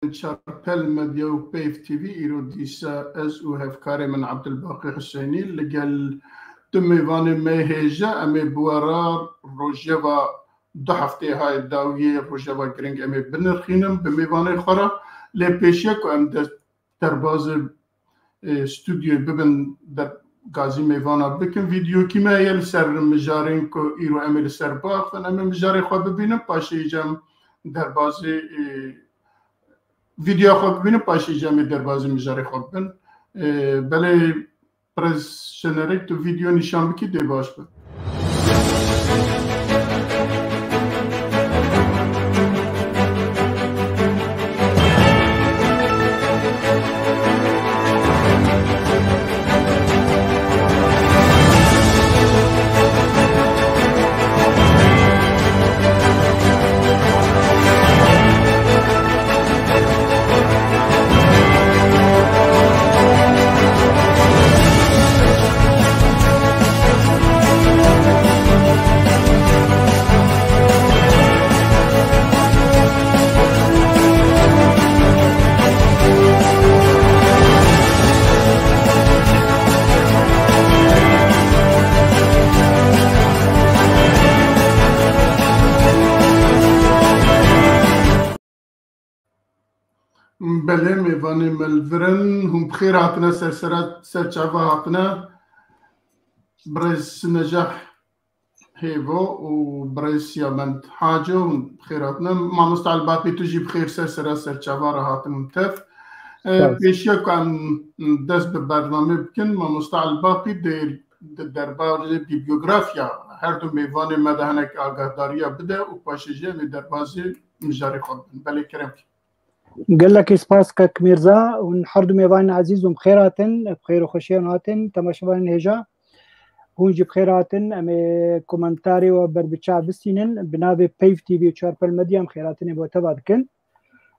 شاربل مديا وبيف تي في إيرو ديسا أز وهفكاري من عبد الباقي حسيني اللي قال تمي فاني ميهيجا أمي بوارار روجيفا دو هفتي هاي الداوية روجيفا جرينج أمي بنرخينم بمي فاني خورا لي بيشيك وأم درباز استوديو ببن در غازي ميفانا بكن فيديو كيما يلسر مجارين كو إيرو أمي لسر باق فأنا أمي مجاري خوا ببينم باشي جام دربازي فيديو خوب ببینم پاشی جمعی دربازی مجاری خوب بین بله پرز جنریک تو ویدیو نشان بکی دی باش بین بله میوانی ملورن هم بخیر هاتنا سرچاوه هاتنا برز نجاح هيفو وبرز سيامنت حاجة بخير هاتنا ما مستعل باقي تجي بخير سرچاوه هاتنا متف بيشيا كان دست ببرنامه بكن ما مستعل باقي دربار بيبيوغرافيا هر دو میوانی مدهنك آگاهداريا بده و پاشيجي می دربازي مجاري خود بله كرم قال لك سباسكك ميرزا ونحردو ميفان عزيز وبخيراتن بخير وخشيناتن تماشفان هجا هونجي بخيراتن امي كومنتاري وبربتشا بسينن بنابي بيف تي في تشاربل مديا بخيراتن بوتبادكن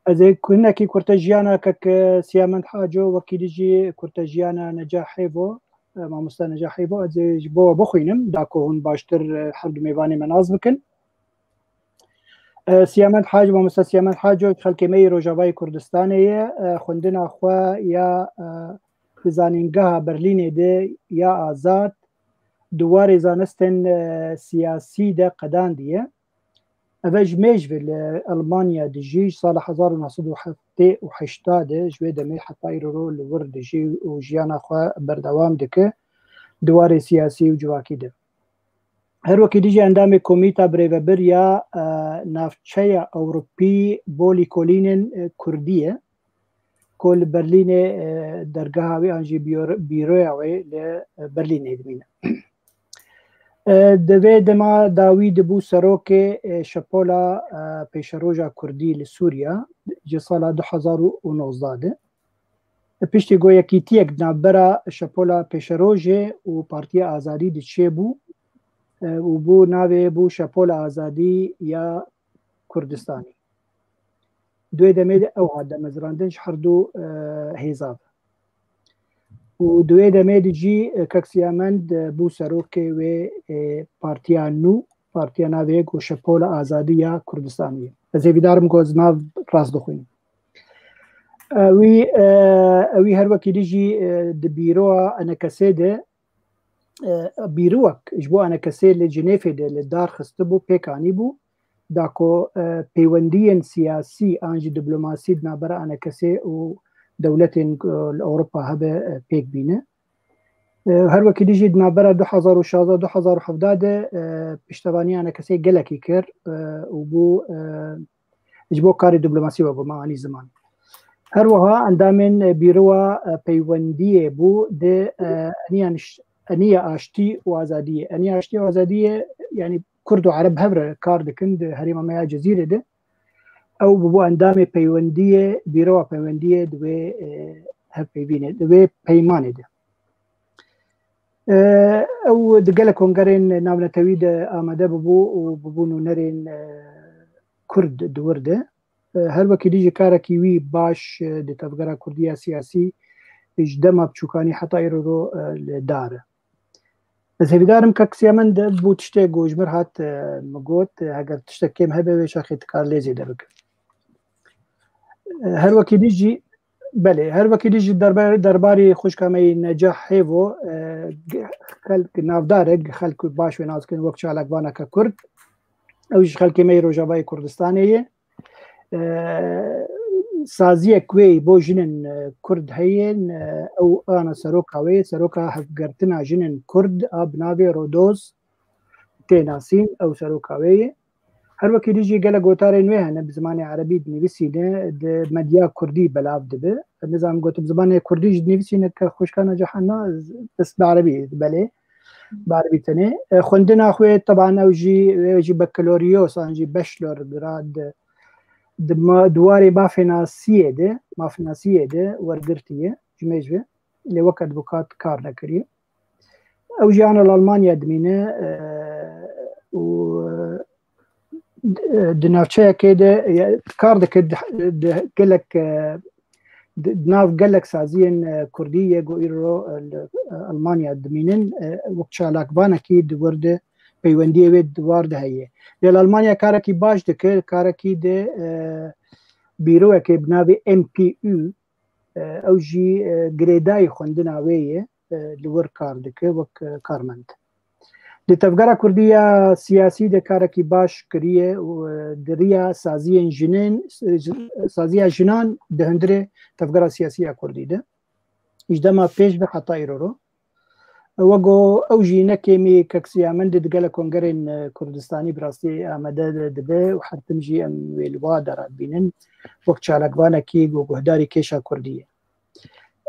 ازي كنا كي كورتاجيانا كك سيامن حاجو وكيدجي كورتاجيانا نجاح هيفو ما مستا نجاح هيفو ازي جبو بخوينم داكو هون باشتر حردو ميفاني منازبكن سيامن حاج ومستا سيامن حاجو خلقي مي روجاواي كردستانية خوندنا خوا يا بزانينگاها برليني دي يا آزاد دواري زانستن سياسي ده قدان دي اوج ميج في ألمانيا دجيج صال 1987 ده جوي دمي حتى يرو لور دجي وجيانا خوا بردوام دكه دواري سياسي وجواكي ده هر وقت دیجی اندام کمیتا بریوبر یا نافچه اوروپی بولی کولینن کردیه کل برلین درگاه وی آنجی بیروی وی لبرلین ادمینه دوی دما داوی دبو سروک شپولا پیشروجا کردی لسوریا جی سال 2019 پشتی گویا کیتیک نابرا شپولا پیشروجه و پارتی آزادی دچه بو و بو ناوی بو شپول آزادی یا کردستانی دوی دمید او هاده مزراندنش هردو هیزاب و دوی دمید جی ککسیامند بو سروک و پارتیا نو پارتیا ناوی گو شپول آزادی یا کردستانی از بیدارم گوز ناو راست بخوین وی هر وکی دیجی دبیرو انکسی ده بیروک جبو انا کسی لجنیف ده لدار خستبو پیکانی بو داکو پیوندین سیاسی آنجی دیپلوماسی نابرا انا کسی و دولت اوروبا هبه پیک بینه هر وکی دیجی نابرا 2016 2017 پشتوانی انا کسی گلکی کر و بو جبو کاری دیپلوماسی و بو معانی زمان هر وها اندامن بیرو پیوندی بو ده انية اشتي وازاديه انية اشتي وازاديه يعني كرد وعرب هبره كارد كند هريمه ما جزيره ده او بو اندامي بيونديه بيرو بيونديه دوي هب بيبينه دوي بيمانه ده او دقل كونغرين نامنا تويد اماده بو وبو نورين كرد دورده هر وقت ديجي كاركي وي باش دي تفغرا كرديه سياسي اجدما بچوكاني حتى يرو داره بس هیدارم که کسیامن ده بود تشته گوجمر هات مگوت اگر تشته کم هبه ویش آخی تکار لیزی ده بکن هر وکی دیجی بله هر وکی دیجی درباری خوشکامی نجاح هیو خلق نافدارگ خلق باش و ناز کن وقت چالک بانا که کرد اوش خلق می روجابای کردستانیه سازی کوی بو جنن کرد هین او آنا سروکاوی سروکا هفگرتنا جنن کرد ابناوی رودوز تیناسین او سروکاوی هر وکی دیجی گله گوتاره نوی هنه بزمان عربی نویسینه ده مدیا کردی بلاب دبه نظام گوت بزمان کردی نویسینه که خوشکانه جهانا بس بعربی بله بعربی تنه خوندنا خوی طبعا اوجی بکالوریوس انجی بشلور گراد دواري ما فناسية ده ورقرتية جميجة اللي وقت بوكات كار نكري أو جانا لألمانيا دمينة و دنافشة كده كار ده كده قالك دناف قالك سازين كردية جو إيرو ألمانيا دمينن وقت شالك بانا كيد ورده پیوندی وید وارد هیه لیل آلمانیا کارکی باش دکر کارکی ده بیروه که بناوی MPU او جی گریدای خوندن آویه لور کار دکر وک کارمند ده تفگره کردیه سیاسی ده کارکی باش کریه و دریا سازی جنان ده هندره تفگره سیاسی کردی ده اجدما پیش به خطای رو وگو اوجی نکیمی ککسیامند دگل کنگرین کردستانی براستی آمده دبه و حرتم جی ام ویلوا دراد بینن وقت چالکوانه کی گو گهداری کشا کردیه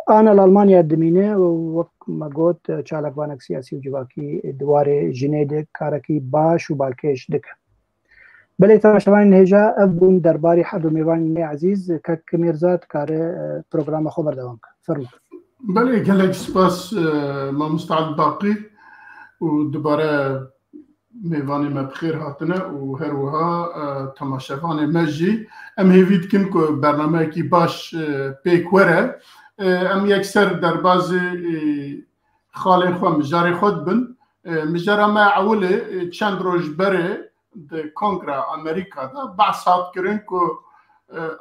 آنا الالمانیا دمینه و وقت مگوت چالکوانک سیاسی و جواکی دوار جنیده کارکی باش و بالکش دکه بله تماشاوان هجا ابون درباری حد و میوان عزیز کک میرزاد کار پروگرام خو بردوام فرمو بله گلک سپاس ما مستعد باقی و دوباره میوانی ما بخیر هاتنه و هر وها تماشاوان مجی ام هیوید کن که برنامه کی باش پیک وره ام یک سر در باز خاله خو مجاری خود بن مجاره ما اوله چند روز بره ده کنگره امریکا دا بحث هات کرن که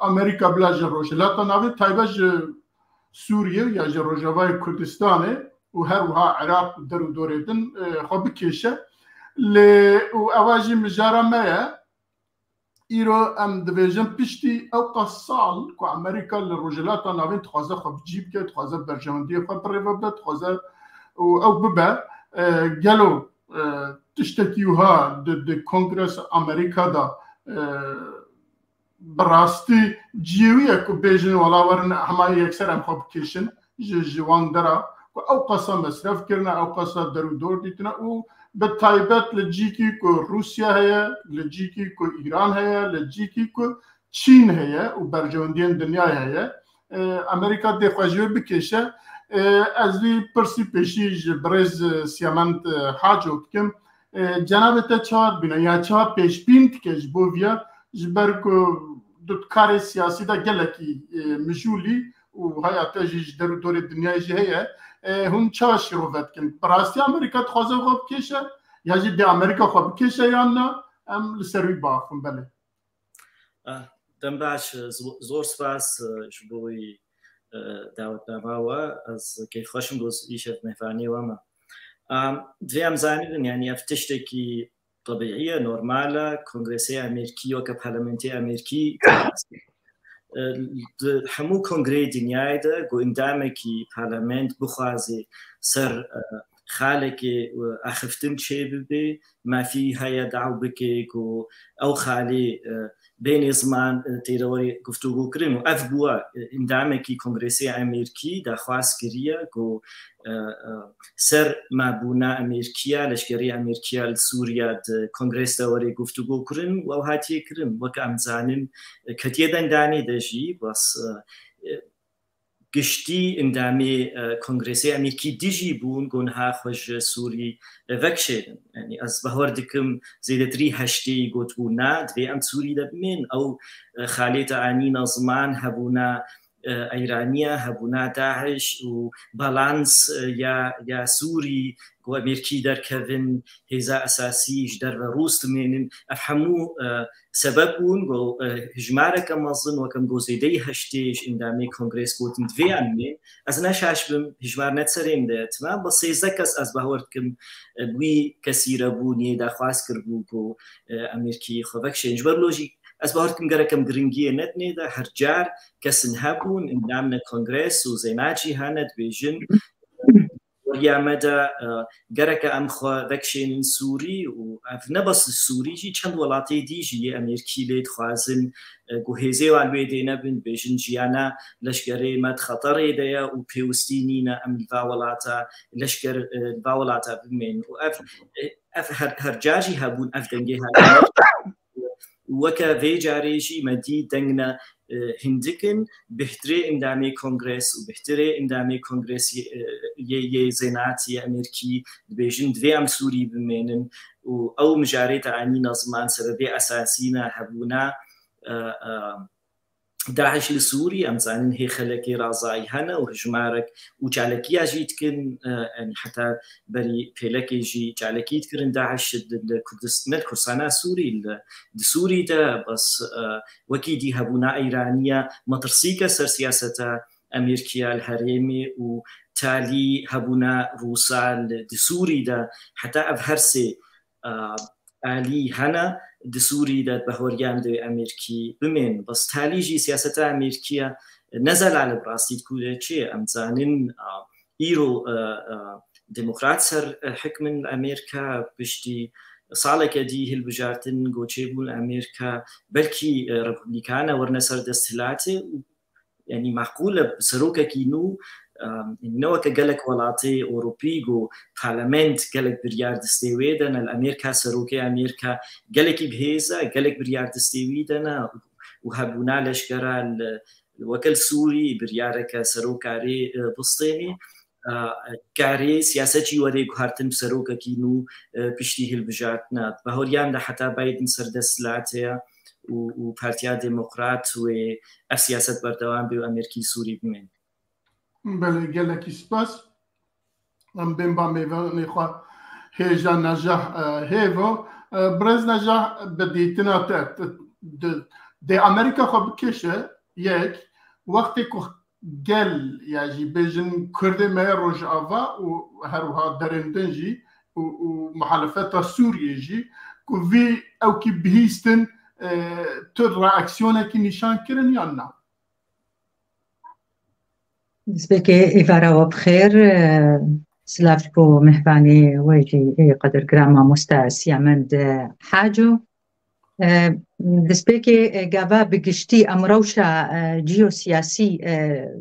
امریکا بلاج روشلاتا ناوی تایبش سوریه یا روجاوای کردستانه و هر وها عراق در و دوریدن خو بکشه ل و اواجی مجاره ما ایرو ام دویژن پیشتی او قصال کو امریکا لروجلاتا ناوین تخوازه خو بجیب که تخوازه برجمندی خو پریو بده تخوازه او ببه گلو تشتکیوها د کنگرس امریکا دا براستی جیویه که بیجن ولا ورن همه یکسر هم خوب کشن جوان درا که او قصه مصرف کرنه او قصه درو دور دیتنه او به تایبت لجیکی که روسیا هیا لجیکی که ایران هیا لجیکی که چین هیا و برجواندین دنیا هیا امریکا دخواجیو بکشه از وی پرسی پیشی برز سیامند حاجو کم جناب تا چهار بینه یا چهار پیش بین تکش بویا جبرکو دو کار سیاسی دا گلکی مجولی و حیاتا جیج در دور دنیا جی هیا هم چه شروعات کن براستی امریکا تخوازه خوب کشه یا جی دی امریکا خوب کشه یا نه ام لسروی باخم بله دم باش زور سپاس جبوی دعوتنامه و از کیف خوشم روز ایشت مفانی و ما دویم زانیدن یعنی افتشتکی طبيعية نورمالة كونغرسي أمريكي وكبرلمانتي أمريكي همو كونغري دنياي ده جو اندامكي برلمانت بخوازي سر خالكي أخفتن شي ببي ما في هيا دعو بكي جو أو خالي بين زمان تيروري گفتگو کرن و افگوا اندامكي كونغرسي أمريكي دا خواست كريا جو سر مابونا أمريكيا لشكري أمريكيا لسوريا كونغرس دوري گفتگو کرن و هاتي کرن وك أمزانن كتيدن داني دجي بس گشتی اندامی کنگرسی امریکی دیجی بون گونها خوش سوری وکشیدن یعنی از بهار دکم زیدتری هشتی گوت بونا دوی ام سوری دبمین او خالیت آنینا زمان هبونا ئەیرانیە هەبوونا داعش و باڵانس یا سووری بۆ ئەمریکی دەرکەون هێزا ئەساسیش دەربە ڕووس دمێنن ئەف هەموو سەبەب بوون بۆ هژمارەکە مەزن وەکەم گۆزەیدەی هەشتێش ئیندامەی کۆنگرێس گوتن دوێیان بێ ئەس نەشاش بم هژمار نەچەرێم دەتما بە 13 کەس ئەس باوەڕکم بووی کەسیرە بوونیە داخواست کرد بوو بۆ ئەمریکی خۆبەکشێنج بەرلۆژی ئەس باوەڕکم گەرەکەم گرنگیە نەتنێدا هەرجار کەسن هەبوون ئیندامنە کۆنگرێس و زێناجی هەنە دبێژن یامەدا گەرەکە ئەم خۆبەکشێنن سووری و نەبەس سووریژی چەند وڵاتی دیژی ئەمریکی لێ دخوازن گوهێزێوان وێ دێنە بن بێژن ژیانە لەشکەرەی مەد خەتەڕێ دەیە و پێویستی نینە ئەم باوەڵاتە لەشکەر باوەڵاتە بمێن و ئەف هەرجاژی هەبوون ئەف دەنگێ وەکە vê carêjî me dî dengna hindikin bihtirê endamê kongres û bihtirê endamê kongresî yê zênatiyê Amerîkî dibêjin divê em Sûrî bimênin û ew mijarê te anîna ziman sebebê esasîna hebûna داعش لسوري ام زانين هي خلكي رازاي هنا وهجمارك وجالكيا جيتكن يعني حتى بري بيلكي جي جالكي تكرن داعش الكردستان الكردستان سوري سوري ده بس وكيدي هبونا ايرانيه مترسيكا سر سياسه امريكيه الهريمي وتالي هبونا روسا سوري ده حتى افهرسي آلی هنه دسوری داد بهوریان دو امریکی بمن بس تالیجی سیاست امریکیه نزل على براستی کوله چه امزانین ایرو دموکرات سر حکم امریکا بشتی سالك دي هالبجارتن جوتشيبول امريكا بلكي ريبوبليكانا ورنسر دستلاته يعني معقوله بسروكا كينو إنه كجلك ولاتي أوروبي جو برلمان جلك بريار دستيويدنا الأمريكا سروكي أمريكا جلك بهذا جلك بريار دستيويدنا وهبونا لشكرا الوكل سوري بريارك سروكاري بسطيني كاري سياسة وري جهرتن سروكا كينو بشتيه البجاتنا بهوريان ده حتى بايدن سردسلاته وبارتيا ديمقراط وسياسة بردوام بأمريكي سوري بمن بله گلکی سپاس ام بین با میوانی خواه هیجا نجاح هیو برز نجاح بدیتنا ده امریکا خواه بکشه یک وقتی که گل یعنی بیجن کرده می روش آوا و هروها درندن جی و محالفت سوریه جی که وی او کی بهیستن تو رأکسیونه کی نشان کرن یا نه بسبك إفارة بخير سلافكو مهباني ويجي قدر جراما مستعس يعمل حاجو بسبك جابا بقشتي أمروشا جيوسياسي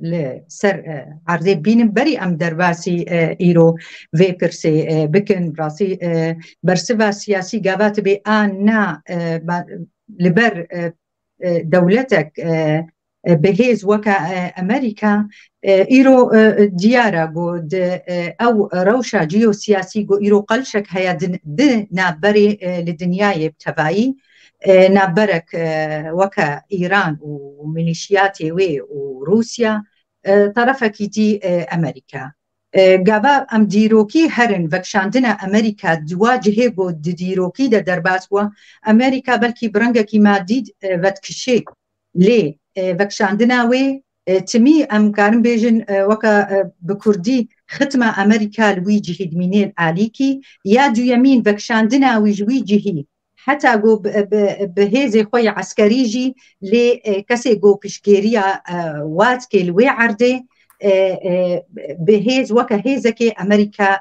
لسر عرضي بين بري أم درباسي إيرو في برسي بكن براسي برسفا سياسي جابات بي آنا لبر دولتك بهيز وكا أمريكا إيرو ديارة قد أو روشة جيوسياسي قو إيرو قلشك هيا دن نابري لدنياي بتبعي نابرك وكا إيران وميليشياتي وروسيا طرفك دي أمريكا قابا أم ديروكي هرن وكشاندنا أمريكا دواجهه قد ديروكي دا درباسوا أمريكا بلكي برنگكي ما ديد واتكشي ليه وكشاندنا وي تمي ام كارم بيجن وكا بكردي ختمة امريكا لوي جهد منين عليكي يا دو يمين وكشاندنا ويجوي جهي حتى جو بهيزي خوي عسكريجي لكسي جو بشكيريا واتكي لوي عردي بهيز وكا هيزكي امريكا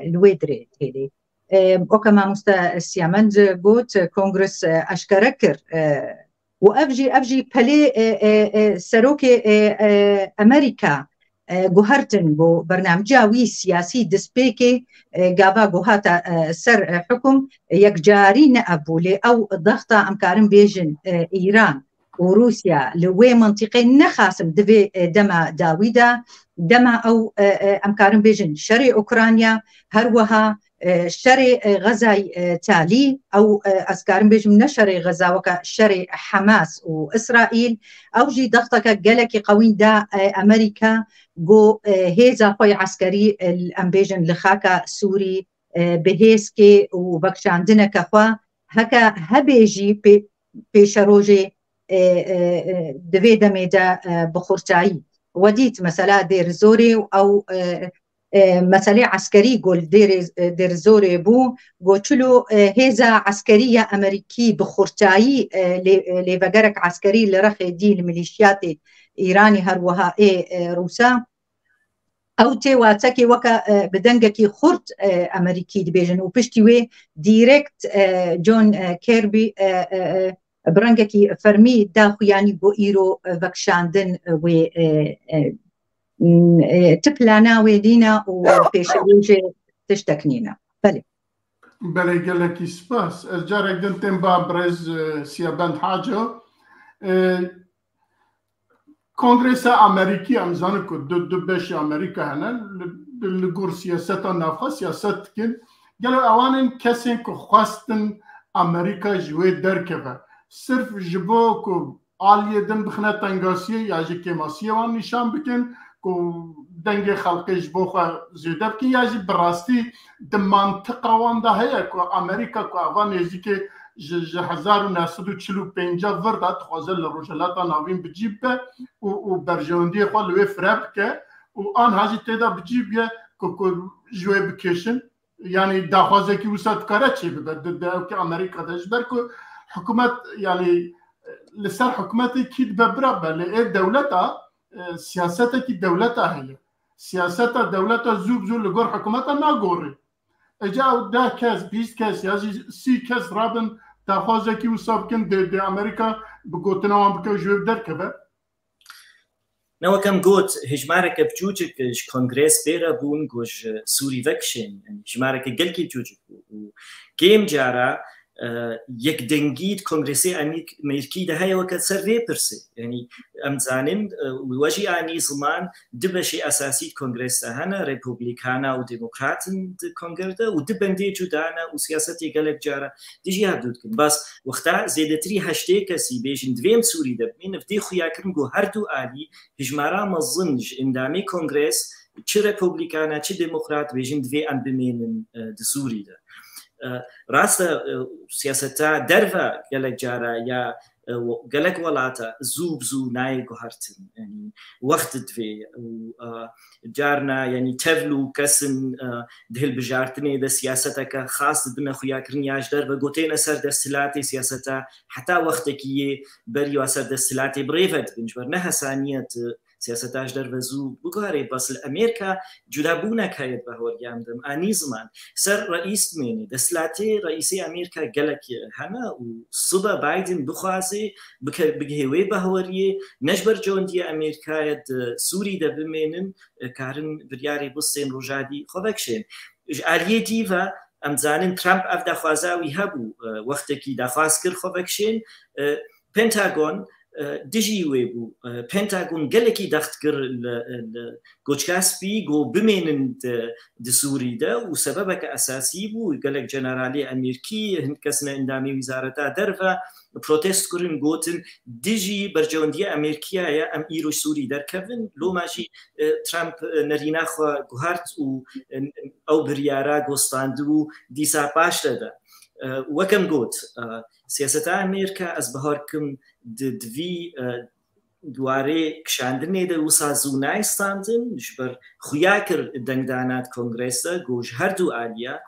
لوي دريد هيدي وكما مستسيامند بوت كونغرس اشكركر وأفجي بلي سروكي أمريكا جوهرتن بو برنامجاوي سياسي دسبيكي جابا جوهاتا سر حكم يكجارين أبولي أو ضغطة أمكارن بيجن إيران وروسيا لوي منطقي نخاسم دفي دما داويدا دما أو أمكارن بيجن شري أوكرانيا هروها شري غزة تالي أو أسكارن بيجم نشري غزة وكا شري حماس وإسرائيل أو جي ضغطك قالك قوين دا أمريكا جو هيزا خوي عسكري الأمبيجن لخاكا سوري بهيسكي وبكشاندنا كخوا هكا هبيجي بشروجي دوي دميدا بخورتاي وديت مثلا دير زوري أو مسألة عسكري قول دير زوري بو قلتلو هيزا عسكرية أمريكي بخورتاي لبقرك عسكري لرخي دي الميليشيات إيراني هروها روسا أو تيواتكي وكا بدنجكي خورت أمريكي دبيجن وبشتوي ديريكت جون كيربي برنجكي فرمي داخو يعني بو إيرو فاكشاندن و تبلانا ودينا وبيشوجي تشتكنينا بله قالك سباس الجارك دنتم بابرز سيابان حاجة كونغرس أمريكي أمزانكو دو بش أمريكا هنا لغور سياسة نافخة سياسة كن قالوا أوانن كسين كو خواستن أمريكا جوي دركبه صرف جبوكو عالية دن بخنا تنگاسية ياجي كيماسية وان نشان بكن كو دنگ خلقي جبوخا زيادة بكن ياجي براستي دن منطقة وان دا هيا كو أمريكا كو أوان يزيكي 1945 ورد خوازل روجلات ناوین بجیب و برجوندی خو لوی فراب که و آن هاجی تدا بجیب که جوی بکشن یعنی داخوازه کی وسط کاره چی بده که امریکا دجبر که حکومت یعنی لسر حکومتی کی ببرب ل دولتا سیاست کی دولتا هي سیاست دولتا زوب زو لگور حکومت ناگوری اجا ده کس 20 کس یا 30 کس رابن تاخوازه کی وسط کن د امریکا بگوتنا وام بکو جوی درکبه نو كم قوت هجمارك بجوجك كونغرس بيرا بون جوج سوري فكشن يعني هجمارك قلكي بجوجك كيم جارا يك دنجيد كونغرسي أمريكي ده هاي وقت سر برسي يعني أمزانين وواجي آني زمان دبشي أساسي كونغرس هنا ريبوبليكانا وديمقراطن كونغردا ودبن دي جودانا وسياستي قلق جارا ديجي هبدودكن بس وقتا زيدتري هشتي كسي بيجن دويم سوري دبمين افدي خياكرن جو هردو آلي هجمارا مظنج اندامي كونغرس چه ريبوبليكانا چه ديمقراط بيجن دوي أن بمينن دسوري ده راستا سياستا درفا قالك جارا يا قالك ولاتا زوب زو ناي قهرتن يعني وقت دفي جارنا يعني تفلو كسن دهل بجارتني ده سياستك خاص بنا خويا كرنياج درفا قوتين سر دستلاتي سياستا حتى وقتك بريو سر دستلاتي بريفت بنجبر نها ثانية سياستاش در وزو بگاره بس الامریکا جدابونا كايد بهور يامدم اني زمان سر رئيس مني دسلاتي رئيسي امريكا قالك هنا وصبا بايدن بخوازي بگهوي بهوريه نجبر جوندي امريكا يد سوري ده بمنن كارن برياري بوسين روجادي خوكشين عليه ديفا امزانن ترامب اف دخوازاوي هبو وقتكي دخواز كر خوكشين بنتاغون دجي ويبو بنتاغون قالكي دخت كر الجوتشكاسبي جو بمين دسوري ده وسببك أساسي بو قالك جنرالي أمريكي هند كسنا اندامي وزارتا درفا بروتست كرن قوتن دجي برجوندية أمريكية يا أم إيروش سوري در كفن لو ماشي ترامب نرينا خوا قهرت أو بريارا قوستاندو ديسا باش ده وكم قوت سياسة أمريكا أزبهاركم دوی دواره کشاندنی ده وسازونای ستاندن جبر خویاکر دنگدانات کنگرسا گوش هر دو آلیا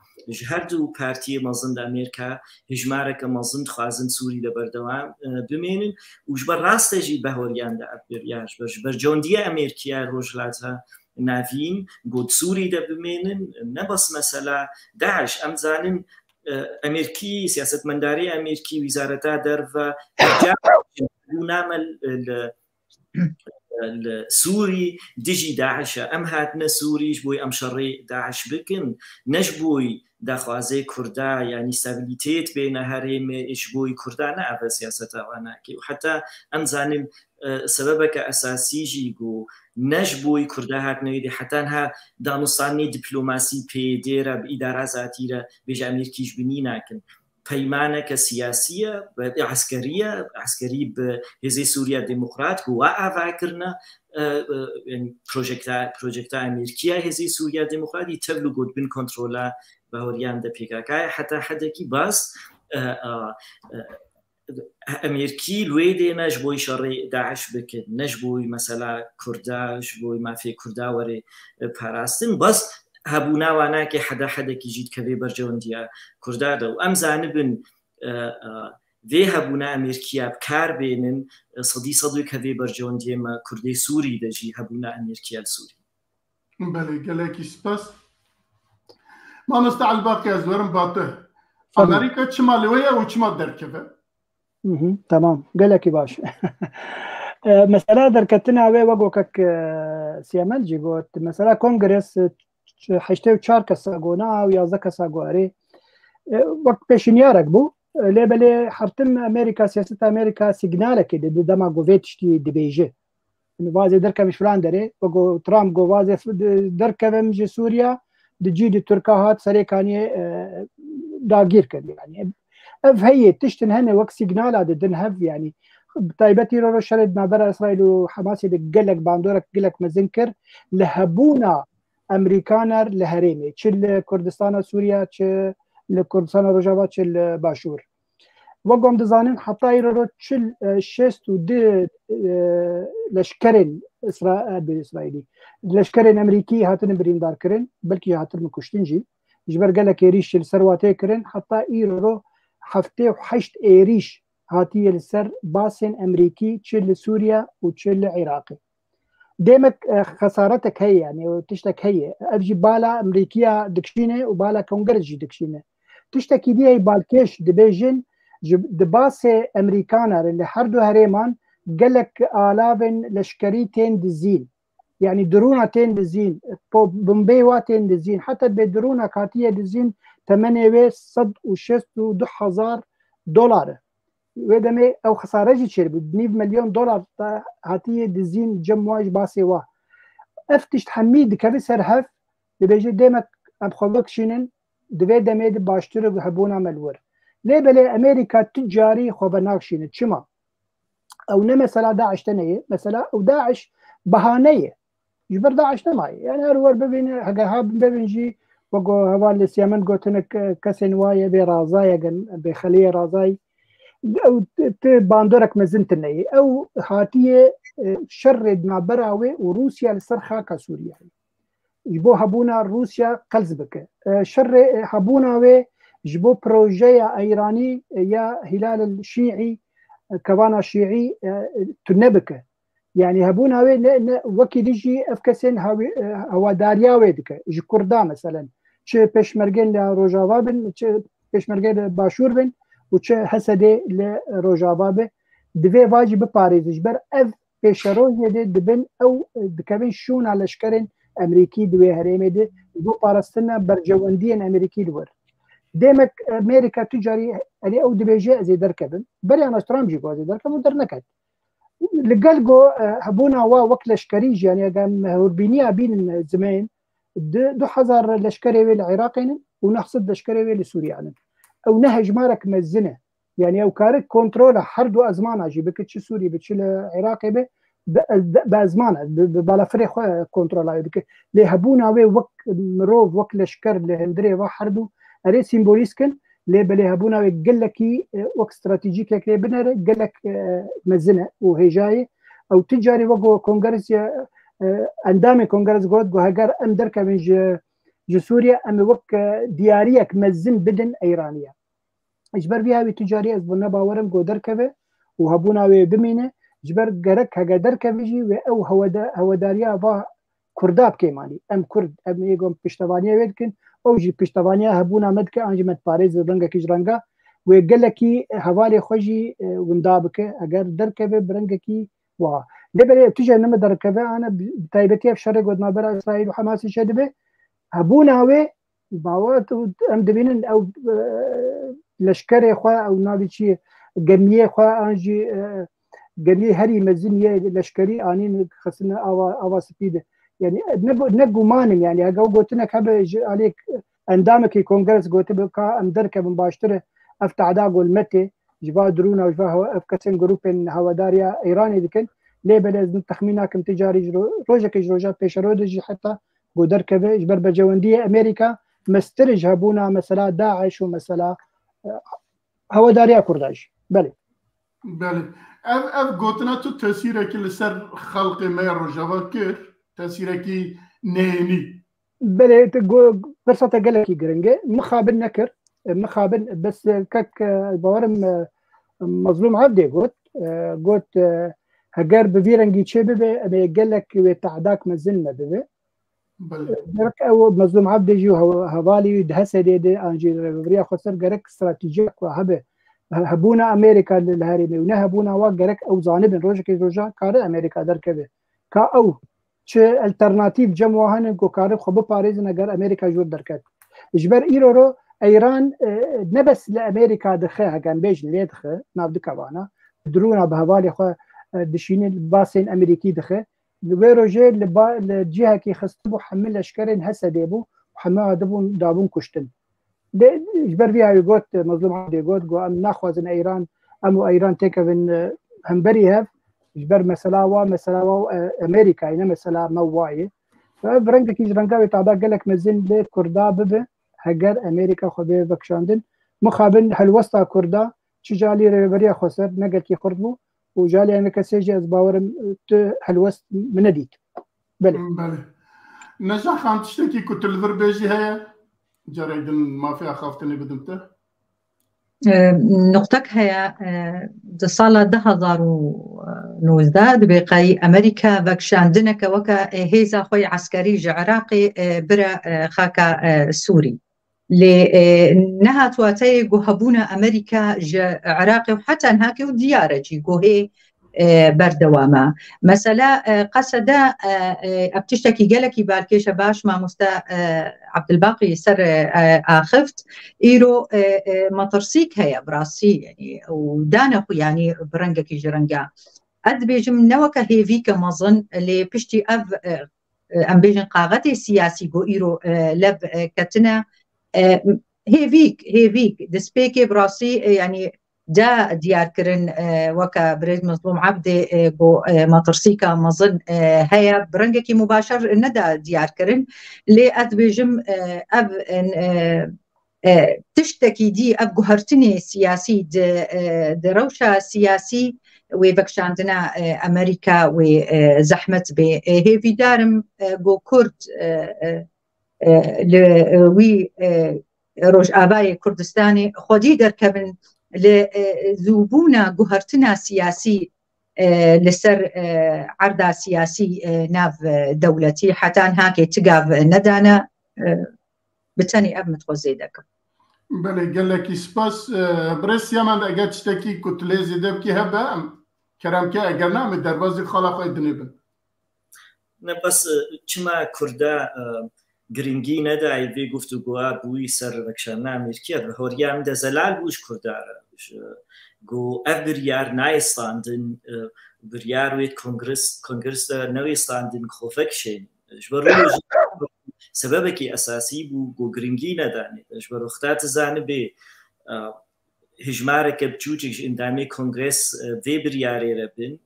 هر دو پارتی مازن ده امریکا هجمارک مازن خوازن سوری ده بردوام بمینن و جبر راسته جی بهوریان ده ابریاج جبر جوندی امریکا روجلاتا نافین گود سوری ده بمینن نبس مثلا داعش امزانن امريكي سياسه منداري امريكي وزارتها درفا نعمل السوري ديجي داعش ام هاتنا سوري جبوي ام شري داعش بكن نجبوي داخوازی کردا یعنی استابیلیتیت بین هرم اجبوی کردا نه سیاست آنکی و حتی ام زانیم سبب که اساسی جیگو نجبوی کردا هر نویدی حتی ها دانستانی دیپلماسی پیدر اب اداره ذاتی را بیش امریکیش بینی نکن پیمانه که سیاسیه و عسکری به حزب سوریه دموکرات هو آوازکرنا پروژکت امریکی حزب سوریه دموکراتی تبلو گود بین کنترل بهوریان د PKK حتی حد کی باز امریکی لویده نجبوی شر داعش بکن نجبوی مثلا کرداش بوی مافی کردا وری پاراستن باز هبونا وانا که حدا کی جید که برجوندیا کردا دو ام زانبن وی هبونا امریکیا بکار بینن صدی که برجوندیا ما کردی سوری دجی هبونا امریکیا سوری بله گلکی سپاس ما نستعل باقي أزورم باته أمريكا شمالية وشمال دركبة تمام قالك باش مسألة دركتنا وي وقوكك سيامل جيغوت مسألة كونغرس حشتو شارك ساقونا ويازك ساقواري وقت بيشنيارك بو لبلي حرتم أمريكا سياسة أمريكا سيجنالة كده دما قوفيتشتي دبيجي وازي دركب مش فلان دري وقو ترامب قو وازي دركب مجي سوريا دجي دي تركا هات سريكاني داغير كد يعني اف هي تشتن هنا وقت سيجنال هذا دنهف يعني طيبتي رو شرد ما برا اسرائيل وحماس قالك باندورك قالك مزنكر لهبونا امريكانر لهريمي تشل كردستان سوريا تشل كردستان روجافا تشل باشور وقوم دزانين حتى يرو تشل شست ود لشكرين اسرائيلي لشكرين امريكي هاتن بريندار كرين بلكي هاتن مكشتنجي جبر قالك يريش السرواتي كرين حتى يرو حفتي وحشت ايريش هاتي السر باسن امريكي تشل سوريا وتشل عراقي ديمك خسارتك هي يعني وتشتك هي ابجي بالا امريكيه دكشينه وبالا كونغرس دكشينه تشتكي دي هي بالكيش دبيجن دباسه امريكانا اللي حردو هريمان قالك آلافن لشكريتين دزين يعني درونتين دزين بومبيواتين دزين حتى بدرونه كاتيه دزين 862 دولار ودمي او خساره جي تشير ب 100 مليون دولار هاتيه دزين جمواج باسيوا افتش تحميد كبسر هف بيجي ديمك ابخلك شينن دبي دمي باشترو بحبونا ملور ليه بلي امريكا تجاري خوبناكشين تشما او مثلا داعش تنيه مثلا او داعش بهانيه جبر داعش نماي يعني هو ببين هاب ببنجي وقو هوال السيامن قوتنك كسن وايه برازايا بخليه رازاي او باندورك مزنتني او هاتيه شرد مع براوي وروسيا لسرخا كسوريا جبو هبونا روسيا قلزبك شر هبونا وي جبو بروجيا ايراني يا هلال الشيعي كوانا شيعي تنبك يعني هبونا وي وكي ديجي افكسن هوا داريا ويدك جي كردا مثلا تش بيشمرجين لروجافا بن تش بيشمرجين باشور بن وتش حسدي لروجافا به دفي واجب باريس جبر اف بيشروج دبن او دكبن شون على شكرن امريكي دوي هريمي دي دو بارستنا برجواندين امريكي دور ديمك امريكا تجاري اللي او دبيجي زي دركبن بري انا ترامب جي زي دركبن درنكت لقلقو هبونا وقت لشكريج يعني قام هربينيا بين زمان دو حزر لشكري العراقي ونحصد لشكري لسوريا او نهج مارك مزنه يعني او كارك كنترول حردو ازمانه جي بكتش سوري بتش العراقي به بازمانه بلا فريق كنترول بك لي هبونا وقت مروف وقت لشكر لهندري وحردو اري سيمبوليسكن لي بلي هبونا قال لك وقت استراتيجيك كي بنر قال لك مزنه وهي جاي او تجاري وقو كونغرس اندامي كونغرس جود جو هاجر ام دركه من سوريا ام وقت دياريك مزن بدن ايرانيه اجبر بها تجاري ازبنا باورم جو دركه وهبونا بمينه جبر جرك هاجر دركه بيجي او هو داريا با كرداب كيماني ام كرد ام يقوم بشتوانيه ويدكن او جي بشتوانيه هبونا مدك انجمت باريس رنگا كيج رنگا وقال لك حوالي خوجي وندابك اگر دركبه برنگكي وا دبل تجي انما دركبه انا بتايبتي في شرق ودنا برا اسرائيل وحماس شدبه هبونا وي باوات ام دبين او لشكري خو او نابي شي جميع خو انجي جميع هري مزنيه لشكري انين خصنا اوا سبيد يعني نقو مانم يعني اقو قلت لك هبه عليك اندامك كونغرس قلت بك ام درك من باشتره افتح داغ المتي جبا درونا وجبا افكسن جروب هواداريا ايراني ذكن ليه بلز تخميناكم تجاري روجك جروجات بيشرودج حتى بودركبه جبر بجونديه امريكا مسترج هبونا مثلا داعش ومثلا هواداريا كرداج بله اف قوتنا تو تاثيرك لسر خلق ما رجوا كير تاثيرك نهني بله فرصه قالك جرنجه مخابن نكر مخابن بس كك بورم مظلوم عبدي قلت هجر بفيرنجي تشبه بيقول لك تعداك مزلنا ببه درك او مظلوم عبدي جو هوالي دهسه دي انجي بريا خسر جرك استراتيجيك وهبه هبونا امريكا للهرمي ونهبونا وجرك او زانب روجك روجا كار امريكا دركبه كا او چه الترناتيف جمعهن کو كار خو باريز نگر امريكا جور دركت اجبر ايرو ايران نبس لامريكا دخه كان بيج ليدخه نابد كوانا درونا بهوالي خو دشين الباسين امريكي دخه لويروجي الجهه كي خصبو حمل اشكرين هسه ديبو وحما دابون كشتن اجبر فيها يقول مظلوم عادي يقول ام ناخذ ايران ايران تكفن همبريها اجبر مسلا امريكا هنا مسلا مواعي فبرنك كي جرنكاوي تعدا قال لك مزين ليه كردا بب هجر امريكا خبي بكشاندن مخابن هالوسطى كردا تجالي ريبريا خسر نقل كي خربو وجالي انا كسيجي از باورم هالوسط منديك بله نجاح خام تشتكي كنت الذربيجي هي جريدن ما فيها خافتني بدمته نقطك هي دصالة 2019 بقي أمريكا بكشاندنك وكا هيزا خوي عسكري عراقي برا خاكا سوري لنها تواتي هبونا أمريكا عراقي وحتى نهاكي وديارة جيقو هي بردواما مثلا قصدا ابتشتكي قالكي بالكيشه باش ما مستا عبد الباقي سر اخفت ايرو مطرسيك هي براسي يعني ودانا يعني برنجكي جرنجا اد بيجم نوكا هيفيك مظن اللي بشتي ام بيجن قاغتي سياسي جو ايرو لب كتنا هيفيك دسبيكي براسي يعني دا ديار كرن وكا بريد مظلوم عبدي بو مطرسيكا مظن هيا برنجكي مباشر ندا ديار كرن لي ادبجم اب تشتكي دي اب جهرتني سياسي د روشا سياسي وبكشاندنا امريكا وزحمه به هي في دارم بو كرد وي روج اباي كردستاني خدي دركبن لذوبونا جهرتنا سياسي لسر عرض سياسي ناف دولتي حتى هاكي تقاف ندانا بتاني اب متوزيدك بله قال لك سباس بريس يمان اجا تشتكي كنت لازم دبكي هبه كرام كي اجرنا من دروازي خلاص يدنيبن بس چما كردا گرنگی ندای وی گفتگوها بوی سر وکشان امریکیت و هوریام ده زلال بوش کرداره گو اف بریار نایستاندن بریار وید کنگرس ده نویستاندن خوفکشین جبروج سبب کی اساسی بو گو گرنگی ندانی جبر اختات زانه به هجماره کبچوچش اندامی کنگرس وی بریاری ربن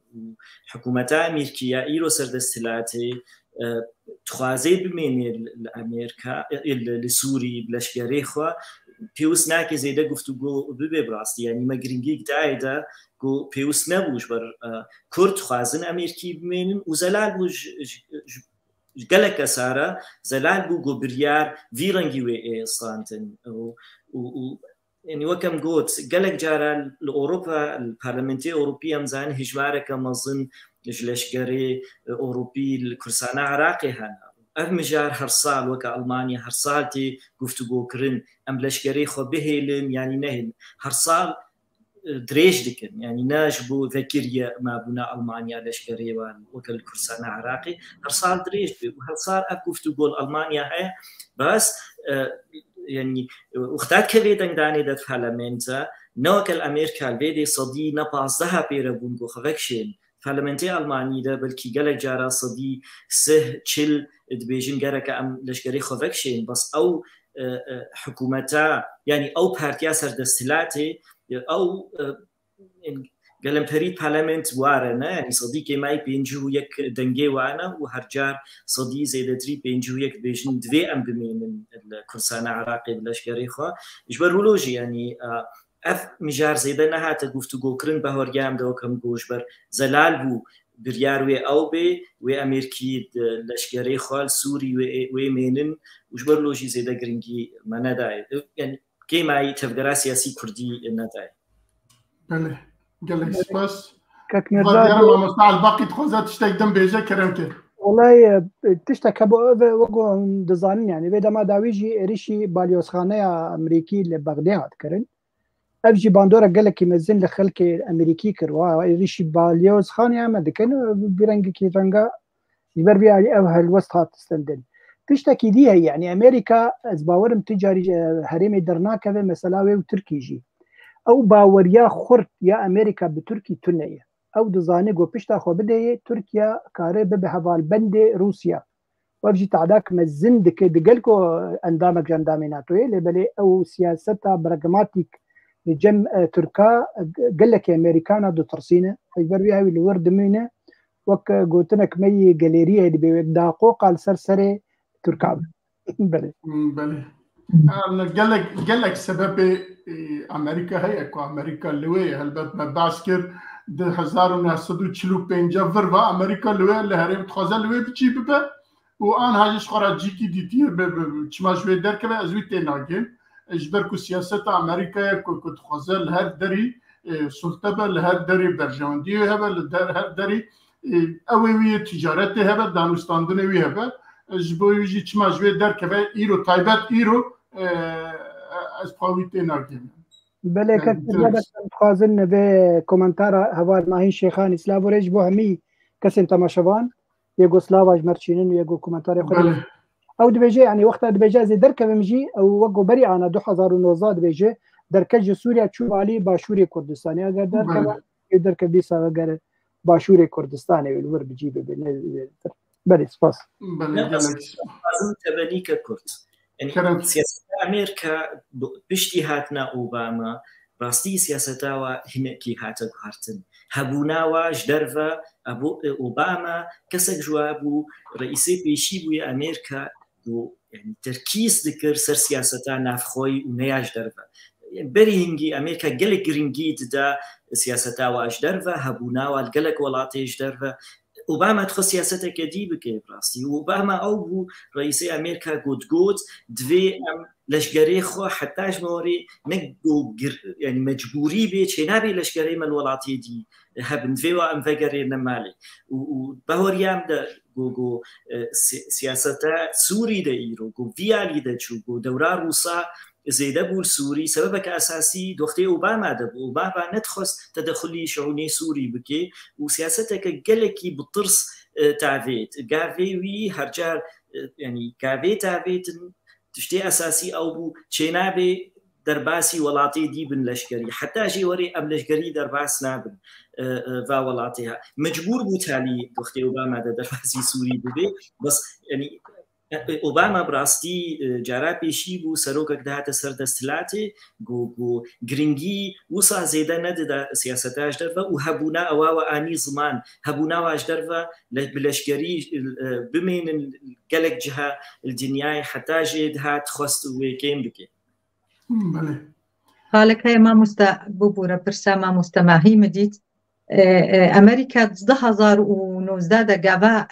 حکومت امریکیه ایرو سردستلاتی تخوازي بمين لأمريكا لسوري بلشكري خوا بيوس ناكي زي ده قفتو ببي براستي يعني ما جرينجيك دايدا قو بيوس نبوش بر كرد خوازن أمريكي بمين وزلال بوش قلق سارة زلال بو قو بريار فيرنجي وي صانتن يعني وكم قوت قلق جارا لأوروبا البرلمانتي أوروبية مزان هجمارك مظن لشكري أوروبي الكرسانة عراقي هنا أفمجار هرصال وكا ألمانيا هرصالتي قفتو كرن أم لشكري خو بهيلن يعني نهن هرصال دريج دكن يعني ناجبو ذكريا ما بنا ألمانيا لشكري وكل كرسانة عراقي هرصار دريج وهرصار أكو فتقول ألمانيا هي بس يعني وقتات كبيرة داني دات فالمنتا نوكل أمريكا البيدي صدي نبازها بيربونغو خفكشين فالمنتي ألمانيا ده بلكي قالك جارا صدي سه تشل دبيجين جارك أم لشكري خفكشين بس أو حكومتا يعني أو بارتيا سردستلاتي أو قالم بريد بارلمنت وارنا يعني صديقي ماي بينجو يك دنجي وانا وهرجار صديق زي دري بينجو يك بيجن دوي ام بمين الكرسانة عراقي بلاشكري خو جبرولوجي يعني اف مجار زي دنا هات گفتگو کرن بهوريام دو كم گوشبر زلال بو برياروي او بي و امريكي لاشكري خو سوري و مينن وجبرولوجي زي دا گرينجي مناداي يعني كيما تفكر سياسي كردي النتاي بله قال سباس كاكنرزاد ما مستعل باقي تخوزات تشتاق دم بيجا كرمته والله تشتكى وقو دزانين يعني بيدا ما داويجي ريشي باليوسخانه امريكي لبغداد كرن افجي باندورا قال لك يمزن لخلك امريكي كروا ريشي باليوسخانه ما دكن بيرنج كي رنجا يبر بيها او هالوسط تستندل تشتكي ديها يعني امريكا ازباورم تجاري هرم درناك مثلا وتركيجي او باوريا خرد يا امريكا بتركي تنيه او دزاني جو بيشتا خو بدي تركيا كاره بهوال بند روسيا وبجي تعداك مزن دك دقلكو اندامك جنداميناتو لبلي او سياستها براغماتيك لجم تركا قال لك امريكانا دو ترسينه يبر بيها الورد منه وك قلتلك مي جاليريا اللي بيداقو قال سرسري تركا بلي قال لك سبب امريكا هي اكو امريكا اللي هلبت ما باسكر ده 1945 فروا امريكا اللي هرم تخزل اللي بتجي ببا وان هاجش خراجي كي ديتير بتشما شوي دركه ازويت ناجن اجبركو سياسه امريكا كنت خزل هر دري سلطه لهر دري برجاندي هبل هر دري اوي تجارته هبل دانستاندنه وي هبل جبوي جي تشما شوي دركه ايرو تايبات ايرو از قويتي ناجن بله كتبت خازن به کومنتار هوار ماهی شیخان اسلام ورج بو همي كسن تماشوان يوغوسلاواج مرشينن يوغو کومنتار خو او دبيجي يعني وقت دبيجي زي دركه بمجي او وقو بري انا 2019 دبيجي دركه سوريا تشوالي باشوري كردستاني اگر دركه ديسا اگر باشوري كردستاني الور بجيب بله سباس بله لازم تبني ككرد يعني سياسة أمريكا باجتهادنا أوباما راستي سياسة وهنكي هاتا هارتن هبونا وجدرفا أبو أوباما كسك جوابو رئيسي بيشي بوي أمريكا دو يعني تركيز ذكر سر سياسة نافخوي ونياج درفا بري هنجي أمريكا قلق رنجيت دا سياسة وجدرفا هبونا والقلق ولاتي جدرفا اوباما تخص سياسته كدي بكي براستي اوباما او بو رئيس امريكا قد دوي ام لشگري خو حتى جمهوري نقو يعني مجبوري بي چنابي لشگري من ولاتي دي هبن دوي ام فگري نمالي و بهوريام ده گو سياسته سوري ده ايرو گو فيالي ده چو گو دورا روسا زيده بول سوري سببك أساسي دوختي أوباما ده أوباما نتخص تدخلي شعوني سوري بكي وسياستك قلكي بطرس تعفيت قافي وي هرجار يعني قافي تعفيت تشتي أساسي أو بو تشينابي درباسي ولاتي دي بن لشكري حتى جي وري أم لشكري درباس نابن فا ولاتيها مجبور بوتالي دوختي أوباما ده درباسي سوري ببي بس يعني اوباما براستي جارا پیشی بو سروکک دهات سر دستلاتی گو گرینگی وصا زیده ند سیاستاش درفا و هبونا او آنی زمان هبونا واش درفا بلشگری بمین گلک جها الدنيا حتى جد هات خست وكيم بكي بله حالك هي ما بوبورا برسا ما مستمعي مديت امريكا 2019 قابا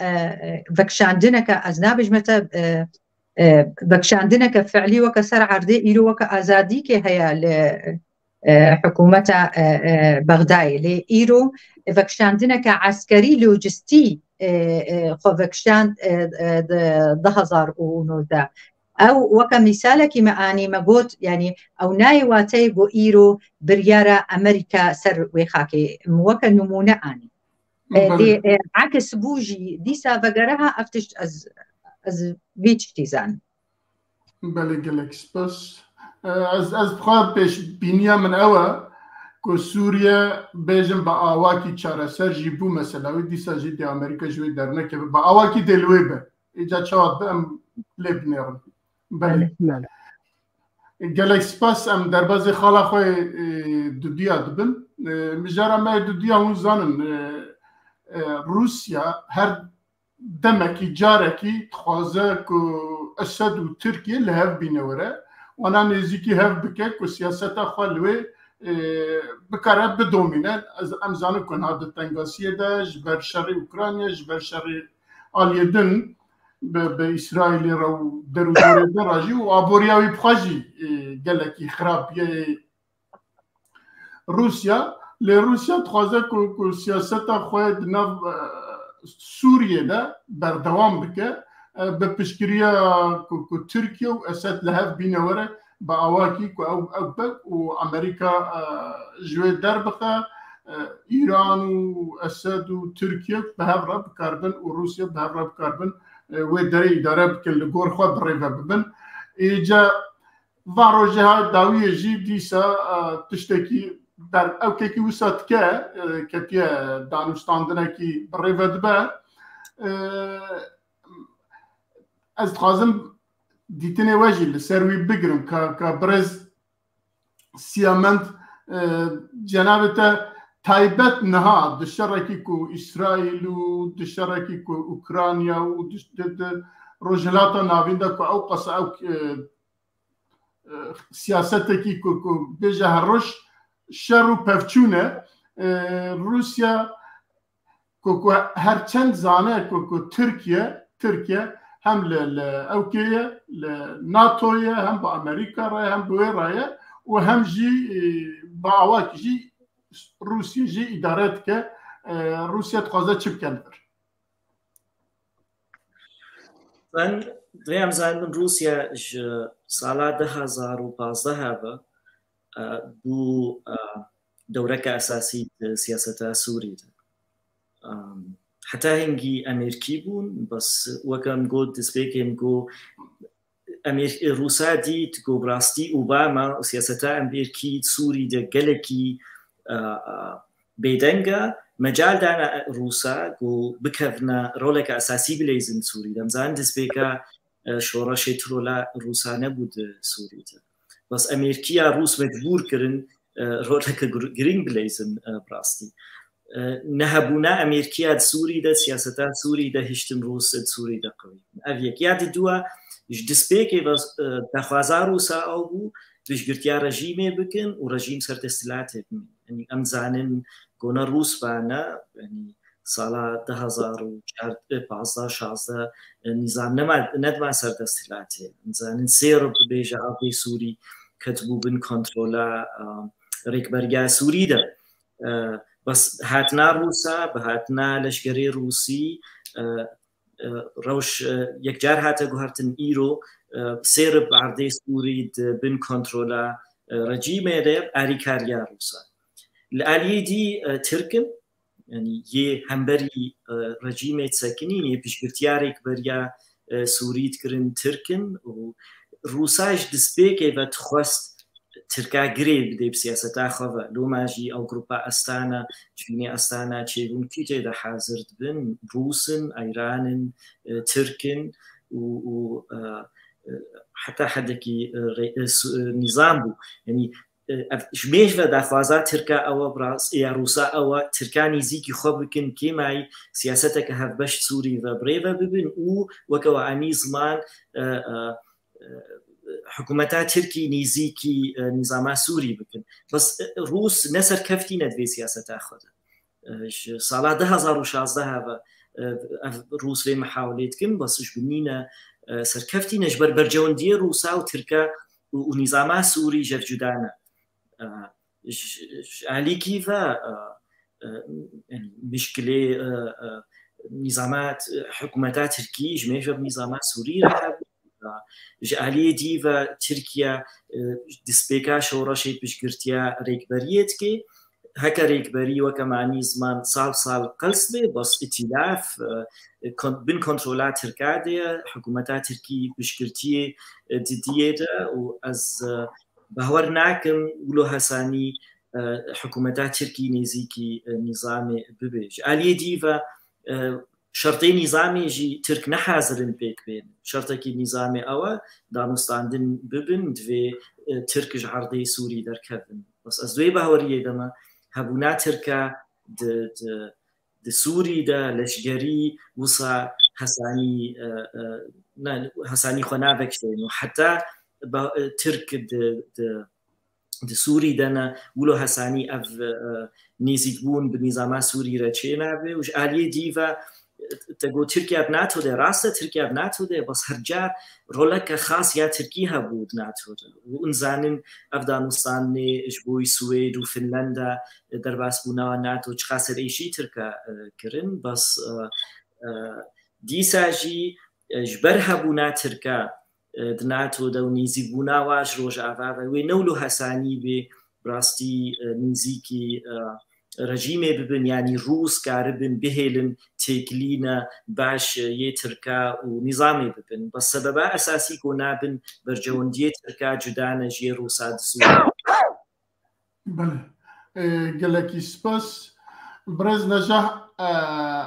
فكشاندنك ازنابج متى فكشاندنك فعلي وكسر عرضي إيرو وك ازادي كي هي حكومه بغداد لإيرو فكشاندنك عسكري لوجستي خو فكشان 2019 أو وكا مثالك معاني ما قلت يعني أو ناي واتي قو إيرو بريارة أمريكا سر ويخاكي وكا نمونة آني دي عكس بوجي ديسا فقرها أفتش از بيتش تيزان بله گلکس بس از بخواه پیش بینیا من اوه که سوریه بیجم با آواکی چاره سر جیبو مثلا وی دیسا جی دی امریکا جوی درنه که با آواکی دلوی به ایجا چواد به ام لیب نیرم بله گلکس بس ام در بازی خالا خواه دودیا دبن مجارا ما دودیا هون زانن روسیا هر دمکی جارکی خوازه که اسد و ترکیه لهف بینوره وانا نزیکی هف بکه که سیاستا خوالوی بکاره بدومینه از امزانو کن ها تنگاسیه ده جبر شر اوکرانیا جبر شر آلیدن به اسرائیل رو درو دوره ده راجی و آبوریاوی بخواجی گلکی خرابیه روسیا لروسیا تخوازه که سیاستا خواهد نو سوریه ده بردوام بکه به پشکریه که ترکیه و اسد لهف بینوره با آواکی که او بک و امریکا جوی در بخه ایران و اسد و ترکیه به هف را بکاربن و روسیه به هف را بکاربن و داره اداره بکن لگور خواه بریفه ببن ایجا واروجه های داویه جی دیسا تشتکی در او که وسط که دانشتاندنه که بریفه دبه از خازم دیتنه واجی لسروی بگرم که برز سیامند جنابتا تایبت نها دشرکی کو اسرائیل و دشرکی کو اوکرانیا و روجلاتا ناویندا کو او قص او سیاستکی کو بجه هرش شر و پفچونه روسیا کو هر چند زانه کو ترکیه هم لأوكية لناتوية هم بأمريكا راية هم بويراية وهم جي بعواك جي روسيا جي إدارات ك روسيا تقاضى شب كالبر من دريم زين من روسيا سالة 2015 بو دورك أساسي سياسة سوريا حتى هنگی امریکی بون بس وکم گود دسپیکم گو روسا دید گو براستی اوباما سیاستا امریکی سوری ده گلکی بیدنگا مجال دانا روسا گو بکفنا رولک اساسی بلیزن سوری دم زن دسپیکا شورش ترولا روسا نبود سوری ده بس امریکی روس مجبور کرن رولک گرینگ بلیزن براستی نهبونا أمريكية سوري ده سياسة سوري ده هشتم روس سوري ده قوي أبيك ياد دوا جدسبيك بس تخوازا روسا أو دوش قرتيا رجيمي بكن ورجيم سرت استلاتة يعني أمزانن قونا روس بانا يعني سالا 2015 نظام ندما سرت استلاتة أمزانن سيرب بيجا أبي سوري كتبوا بن كنترولا ريكبرجا سوري ده بس هاتنا روسا بهاتنا لشکری روسی روش یک جار هاته گوهرتن ایرو سیر بعرض سوری بن کنترولا رژیم ده آریکاریا روسا الآلیه دی ترکن یعنی یه همبری رژیم سکنین یه پیشگرتیاری که بریا سوریت کرن ترکن و روساش دسپیکه و تخواست تركا قريب دي بسياسة خذا لو ماجي أو جروبا أستانا جفيني أستانا تشيبون كي دا حاضر بن روسن أيران تركن و حتى حدكي نظام بو يعني جميش دا خوازا تركا أو براس يا روسا أو تركاني زيكي خبكن كيماي سياستك هف باش سوري وبريفا ببن وكواني زمان حكومتات تركي نيزيكي نظام سوري بكن بس روس نسر كفتي ندوي سياسة أخذ صالة 2016 روس في محاولات كم بس إيش بنينا سر كفتي نجبر برجون دي روسا وتركا ونظام سوري جف جدانا علي كيف يعني مشكلة نظامات حكومتات تركي جميع نظامات سوري جعلی دیو ترکیه دسپیکا شورشید بشکرتیا ریکبریت که هکا ریکبری و کمانی زمان سال قلص به بس ائتلاف بین کنترلات ترکیه حکومت ترکی بشکرتی دیده و از باور ناکم ولو حسانی حکومت ترکی نزیکی نظام ببیج علی دیو شرطي نظامي جي ترك نحازرن بيك بين شرطك نظامي أو دانستاندن ببن في تركج عرضي سوري دركبن بس أزوي بهورية دما هبونا تركا د سوري دا لشجري وصا حساني خنابك وحتى ترك د سوري دنا ولو حساني أف نيزيدبون بنظام سوري رچينا به وش آلية ديفا تقول تركيا بناتو ده راسته تركيا بناتو ده بس هرجار رولك خاص يا تركيا بود ناتو وانزانن افغانستان اجبوي سويد وفنلندا درباس بونا ناتو خاص ريشي تركا كرن بس ديساجي جبرها بونا تركا دناتو ده ونيزي بونا واج روج عفاف وينولو حساني به براستي نيزيكي رژیمه ببین یعنی روس کاربن بهلن تکلینا باش یه ترکا و نظامی ببین بس سبب اساسی کنابن برجوندیه ترکا جدانه جی روسا دسوری. بله گلکی سپاس برز نجاح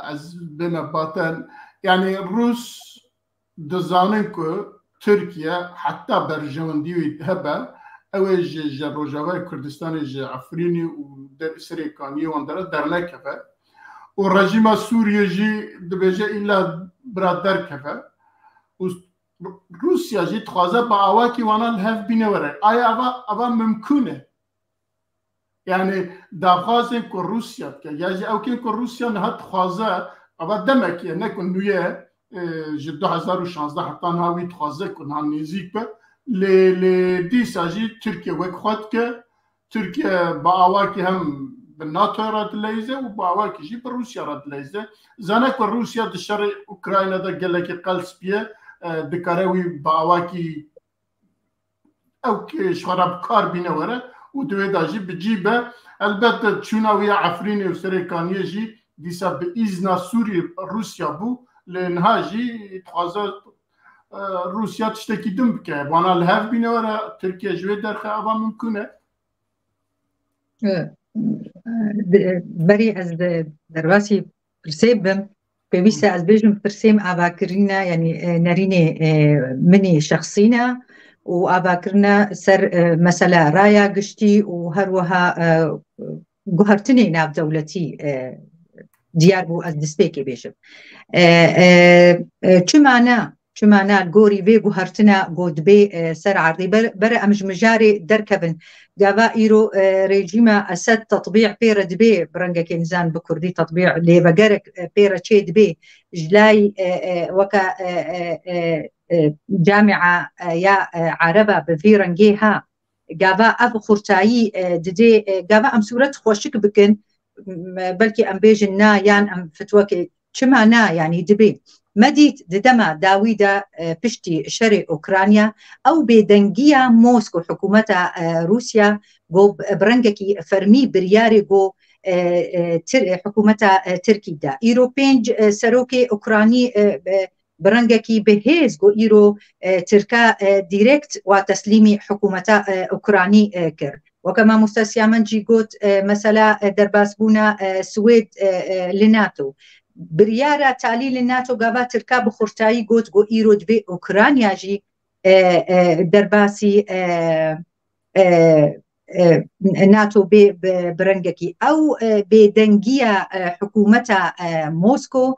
از بین باطن یعنی روس دزانن که ترکیه حتی برجوندیه هبه اوج جروجاوي كردستان عفريني وسريكاني واندرا درنكفه والرجيم السوري جي دبجا الا برادر كفه روسيا جي تخازا باواكي وانا الهف بينورا اي ابا ممكنه يعني دافازن كو روسيا يجي او كين كو روسيا نهت خازا ابا دمك يعني كن نويه جي 2016 حتى نهاوي تخازا كن هنيزيك les 10 s'agit Türkiye ve Kroatya Türkiye bağavaki hem NATO radleyze ve bağavaki jip Rusya radleyze zanek ve Rusya dışarı Ukrayna'da geleki kalspiye dikarevi bağavaki او ki şarap kar bine vere u döveda jip bicibe elbette çunaviya Afrini ve Serikaniye jip disa bi izna Suriye Rusya bu lenha jip txaza روسيا تشتكي دمك وانا الهاف بينا ورا تركيا جوي درخه ابا ممكنه بري از درواسي برسيبم بيسا از بيجم برسيم اباكرنا يعني نريني مني شخصينا واباكرنا سر مسألة رايا قشتي وهروها قهرتني ناب دولتي ديار بو از دسبيكي بيجم شو معنى الجوري في جهرتنا جود بي سر عرضي برا أمج مجاري دركبن جابا إيرو ريجيما أسد تطبيع بيرد بي برنجا كنزان بكردي تطبيع لبجرك بيرد شيد بي جلاي وكا جامعة يا عربة بفيرنجيها جابا أب خرطاي ددي جابا أم سورة خوشك بكن بلكي أم بيجنا يان أم فتوكي شو معنى يعني دبي مديت ددما داويدا بشتي شرق أوكرانيا أو بدنجيا موسكو حكومة روسيا جو برنجكي فرمي برياري جو حكومة تركي دا إيروبين سروكي أوكراني برنجكي بهيز جو إيرو تركا ديركت وتسليمي حكومة أوكراني كر وكما مستسياما جي قوت مثلا درباسبونا سويد لناتو بريارة تعليل الناتو قابا تركا بخورتاي قوت قو إيرود بي أوكرانيا جي درباسي ناتو بي برنجكي أو بدنجية حكومة موسكو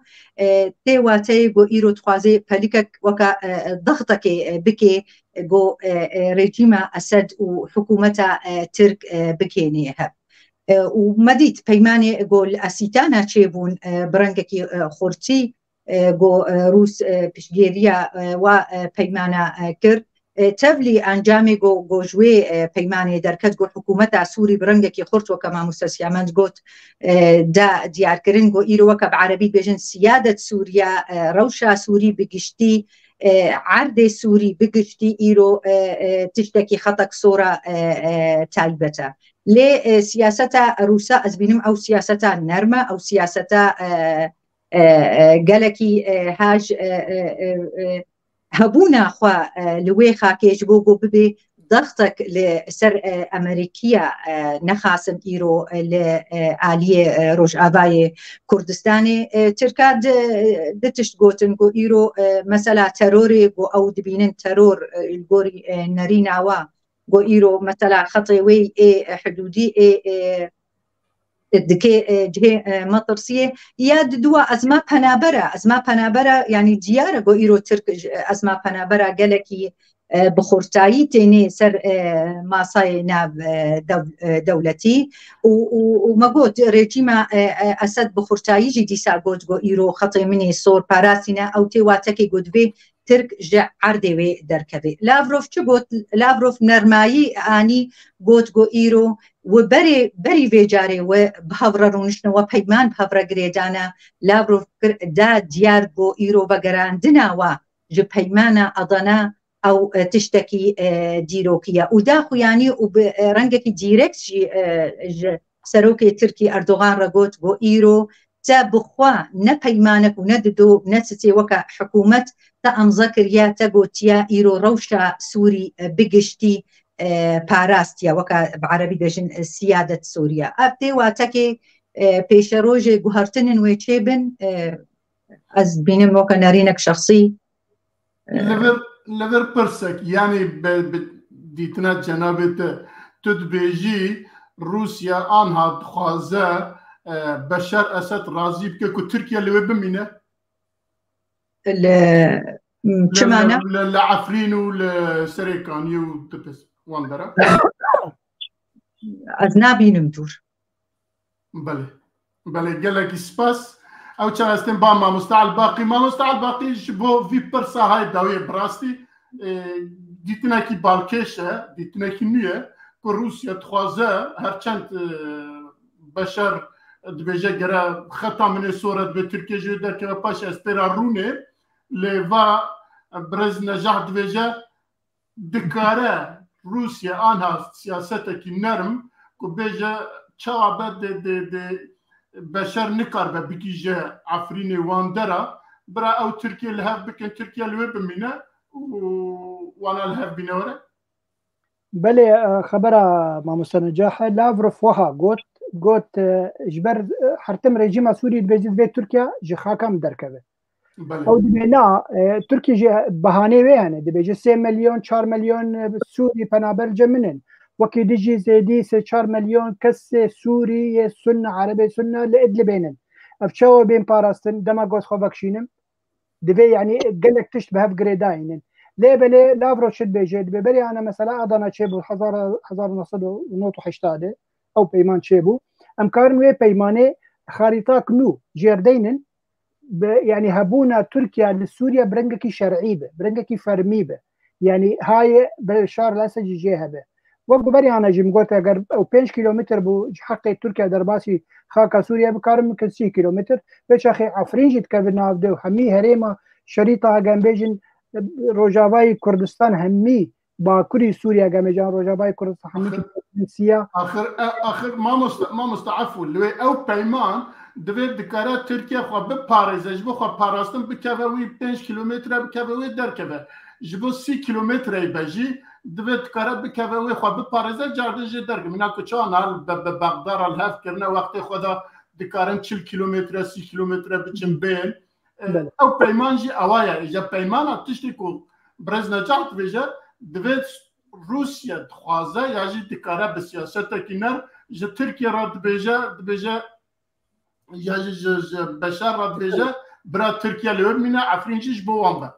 تيواتي قو إيرود خوازي فليكك وكا ضغطك بكي قو ريجيما أسد وحكومة ترك بكينيها ومديت بيماني قول أسيتانا تشيبون برنجكي خورتي قو روس بشجيريا وبيمانا كر تبلي أنجامي قو جوي بيماني دركت قو حكومة سوري برنجكي خورت وكما مستسيامند قوت دا ديار كرين قو إيرو وكب عربي بيجن سيادة سوريا روشا سوري بقشتي عرض سوری بگشتی ایرو تشتکی خطک صورة تایبتا لی سیاست روسا از بینم او سیاست نرمه او سیاست گلکی هاج هبونا خوا لوی خاکیش بو ببی ضغطك لسر أمريكية نخاسم إيرو لآلية روجآباي كردستاني تركاد دتشت قوتن قو إيرو مثلا تروري قو أو دبينين ترور القوري ناريناوا قو إيرو مثلا خطيوي حدودي دكي جهة مطرسية ياد دوا أزما بنابرة يعني ديارة قو إيرو ترك أزما بنابرة قالكي بخورتایی تینی سر ماسای ناب دولتی و مگوت رژیم اسد بخورتایی جدی ساگوت گو ایرو خطی منی صور پاراسینا او تیواتکی گودوی ترک جع عردوی درکوی لاوروف چه گوت لاوروف نرمایی آنی گوت گو ایرو و بری ویجاری و بهاور رونشن و پیمان بهاور گریدانا لاوروف دا دیار گو ایرو بگراندنا و جو پیمان اضنا او تشتكي ديروكيا وداخو يعني وبرنجك ديريكت سروكي تركي اردوغان رغوت بو ايرو تابخوا نبيمانك ونددو نتسي وكا حكومه تام ذكريا تغوتيا ايرو روشا سوري بقشتي باراستيا وكا بعربي بجن سياده سوريا ابتي واتكي بيشروجي غهرتنن ويتشيبن از بينم وكا نارينك شخصي لفر برسك يعني ديتنا جنابت تدبيجي روسيا آنها دخوازه بشار أسد راضي بك تركيا اللي بمينه شمانا لعفرين ولسريكاني وتبس واندرا أذنابي نمتور بله قالك سباس او چاستن با ما مستعل باقي شبو في برسا هاي داوية براستي ديتنا كي بالكيشة ديتنا كي نوية كو روسيا تخوازه هرچند بشر دبيجه گره خطا من سورة دبي تركيا جو در كما باش استرا روني لفا برز نجاح دبيجه دكاره روسيا آنها سياسته كي نرم كو بيجه چاوه دي بشر نكار بكيجة عفريني واندرا برا او تركيا الهاف بكن تركيا اللي بمينا وانا الهاف بنورة بله خبره ما مستنجاح لافروف وها قوت جبر حرتم رجيم سوري بيجد بيت تركيا جي خاكم دركبه او دبينا تركيا جي بهانه ويهنه دبيجي 3 مليون 4 مليون سوري بنابر جمنن وكي ديجي زيدي 4 مليون كس سوري سنة عربي سنة لإدل بينن أفشوا بين باراستن دما قوس خوفاكشينم دبي يعني قلك تشبه في قريداين ليه بلي لافرو شد بيجي دبي بلي أنا مثلا أضنا تشيبو حزار نصد ونوتو حشتاده أو بيمان تشيبو أمكارن وي بيماني خريطاك نو جيردينن يعني هبونا تركيا لسوريا برنجكي شرعيبة برنجكي فرميبة يعني هاي بشار الأسد جيهبه وقت بري أنا جيم قلت أجر أو 5 كيلومتر بو حق تركيا درباسي خاكا سوريا بكارم ممكن 6 كيلومتر بيش أخي عفرين جيت كابنا عبده حمي هريمة شريطة جنب بيجن روجافاي كردستان همي باكوري سوريا جنب جان روجافاي كردستان همي جنسية آخر ما مستعفو اللي أو بيمان دوید دکاره ترکیه خواه بپارزه جبو خواه پاراستن بکوهوی 5 کیلومتر بکوهوی درکوه جبو 30 کیلومتر بجی دوید دکاره بکوهوی خواه بپارزه جارده جی درگه منا کچان هل ببغدار الهف کرنه وقتی خدا دکارن 40 کیلومتر 30 کیلومتر بچن بین او پیمان جی اوایه ایجا پیمان تشتی که برز نجات بیجه دوید روسیه دخوازه یا جی دکاره بسیاست کنر جی ترکیه را دبیجه یا بشار را دبیجه برا ترکیه لیور مینه عفرینجیش بوانده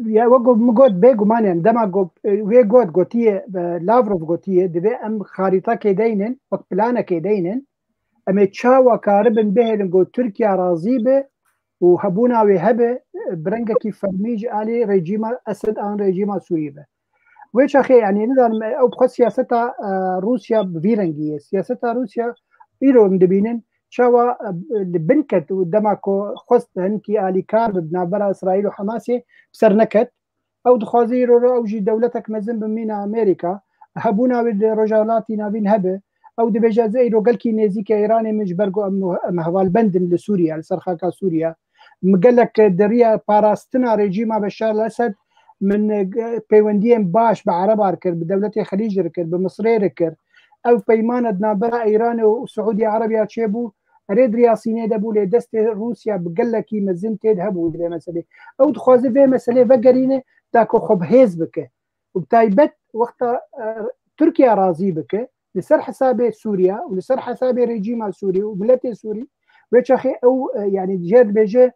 یا وقت مقود بيجو ماني عندما قب ويقود قوتيه لافروف قوتيه دبي ام خريطه كيدينن وقت بلانا كيدينن ام تشاوا كاربن بهلن قو تركيا راضيبه وهبونا وهبه برنجا كيف فرميج علي رجيم اسد ان رجيم سوريبه ويش اخي يعني نظام او بخص سياستها روسيا بفيرنجيه سياستها روسيا ايرو مدبينن شوا لبنكت ودماكو خست هنكي آلي كار بنابرا إسرائيل وحماسي بسر نكت أو دخوازي أو جي دولتك مزن بمينا أمريكا هبونا بالرجالاتي نابين هبه أو دي بجازي روغلكي نيزيك إيراني مش برقو مهوال بندن لسوريا لسرخاكا سوريا مقلك دريا باراستنا ريجيما بشار الأسد من بيونديين باش بعربا ركر بدولة خليج ركر بمصري ركر أو بيمانة نابرا إيران وسعودية عربية تشيبو ريد رياسيني دبو لدست روسيا بقلكي مزن تذهبوا دي مسألة أو دخوازي في مسألة فقرينة تاكو خب هيز بك وبتايبت وقت تركيا راضي بك لسر حساب سوريا ولسر حساب ريجيم السوري وملتي سوري ويتشاخي أو يعني جاد بيجي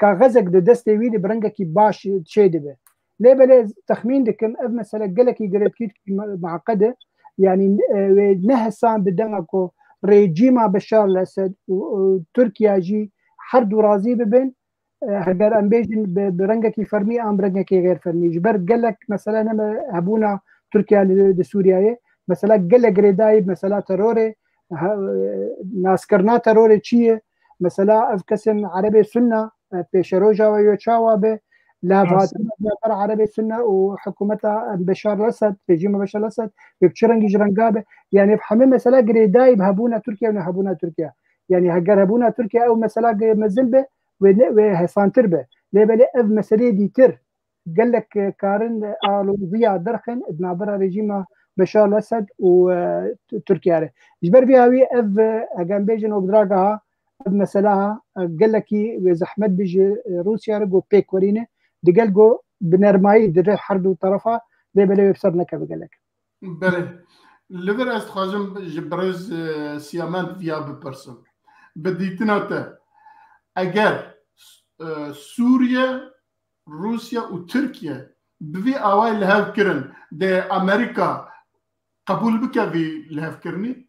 كغزك دستي ويلي برنجكي باش تشيدبه ليه بلا تخمين دكم أف مسألة قلكي قلت معقدة يعني نهسان بدمكو ريجيما بشار الأسد وتركيا جي حرد ورازي ببن هجر أمبيجن برنجكي فرمي أم برنجكي غير فرمي جبر قلك مثلا هبونا تركيا لسوريا مثلا قلك ريدايب مثلا تروري ناسكرنا تروري تشيه مثلا أفكسم عربي سنة بيشروجا ويوتشاوا به لا فاتنا عربي سنة وحكومتها بشار الأسد رجيم بشار الأسد بيبشرنجي جرنجابه يعني بحمل مثلا قريداي بهبونا تركيا ونهبونا تركيا يعني هجربونا تركيا أو مثلا مزنبه وهسان تربه ليه أف مسألة دي تر قال لك كارن آلوزية درخن نابرا رجيم بشار الأسد وتركيا جبر فيها وي أف أجان بيجن وبدراجها أف مسألة قال لك زحمت بيجي روسيا رجو بيك ورينه دقلقو بنرماي در حرد طرفها ليه بلا يبصرنا كبقى لك بله لذر استخاجم جبرز سيامان فياب برسون بديتنا تا اگر سوريا روسيا وتركيا بفي اوائل لهاف كرن دي امريكا قبول بك في لهاف كرني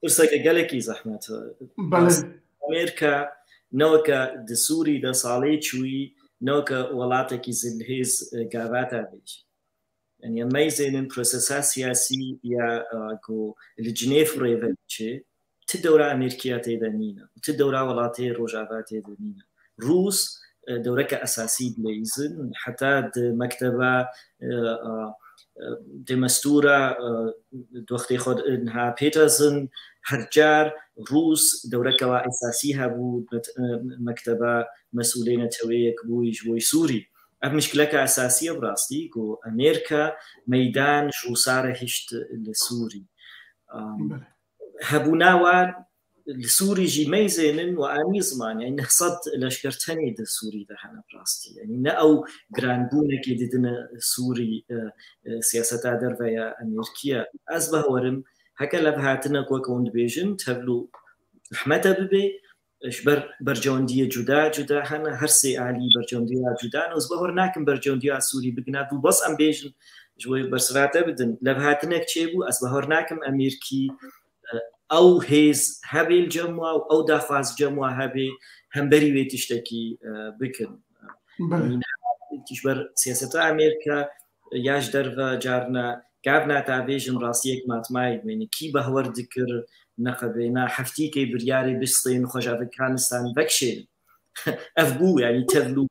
برسك قالكي زحمت بله امريكا نوكا دسوري دا صاليتشوي نوكا ولاتكي زلهيز قاباتا بيش يعني ميزين بروسيسات سياسي يا كو الجنيف ريفنتشي تدورة أمريكية تيدانينا وتدورة ولاتي روجافات تيدانينا روس دورك أساسي بليزن حتى مكتبة دمستورة دوختي خود إنها بيترسون هرجار روس دورك أساسيها بود مكتبة مسؤولين تويك بوي سوري أف مشكلة أساسية براستي كو أمريكا ميدان شو صار هشت لسوري هبوناوان السوري جي ميزين واني زمان يعني صد لشكرتني ده سوري ده هنا براستي يعني نأو جرانبونة كده سوري سياسة درفيا أمريكية أزبه ورم هكا لبهاتنا كوكوند بيجن تبلو رحمته ببي برجوندية جدا هنا هرسي علي برجوندية جدا وزبهور ناكم برجوندية سوري بقنات وبس أم بيجن جوي برسراته بدن لبهاتنا كتشيبو أزبهور ناكم أمريكي أو هيز هبي الجموع أو دافاز جموع هبي هم بريوي تشتكي بكن تشبر سياسة أمريكا ياش درفا جارنا كابنا تابيجن راسيك ماتماي يعني كي بهور ذكر نقبينا حفتي كي برياري بسطين خوش أفغانستان بكشين أفقو يعني تبلو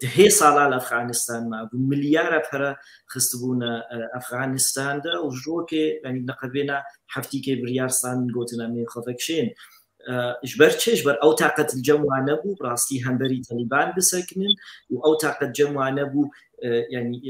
بهي صالة أفغانستان ما بمليار بحرة خستبونا أفغانستان ده وجوكي يعني نقبينا حفتي كي بريارستان قوتنا مي خفكشين جبر أو طاقة الجموع نبو براستي همبري طالبان بسكنن أو طاقة الجموع نبو يعني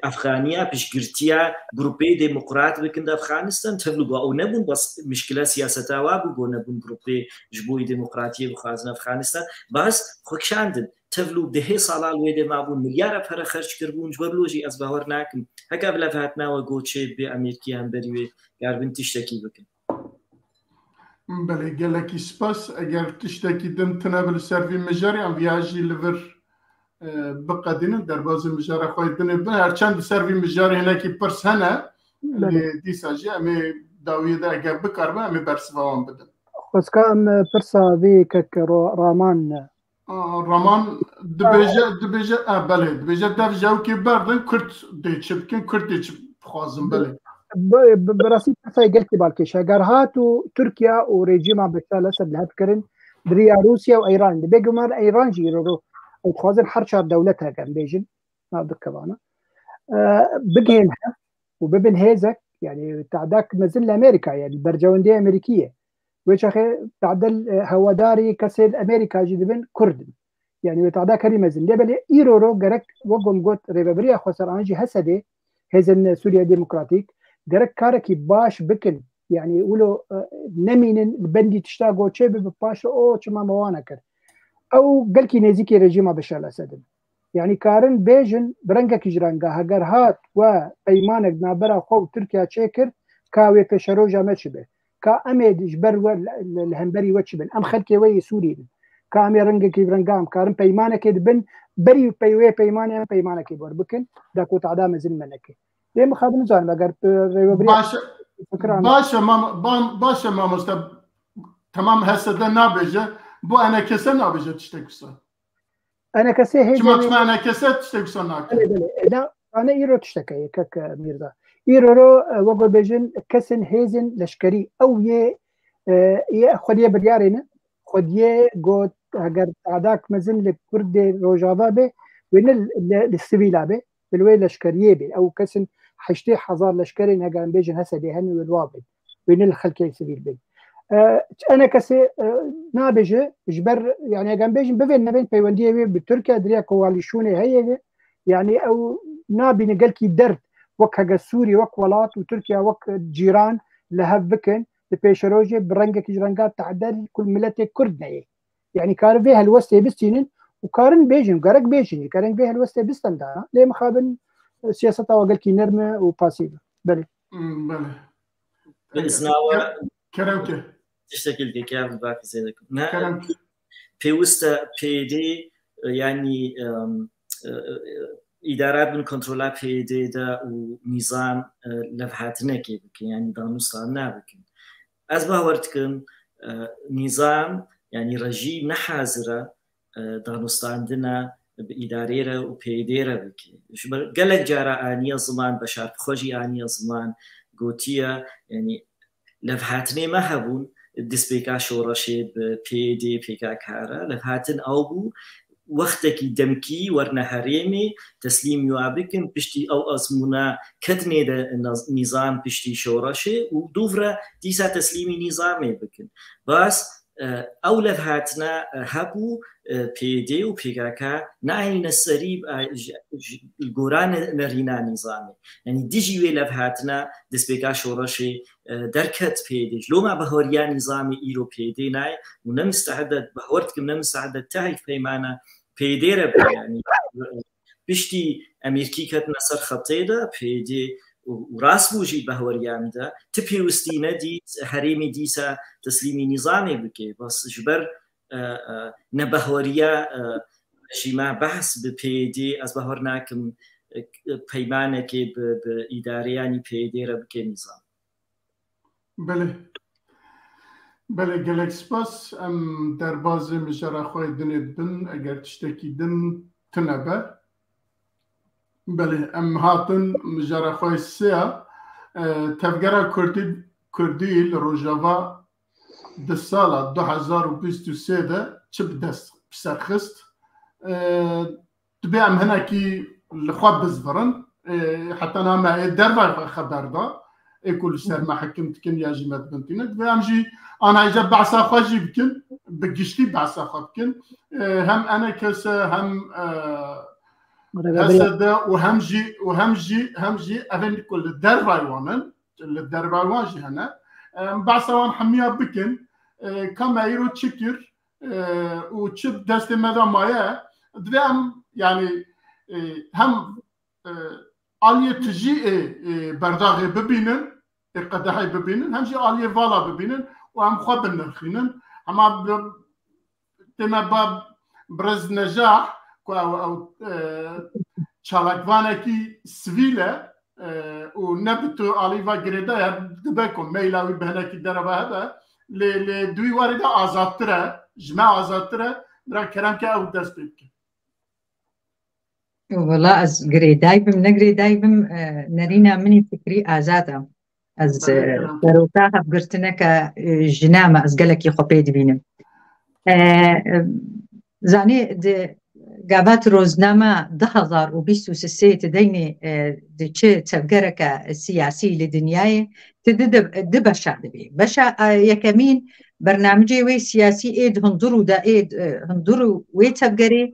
أفغانيا بشكرتيا جروبي ديمقراط بكند أفغانستان تفلقوا أو نبون بس مشكلة سياسة وابو نبون جروبي جبوي ديمقراطية بخازن أفغانستان بس خكشاندن تفلو دهي صالة الويدة مابون مليار بحر خرج كربون جبرلوجي أزبهور ناكم هكا بلا فاتنا وقوتشي بأمريكا هم بريوي قاربن تشتكي بكن بله قالك سباس اگر تشتكي دم تنابل سرفي مجاري ام فياجي لفر بقدنا درباز مجاري خوي دنه هرچند سرفي مجاري هناكي برس هنا اللي دي ساجي امي داويه دا اگر بكربا امي برسوان بدن خسكا ام برسا في كك رامان رمان دبیجه بله دبیجه دف جو کی بردن کرد دیچ بکن کرد دیچ خوازم بله براسي قلت بالكش اگر هاتو تركيا وريجيم بشار الاسد لهات كرن دريا روسيا وايران بيجو مال ايران جيرو او خوازن حرشار دولتها كان بيجن ما بكبانا بقين وببن هيزك يعني تعداك مازل امريكا يعني برجونديه امريكيه ويش اخي تعدل هواداري كسل امريكا جدبن كرد يعني وتعداك هري مازل لبل ايرورو جرك وقم قوت ريبابريا خسرانجي هسدي هزن سوريا ديمقراطيك جرك كاركي باش بكن يعني يقولوا نمين البندي تشتاقو تشيب باش او تشما موانا كر او قالكي نزيكي رجيم بشار الاسد يعني كارن بيجن برنجك جرانجا هجر هات وبيمانك نابرا خو تركيا تشيكر كاوي بشروجا ماتشبه كا اميد جبر الهمبري وتشبن ام خلكي وي سوري كامي رنجك برنجام كارن بيمانك بن بري بيوي بيمانه بيمانك بور بكن داكو تعدا مزن منك ليه مخادم زان اگر باشا ما مستب تمام هسه ده نابجه بو انا كسه نابجه تشتكسه انا كسه هي ما انا كسه تشتكسه ناك لا انا ايرو تشتكي كك ميرزا ايرو وقو بيجن كسن هيزن لشكري او يه خديه بريارين خديه قوت اگر تعداك مزن لكرد روجافا به وين السبيلا به بالوي لشكريه به او كسن حشتي حزار لشكري نهجا بيجن هسه دهني والوابد وين الخلكي سبيل به انا كسي نابجه جبر يعني جنب بيجن بفين نبين بيونديه بتركيا دريا كواليشوني هي يعني او نابي نقلكي درد وك سوري وك ولات وتركيا وك جيران لهبكن لبيشروجي برنجك جرانجات تعدل كل ملتي كردنا يعني كان فيها الوسطى بستينن وكارن بيجن قرق بيجن كارن فيها الوسطى بستندا ليه مخابن سياسته وقالكي نرمه وباسيفه بله بإذناوة كرمته تشتكل كيف باك زيدك بيوستا بيدي يعني إدارات من كنترولات بيدي دا ونظام لفحاتنا كيف يعني دانوستان نابكن أزبه ورتكن نظام يعني رجيم نحازرة دانوستان دنا بإداريرة وبيديرة بكي قلق جارة آنية زمان بشار بخوجي آنية زمان قوتية يعني لفحاتني ما هبون الدسبيكا شورشي بي دي بيكا كارا لفحاتن أو بو وقتك دمكي ورنا هريمي تسليم يوابكن بشتي أو أزمونا كتني دا نظام بشتي شورشي ودوفرا ديسا تسليمي نظامي بكن بس أو لفحاتنا هبو بي دي و بيكا ناين السريب القران نرينا نظامي يعني ديجي لفحاتنا دسبيكا شورشي دركت بيدي لو ما بهوريا نظامي إيرو بيدي ناي ونمستعدد بهورتكم نمستعدد تعرف بيمانا بيديرة يعني بشتي أمريكي كت نصر خطيدة بيدي وراس بوجي بهوريام ده تبي وستينا دي هريمي ديسا تسليمي نظامي بكي بس جبر نبهوريا جماع بحث ببيدي از بهورناكم بيمانة كي بإدارياني بيديرة بكي نظام بله گلک سپاس ام در باز مجرا خواه دنید بن اگر تشتکی دن تنبه بله ام هاتن مجرا خواه سیا تفگرا کردی لروجاوا ده سالا 2023 ده چب دست بسرخست دبی ام هنه کی لخواب بزبرن حتی نامه در خبر دا كل سر ما حكمت كن يا جماعة بنتنا بامجي انا اجا بعصا خاجي بكن بقشتي بعصا خبكن هم انا كسا هم هسدا وهمجي افن كل الدربايوان الدربايواجي هنا بعصا وان حميها بكن كما يرو تشكر وتشب دست ماذا مايا دام يعني هم آلیه تجی برداغی ببینن قدحی ببینن همچی آلیه والا ببینن و هم خواب نرخینن اما تما با برز نجاح او چالکوانه کی سویله و نبتو آلیوا گریده دبکن میلاوی بهنه کی دربه هده لی دوی وارده آزادتره جمع آزادتره برا كلام كأو دستك والله از گریدای بم نگریدای بم نرینا منی فکری آزاده از دروتا هفگرتنه که جنامه از گلکی خوبید بینم زانی قابات روزنامه 2023 تديني دچه تفجرك سياسي لدنياي تدب بشع دبي بشع يكمين برنامجي وي سياسي ايد هندرو دا ايد هندرو وي تفجري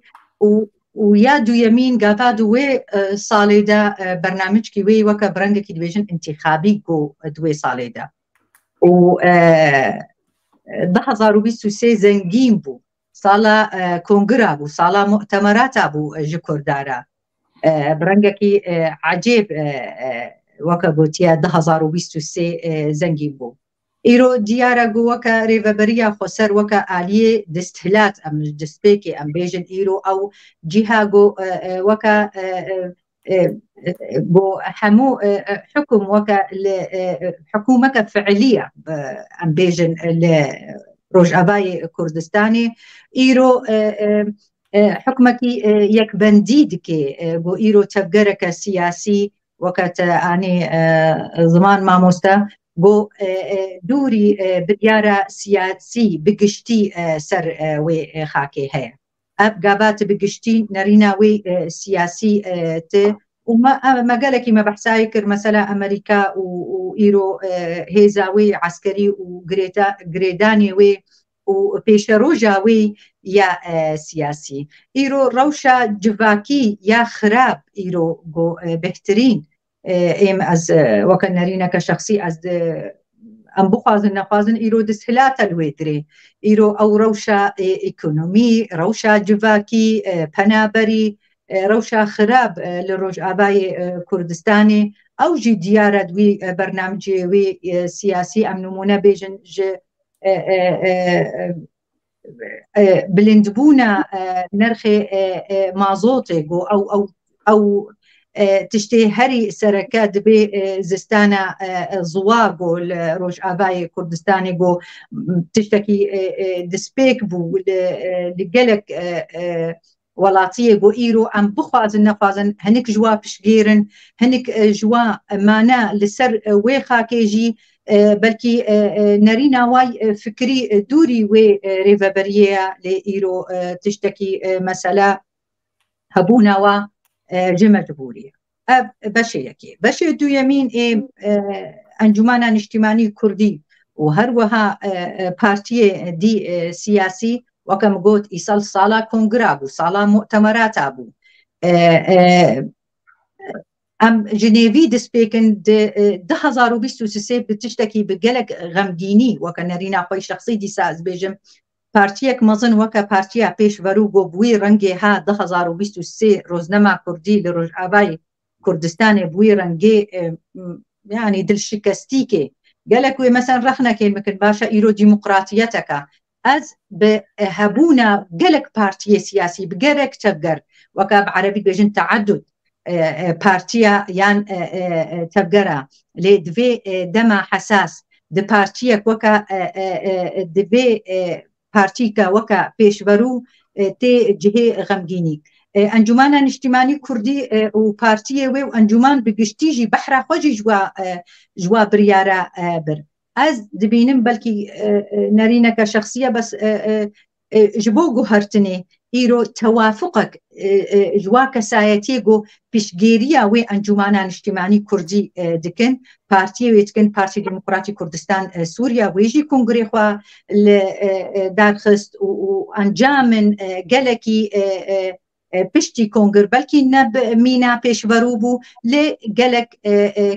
ويادو يمين قابادو وي صالي دا برنامج كي وي وكا برنجة كي ديفيجن انتخابي جو دوي صالي دا و 2023 زنگين بو صالا كونغرا بو صالا مؤتمرات بو جكوردارا برنجكي عجيب وكا بوتيا 2023 زنگين بو ايرو ديارا جو وكا ريفابريا خسر وكا آلية دستهلات ام دستبيكي ام بيجن ايرو او جهة جو وكا جو حمو حكم وكا حكومة فعلية ام بيجن روجابای کردستانی ایرو حکمکی یک بندید که بو ایرو تفجرک سیاسی وقت آنی زمان ما مستا بو دوری بدیاره سیاسی بگشتی سر و خاکی هیا اب قابات بگشتی نرینا و سیاسی ت وما قالك ما بحساي كر مثلا امريكا وايرو هيزاوي عسكري وغريداني وي وبيشروجاوي يا سياسي ايرو روشا جفاكي يا خراب ايرو جو بهترين ام از وكنرينا كشخصي از ام بخازن نخازن ايرو دسهلات الويتري ايرو او روشا ايكونومي روشا جفاكي پنابري روشا خراب لروج آبای کردستانی او جی دیاره دوی برنامجی وی سیاسی ام نمونه بیجن جه بلندبونا نرخ مازوطه جو او تشتي هري سركات بي زستانا زواغو لروج آبای کردستانی جو تشتكي دسبيك بو لقلق ولاتيه جو ايرو ام بخوازن نخوازن هنك جوا بشجيرن هنك جوا مانا لسر ويخا كيجي بلكي نرينا واي فكري دوري وي ريفابريه لايرو تشتكي مساله هبونا و جمجبوريه اب بشيكي بشي دو يمين انجمانا اجتماعي كردي وهروها بارتي دي سياسي وكم قلت إيصال صالة كونغرابو صالة مؤتمرات أبو أم جنيفي دسبيكن 2023 بتشتكي بقلق غمديني وكنرينا خوي شخصي دي ساز بيجم بارتيك مظن وكا بارتيا بيش وروغو بوي رنجي ها 2023 روزنما كردي لروج آباي كردستاني بوي رنجي يعني دل شكستيكي قالك مثلا رخنا كلمة باشا إيرو ديمقراطيتك از بهبونا قلق بارتي سياسي بقرق تبقر وكاب عربي بيجن تعدد بارتيا يان تبقرا لدفي دما حساس دي بارتيك وكا دفي بارتيكا وكا بيشبرو تي جهي غمجيني انجمانا اجتماعي كردي وبارتيه وانجمان بقشتيجي بحرا خوجي جوا بريارا بر از دبینم بلکی نرینه كشخصية بس جبو جوهرتني إيرو توافقك جواك سايتيجو بيشجيريا وي أنجمانا اجتماعي كردي دكن بارتي ويتكن بارتي ديمقراطي كردستان سوريا ويجي كونغري خوا دارخست وأنجامن جلكي پشتی کنگر بلکی نب مینا پیش وروبو لی گلک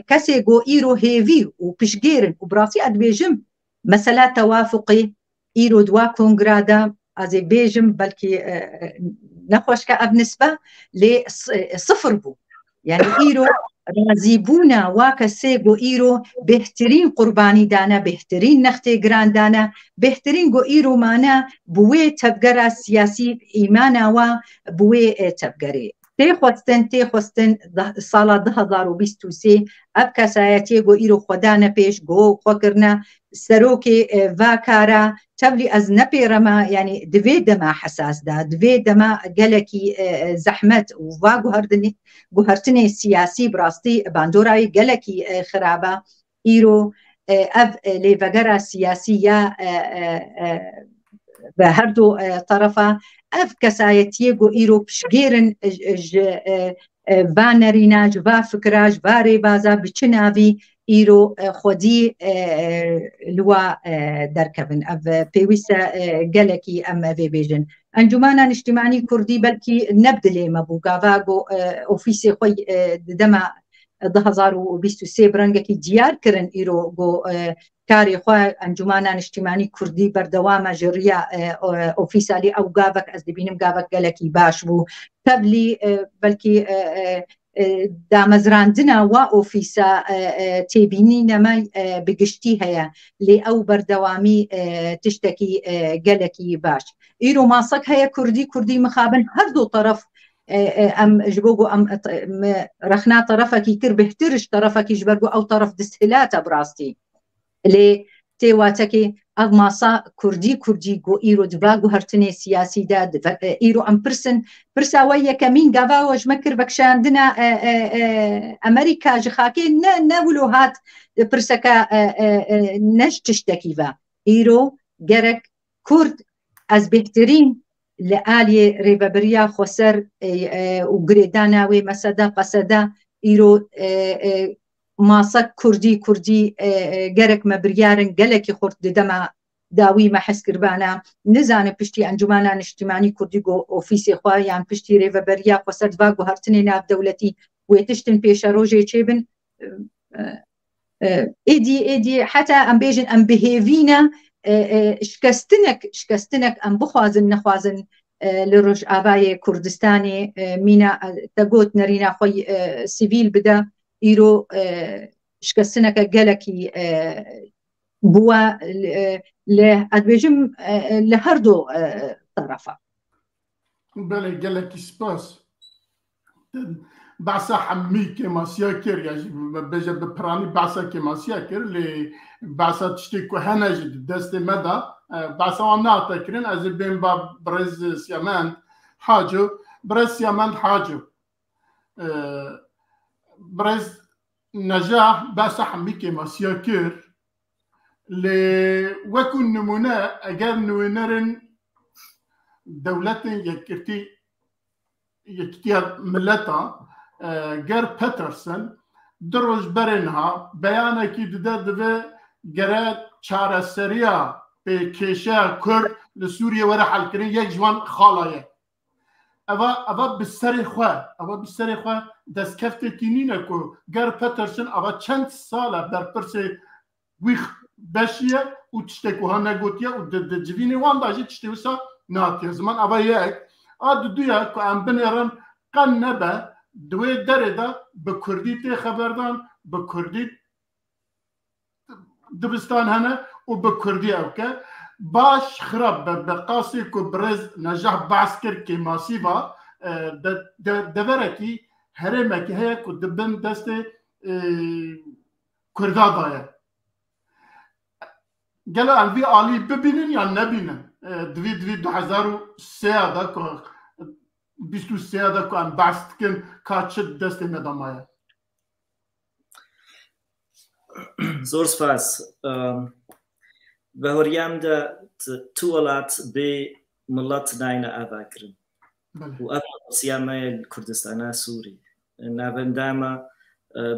کسی گو ایرو هیوی و پیشگیرن و براسی اد بیجم مثلا توافقی ایرو دوا کنگرادا از بیجم بلکی نخوش که اب نسبه لی صفر بو يعني إيرو رازيبونا واكسيغو إيرو بهترين قرباني دانا بهترين نختي جران دانا بهترين جو إيرو مانا بوي تبقرا سياسي إيمانا وبوي تبقري تيخوستن صالة 2023 أبكا ساياتي جو إيرو خدانا بيش جو خوكرنا سروكي فاكارا تبلي از نبيرما يعني دفي دما حساس دا دفي دما قالكي زحمت وهرتني سياسي براستي باندوراي قالكي خرابة إيرو أف لفقرة سياسية بهردو طرفا أف كسايتيجو إيرو بشجيرن فانرينا جفا فكرة جفا ريبازا بچناوي إيرو خودي لوا دركبن أف بيويسا جالكي أما في بيجن أنجمانا اجتماعي كردي بلكي نبدلي مبوكا فاغو أوفيسي خوي دما 2023 برنگکی دیار کرن ایرو گو کاری خواه انجمانان اجتماعی کردی بردوام جریا اوفیسالی او گاوک از دبینم گاوک گلکی باش بو تبلی بلکی دامزراندنا و اوفیسا تبینی نمای بگشتی هیا لی او بردوامی تشتکی گلکی باش ایرو ماسک هیا کردی مخابن هر دو طرف ام جبوغو ام رخنا طرفك يكر بهترش طرفك يجبرغو او طرف دستهلاتا براستي لي تيواتكي اغماسا كردي جو ايرو دباغو هرتني سياسي داد ايرو ام برسا ويا كمين غافا واش مكر بكشاندنا امريكا جخاكي نولو هات برسكا نش تشتكيفا ايرو جرك كرد از بهترين لآلي ريبابريا خسر وقريدانا ومسادا قسدا إيرو ماسك كردي جرك مبريارن جلكي خورد دما داوي ما حس كربانا نزان بشتي انجمانا اجتماعي كردي جو اوفيسي خواه يعني بشتي ريبابريا خسر فاغو هرتني ناب دولتي ويتشتن بيشا روجي تشيبن ايدي حتى ام بيجن ام بهيفينا شكستنك ام بخوازن نخوازن لروج آبای کردستانی مینا تگوت نرینا خوی سیویل بده ایرو شکستنک گلکی بوا لأدبيجم لهردو طرفا بله گلکی سپاس بعثا حمي كما سياكر يعني بجا ببراني بعثا كما سياكر اللي بعثا تشتكو هنجد دست مدى بعثا وانا تكرين از بين باب برز سيامان حاجو برز سيامان حاجو برز نجاح بعثا حمي كما سياكر اللي وكن نمونا اگر نوينرن دولتين يكتي ملتا جر بيترسون دروج برنها بيانا كي دده جرات چاره سريا بكيشا كرد لسوريا ورا حلكرين يك جوان خالايه اوا بالسري خوا دست كفتتينينا كو جر بيترسون اوا چند ساله در برسي ويخ بشيه وتشتكو هنا غوتيا ود جويني وان داجي تشتوسا ناتيا زمان اوا يك دویا که ام بنرن قنبه دوی درده به کردی تی خبردان به کردی دبستان هنه و به کردی اوکه باش خراب به قاسی که برز نجاح بحث کرد که ماسیبا دورکی هرمه که هیا که دبن دست کردا دایه گلو ام وی آلی ببینن یا نبینن دوی 2003 دا که 23 دا که ام بحث کن که چه دست مدامایه زور سپاس به هریم دا توالات به ملت ناینا آبا کرن و افا سیامه کردستانا سوری نابنداما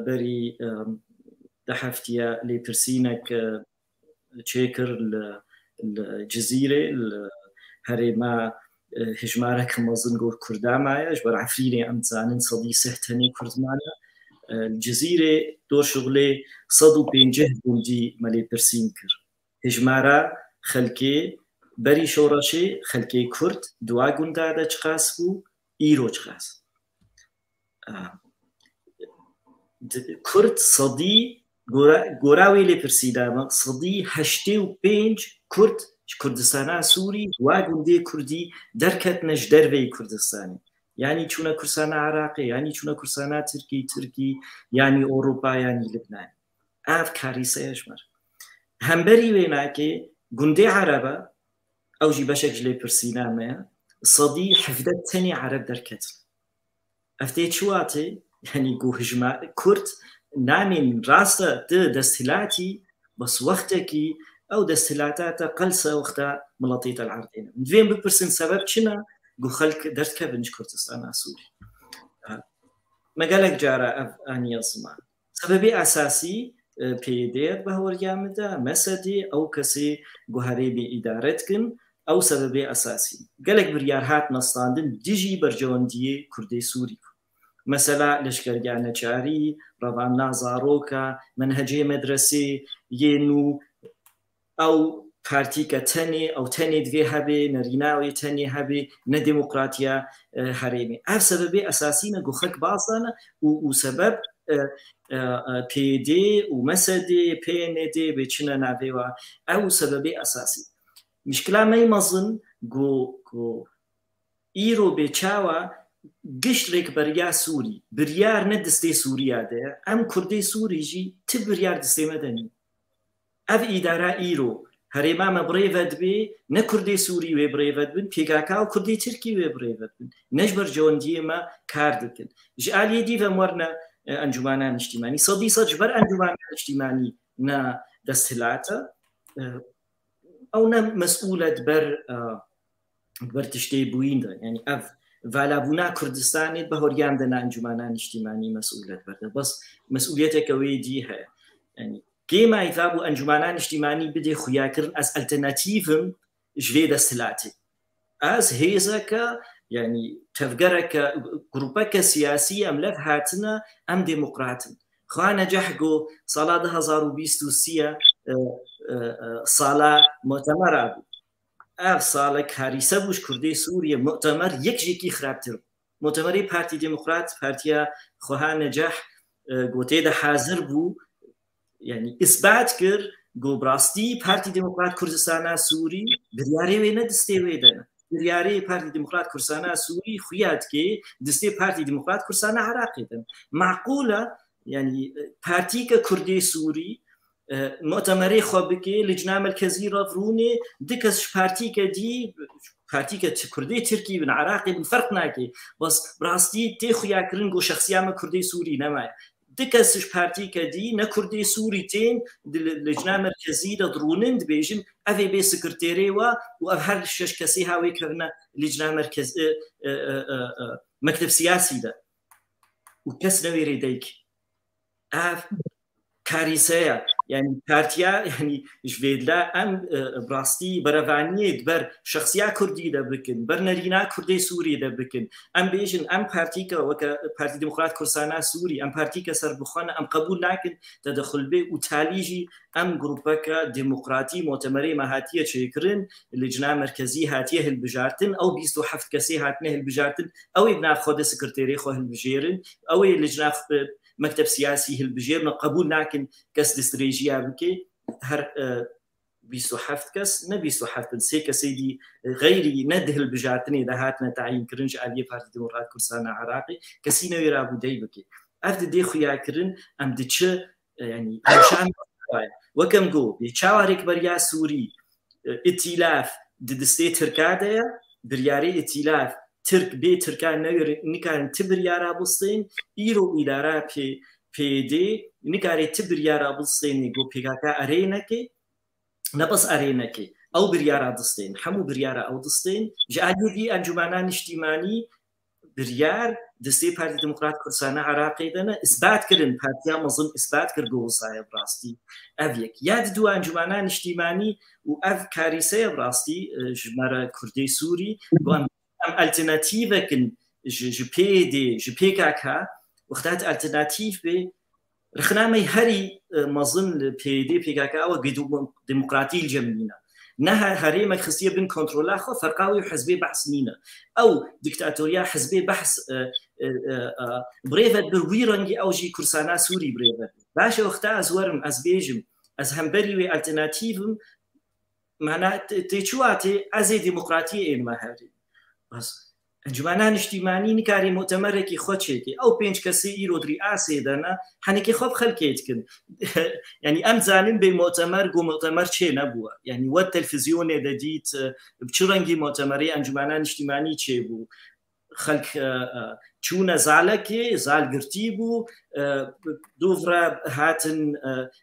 بری ده هفتیا لی پرسینک چیکر الجزيرة هرما هجمارة كمازن غور كردامايا جبر عفريني أمتزانن صدي سهتني كردمانا الجزيرة دور شغلي صدو بينجه بولدي مالي برسينكر هجمارة خلقي بري شوراشي خلقي كرد دوا قندادا چقاس بو إيرو چقاس كرد صدي گوراوی لی پرسیدم صدی 85 کرد کردستان سوری و گنده کردی درکت نش دروی کردستانی یعنی چونه کردستان عراقی یعنی چونه کردستان ترکی یعنی اروپا یعنی لبنان اف کاریسه اشمر هم بری وینا که گنده عربه او جي بشك جلي برسينامه صدي حفدت تاني عرب دركت افتيت شواتي يعني جو هجمه كرت نامين راسته دستلاتي بس وقتكي او دستلاتاتا قلسه وقتها ملطيت العرضين فين ببرسن سبب شنا جو خلق درت كبنج كردستان سوري ما قالك جارة اني اسمع سببي اساسي بيدير بهوريامدا مسدي او كسي جو هريبي ادارتكن او سببي اساسي قالك بريارهات نستاندن ديجي برجوندي كردي سوري مثلا لشكرجانة شاري رضانا زاروكا منهجي مدرسي ينو او بارتيكا تاني او تاني دوي هبي نريناوي تاني هبي نديمقراطيا هريمي اف سببي اساسي نقو خك باصانا وسبب بي دي ومسدي بي ان دي بيتشنا نافيوا او سببي اساسي مشكلة ما يمظن جو ايرو بيتشاوا قشترك بريا سوري بريار ندستي سوريا ده ام كردي سوري جي تبريار دستي مدني اف اداره ايرو هريما ما بريفد بي نكردي سوري وي بريفد بن بيكاكا وكردي تركي وي بريفد بن نجبر جوندي ما كاردكن جالي دي فمرنا انجمانان اجتماعي صدي صجبر انجمانان اجتماعي نا دستلاتا او نا مسؤولة بر تشتي بويندا يعني اف فالابونا كردستان بهوريان دنا انجمانان اجتماعي مسؤولة برده بس مسؤوليتك ويدي هي يعني كيما يثابوا انجمانان اجتماعي بدي خياكرن از الترناتيفم جوي دستلاتي از هيزك يعني تفكرك جروبك سياسي ام لف هاتنا ام ديمقراطن خوانا جحقو صلاة 2023 صلاة مؤتمر ابو اف سال كاريسه بوش كردي سوريا مؤتمر يكجيكي خرابتر مؤتمري بارتي ديمقراط بارتيا خوها نجاح قوتي ده حاضر بو يعني اثبات كر جو براستي بارتي ديمقراط كردستان سوري برياري وين دستي ويدنا برياري بارتي ديمقراط كردستان سوري خيات كي دستي بارتي ديمقراط كردستان عراقي معقوله يعني بارتي كردي سوري مؤتمري خوبكي لجنة مركزية رفروني دكس بارتيكا دي بارتيكا كردي تركي بن عراقي بن فرق ناكي بس براستي تيخو ياكرنجو شخصية ما كردي سوري نما دكس بارتيكا دي نا كردي سوري تين لجنة مركزية درونين دبيجن أفي بي سكرتيري وأفهر الشش كسي هاوي كرنا لجنة مركز مكتب سياسي ده وكس نوي ريديك كارثة يعني بارتيا يعني جويدلا ام براستي برافانيه بر شخصيه كردي ده بكن بر نرينا كردي سوري ده بكن ام بيجن ام بارتيكا وك بارتي ديمقراط كردستان سوري ام بارتيكا سربخانه ام قبول لكن تدخل به وتاليجي ام جروبك ديمقراطي مؤتمري مهاتيه شيكرن اللجنه مركزيه هاتيه البجارتن او 27 كسي هاتنه البجارتن او ابن خود سكرتيري خو البجيرن او اللجنه مكتب سياسي هالبجيرنا قبول لكن كس استراتيجية بكي هر 27 كس نبي 27 سيكا سيدي غيري نده البجاتني دهاتنا تعيين كرنج عليه بارتي ديمقراط كردستان عراقي كسينا يرابو داي بكي افد دي خويا كرن ام دتش يعني مشان وكم جو بيتشاورك بريا سوري ائتلاف دستي تركاده برياري ائتلاف ترك بي تركان نكان تبريارا بوستين ايرو اداره بي دي نكاري تبريارا بوستين جو بيكاكا ارينكي نبس ارينكي او بريارا دستين حمو بريارا او دستين جالي دي انجمانان اجتماعي بريار دستي بارتي ديمقراط كردستان عراقي دنا اثبات كرن بارتيا مظن اثبات كرغو صايب راستي افيك ياد دو انجمانان اجتماعي واف كارثه براستي جمره كردي سوري alternative كن جو بي دي جو بي كاكا وقتات alternative بي رخنا ما يهري مظن بي دي بي كاكا او ديمقراطي الجمينة نها هري ما خصيه بين كنترولا خو فرقاوي حزبي بحث نينا او ديكتاتوريا حزبي بحث بريفت برويرنجي او جي كرسانا سوري بريفت باش وقتا ازورم از بيجم از همبري وي alternative معناه تيشواتي از ديمقراطيه ما هري بس ئەنجومانان نیشتیمانی نکاری مؤتەمەرێکی خۆچێکی ئەو 5 کەسی ئیرۆدری ئاسێ دەنا هەنێکی خۆب خەلکێتکن ینی ئەم زانین بێ مؤتەمەر گو مؤتەمەر چێ نەبووە ینی وە تەلڤیزیۆنێ دەدیت چ ڕەنگی مؤتەمەری ئەنجومانان نیشتیمانی چێ بوو خەلک چوونە زالەکێ زالگرتی بوو دوورە هاتن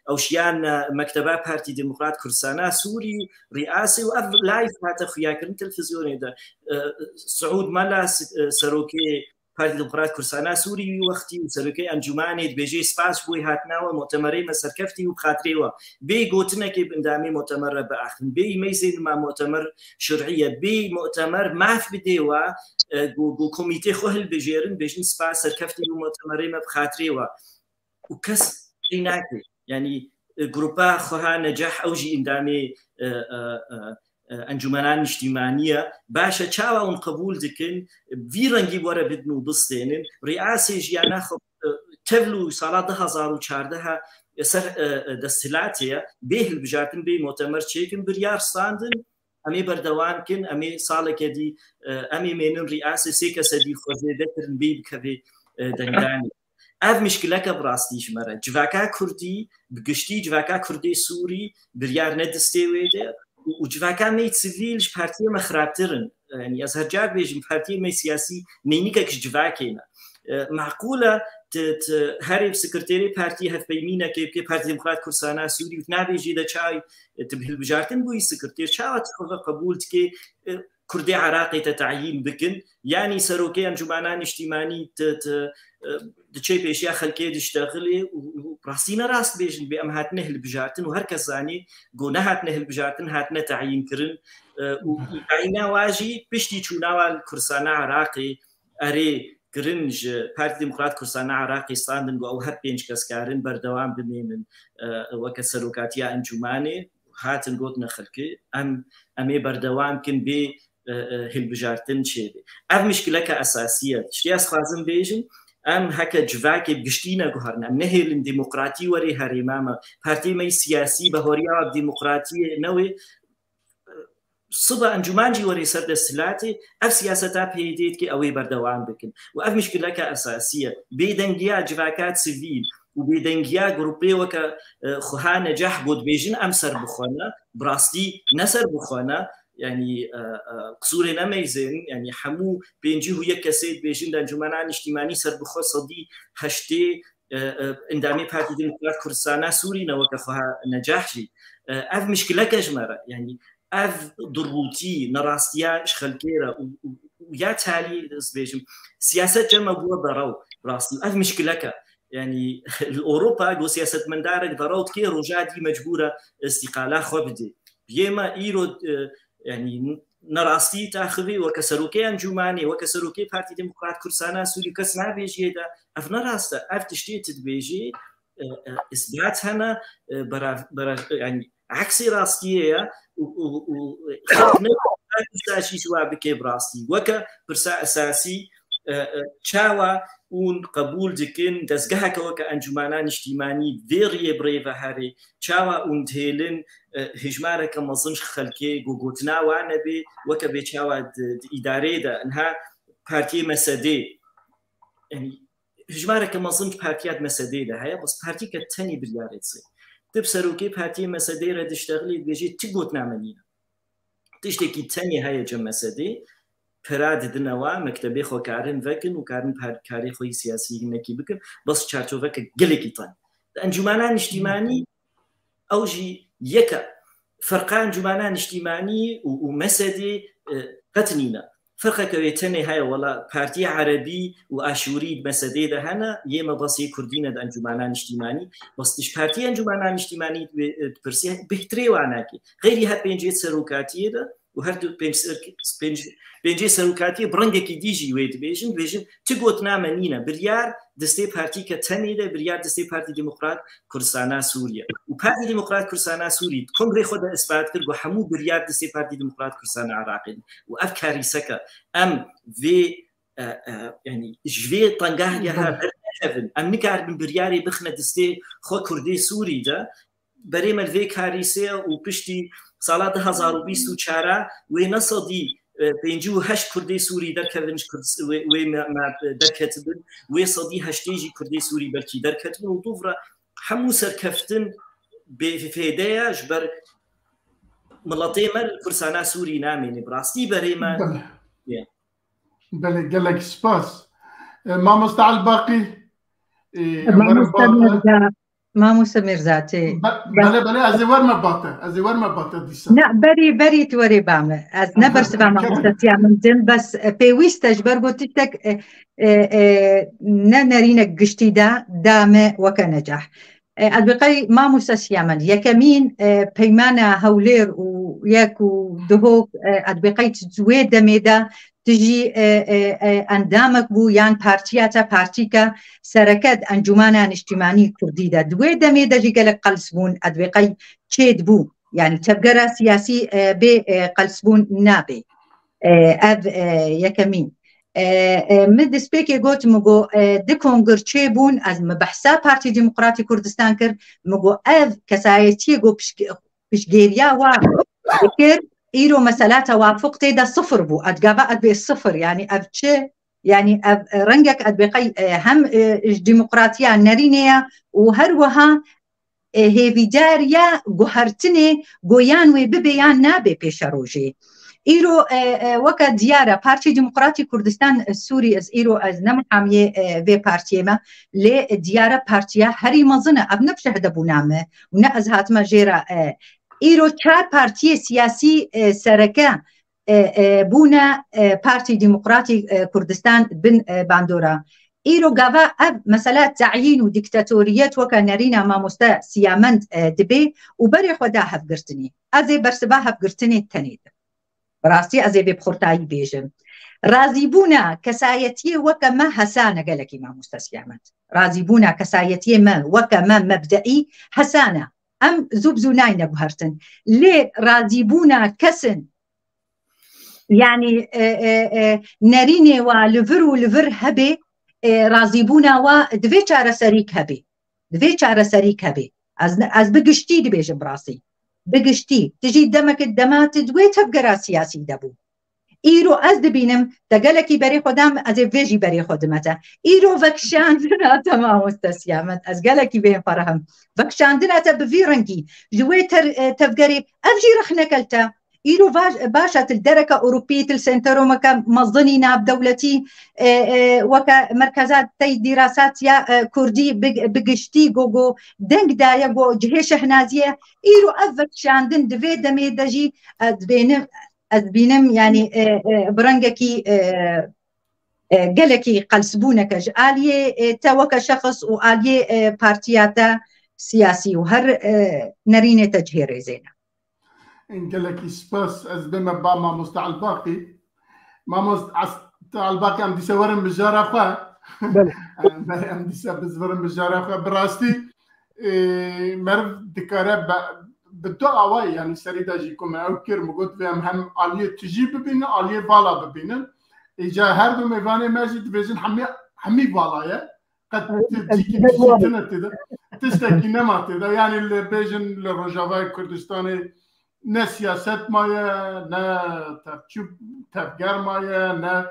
ئەوشیان مەکتەبە پارتی دموکرات کوردستانە سووری ڕیاسی و ئەف لایف هاتە خویاکردن تەلڤیزیۆنێدا سعود مەلا سەرۆکێ پارتی دموکرات کوردستانە سووری وەختی و سەرۆکەی ئەنجومانێت بێژەی سپاس بۆی هاتناوە مؤتەمەرەی مەسەرکەفتی و خاترێەوە بێ گوتنەکەی بەندامی مؤتەمەرە بەئاخن بێ مەیزێن ما مؤتەمەر شرعیە بێ مؤتەمەر ماف بدێوە گو کۆمیتێ خۆ هەلبژێرن بێژن سپاس سەرکەفتی و مؤتەمەرەی مە بخاترێەوە و کەس ناکرێت ینی گروپا خۆها نەجاح ئەوژی ئیندامێ ئەنجومەنان نیشتیمانیە باشە چاوە اون قبول دکن وی ڕەنگی وەرە بدن و بستێنن ڕیاسی ژیانە تەڤل و ساڵا 2014 سەر دەستهلاتەیە بێ هەلبژارتن بێ مؤتەمەر چێکن بریار ساندن ئەمێ بەردەوامکن ئەمێ ساڵێکێدی ئەمێ مێنن ڕیاسی سێ کەسەدی خۆزێ دەکردن بێ بکەبێ دەنگدانی ئەف مشکلەکە بڕاستی ژمەرە جڤاکا کوردی بگشتی جڤاکا کوردی سووری بریار نەدەستێوێدێ و جڤاکانی سیڤیلش پارتیەمە خراپترن ینی ئەز هەرجار بێژم پارتیەمە سیاسی نینیکەکش جڤاکێنە معقولە هەرێ سکرتێری پارتی هەفپەیمینەکە بکێ پارتی دموکرات کوردستانە سووری و نابێژی دەچای هەلبژارتن بووی سکرتێر چاوە قبول دکێ کوردی عراقی تەتعیین بکن یانی سەرۆکەی ئەنجومانان نیشتیمانی دچێ پێشیا خەلکێ دشتەغڵێ و ڕاستینە ڕاست بێژن بێ ئەم هاتنە هەلبژارتن و هەر کەس زانێ گۆ نەهاتنە هەلبژارتن هاتنە تعیینکردن و عینا واژی پشتی چووناوە کوردستانە عراقی ئەرێ گرنج پارتی دموکرات کوردستانە عراقی ستاندن بۆ ئەو هەر 5 کەسکارن بەردەوام بمێنن وەکە سەرۆکاتیە ئەنجومانێ هاتن گۆتنە خەلکێ ئەمێ بەردەوامکن بێ هەلبژارتن چێبێ ئەف مشکلەکە ئەساسیە شتیاس خوازم بێژن ئەم هەکە جڤاکێ گشتی نەگوهرن ئەم نەهێلن دیموکراتی وەرێ هەرێمامە پارتیمەی سیاسی بە هۆریاوە دیموکراتی نەوێ سبە ئەنجومانجی وەرێ سەر دەستهلاتێ ئەف سیاسەتا پێدێت کە ئەوەی بەردەوام بکن و ئەف مشکلەکە ئەساسیە بێدەنگیا جڤاکات سیڤیل و بێدەنگیا گروپێوەکە خوها نەجاح بۆ دبێژن ئەم سەر بخۆنە بڕاستی نەسەر بخۆنە ینی قسوورێ نەمەیزێن ینی هەموو 5 کەسێت بێژن ئەنجومەنان نیشتیمانی سەر بخۆ سەدی هەشتێ ئەندامی پارتی دموکرات کوردستانە سوورینەوە کە خوها نەجاحژی ئەف مشکلەکە ژمەرە ینی ئەف دڕوتی نەڕاستیاش خەلکێرە یا تالی دەست بێژم سیاست جەمە بووە بەڕەو ڕاستی ئەف مشکلەکە ینی ئۆروپا گۆ سیاستمەندارێک بەڕەوت کێ ڕۆژاتی مەجبورە ئەستیقالا خۆ بدێ بێمە ئیرۆ ینی نەڕاستی تاخوی وەکە سەرۆکەی ئەنجومانی وەکە سەرۆکەی پارتی دموکرات کوردستانە سووری کەس نابێژێدا ئەف نەڕاستە ئەف تشتێتت بێژێ ئیسبات هەنە عکسی ڕاستیەیە ساشی سوا بکێ بڕاستی وەکە پرسا ئەساسی چاوە اون قبول دکن دەستگەهەکەوە کە ئەنجومانان نیشتیمانی vێڕیە برێڤە هەرێ چاوە اون تێلن هژمارەکە مەزنش خەلکێ گوگوتناوانە بێ وەکە بێ چاوە ئیدارێدا ئەنها پارتی مەسەدێ هژمارەکە مەزنج پارتیات مەسەدێدا هەیە بەس پارتیکە تەنی بریارێت سێ تب سەرۆکەی پارتی مەسەدەیرە دشتەغلی بێژێت چ گوتنامەنینە تشتێکی تەنی هەیە جە مەسەدێ پرا ددنەوە مەکتەبێ خۆکارن vەکن و کارن کاری خۆی سیاسی نەکی بکن بەس چارچۆڤەکە گەلێکی تەن ئەنجومانان نیشتیمانی ئەوژی یەکە فەرقا ئەنجومانان نیشتیمانی و مەسەدێ قەتنینە فەرقەکەوێ تەنێ هەیە وەڵا پارتی عەرەبی و ئاشووری مەسەدێدا هەنە یێمە بەسی کوردینە ئەنجومانان نیشتیمانی بەستیش پارتی ئەنجومانان نیشتیمانی پرسی بهترێ واناکێ غیری هەر 5 سەرۆکاتیەدا و هەردوو 5 سەرۆکاتی بڕنگێکی دیژی وێ دبێژن بێژن چ گوتنامە نینە بریار دەستێ پارتی کە تەنێدا بریار دەستێ پارتی دموکرات کوردستانە سووریە و پارتی دموکرات کوردستانە سووری کۆنگرێ خۆدا ئیسبات کرد بۆ هەموو بریار دەستێ پارتی دموکرات کوردستانە عراقی و ئەف کاریسەکە ئەم vê ینی ژێ تەنگاهیا هەبن ئەم نکاربن بریاری بخنە دەستێ خۆ کوردی سووریدا بەرێمە vê کاریسەیە و پشتی ساڵا 2024 وێ نەسەدی بينجو هش كردي سوري دركتنش وما دركتبن وصدي هشتيجي كردي سوري بلكي دركتبن وطفرة حمو سركفتن بفيدايا جبر ملطي مر فرسانا سوري نامين براستي بريما بله قال لك سباس ما مستعل باقي ما مستمر ذاتي بله ازوار ما باته ديسا لا بري توري بعمل از نبرس بعمل مستطيع من دم بس بيويستج برغو تتك نرينك قشتي دامه وكنجاح البقي ما مستسيامل يكمين بيمانا هولير وياكو دهوك البقي تزوي دميدا تجي اندامك بو يان بارتياتا بارتيكا سركد انجمانا اجتماعي كرديدا دوي دميدا جي قالك قلسبون البقي تشيد بو يعني تبقرا سياسي بقلسبون نابي اف يكمين مد سبيكي قلت مگو دكونگر چه بون از مبحثا پارتی ديمقراطي كردستان كر مگو اف كسايتي قو بشگيريا و بكر ايرو مسالات وافق تيدا صفر بو ادقابا ادبي الصفر يعني اف چه يعني اف رنجك ادبقي هم ديمقراطيا نرينيا وهروها هيفيداريا قهرتني قويان وببيان نابي بيشاروجي إيرو وكا ديارة بارتي ديمقراطي كردستان السوري از إيرو از نمحامية في بارتيما لديارة بارتيا هري مظنة أبنى بشهد بونامة ونأز هاتما جيرا إيرو چار بارتي سياسي سركا بونا بارتي ديمقراطي كردستان بن باندورا إيرو قاوا أب مسألة تعيين وديكتاتوريات وكا نرينا ما مستا سيامند دبي وبري خدا هفقرتني أزي برسبا هفقرتني التنيد براسي أزي ببخورتاي بيجم رازيبونا كسايتي وكما حسانة قالك ما مستسيامند رازيبونا كسايتي ما وكما مبدئي حسانة أم زبزوناينا بهرتن ليه رازيبونا كسن يعني نريني ولفر هبي رازيبونا ودفي چارة سريك هبي از بقشتي دي بيجم براسي بقشتي تجي دمك الدمات دوي تفقرا سياسي دبو إيرو از دبينم تقالكي بري خدام از فيجي بري خدمتا إيرو فكشان دناتا ما مستسيامت از قالكي بين فرهم فكشان دناتا بفيرنكي جوي تفقري أفجي رخنكلتا إيرو باشا الدركة أوروبية السنترو مكا مظني ناب دولتي وكا مركزات تي دراسات يا كردي بقشتي جو دنگ دايا جو جهيش هنازية إيرو أفك شاندن دفي دمي دجي أدبينم يعني برنجكي قلكي قلسبونك آلية توك شخص وآلية بارتياتا سياسي وهر نرينة تجهير زينة إن قال لك سباس أزبما با ما مستعل باقي ما مستعل باقي أم دي سورن بالجرافة أم دي سورن بالجرافة براستي مرف دكارة بالدعاء واي يعني سريدا جيكم أوكر مقود فيهم هم آلية تجيب ببينا آلية بالا ببينا إجا هر دو ميواني ماجد فيجن حمي بالايا قد تجيكي تجيتنا تدا تستكي نما تدا يعني اللي بيجن للرجاوي كردستاني نه سیاست مایه نه تفگر مایه نه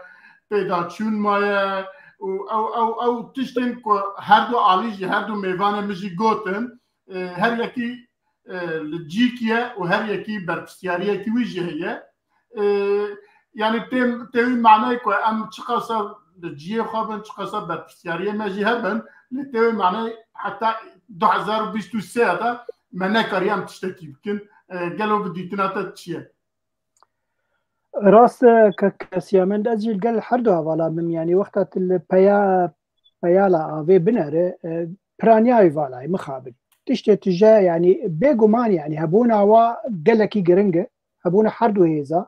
پیداچون مایه او تشتین که هر دو آلیجی هر دو میوانه مجی گوتن هر یکی لجیکیه و هر یکی برپستیاریه که ویجه هیه یعنی تیوی معنی که ام چقاسا لجیه خوابن چقاسا برپستیاریه مجی هبن تیوی معنی حتی 2023 دا منه کاری ام تشتکی بکن قالوا بدي تناتا تشيا راس كسيامند أجيل قال حردها ولا من يعني وقت البيا لا في بنر برانياي ولا مخابل تشتي تجا يعني بيجومان يعني هبونا وقالكي جرينجا هبونا حردو هيزا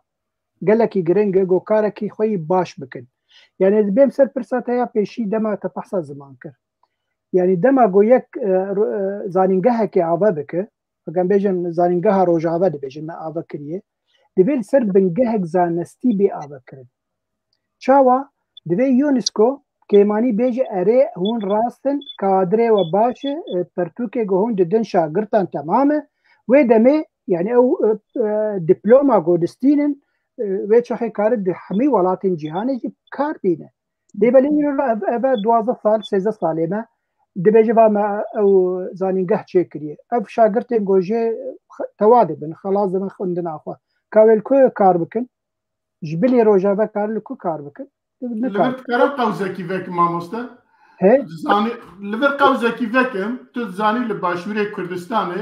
قالكي جرينجا جو كاركي خوي باش بكن يعني بيم سر برساتيا بيشي دما تبحث زمان كر يعني دما جو يك زانينجها كي عبابك فكان بيجن زانينجها روجاوا دبيجن ما افكريه دبيل سر بنجهك زانستي بي افكر شاوا دبي يونسكو كيماني بيجي اري هون راستن كادري وباش برتوكي جهون ددن شاغرتان تماما ودمي يعني او دبلوما جو دستينن وێچەخی کارت هەمی وڵاتین جیهانێکی کار بینە دێبەلێ ئەە 12 سال 13 ساڵێمە دەبێژە بامە ئەو زانینگەه چێکریە ئەف شاگرتێن گۆژێ تەوا دەبن خەڵاز دەبن خوندن ناخوا کاوێل کوێ کار بکەن ji bilê rojava kar li ku kar bikin kara qewzekî vekim mamoste li vir qewzekî vekim tu zanî li Başûrê Kurdistanê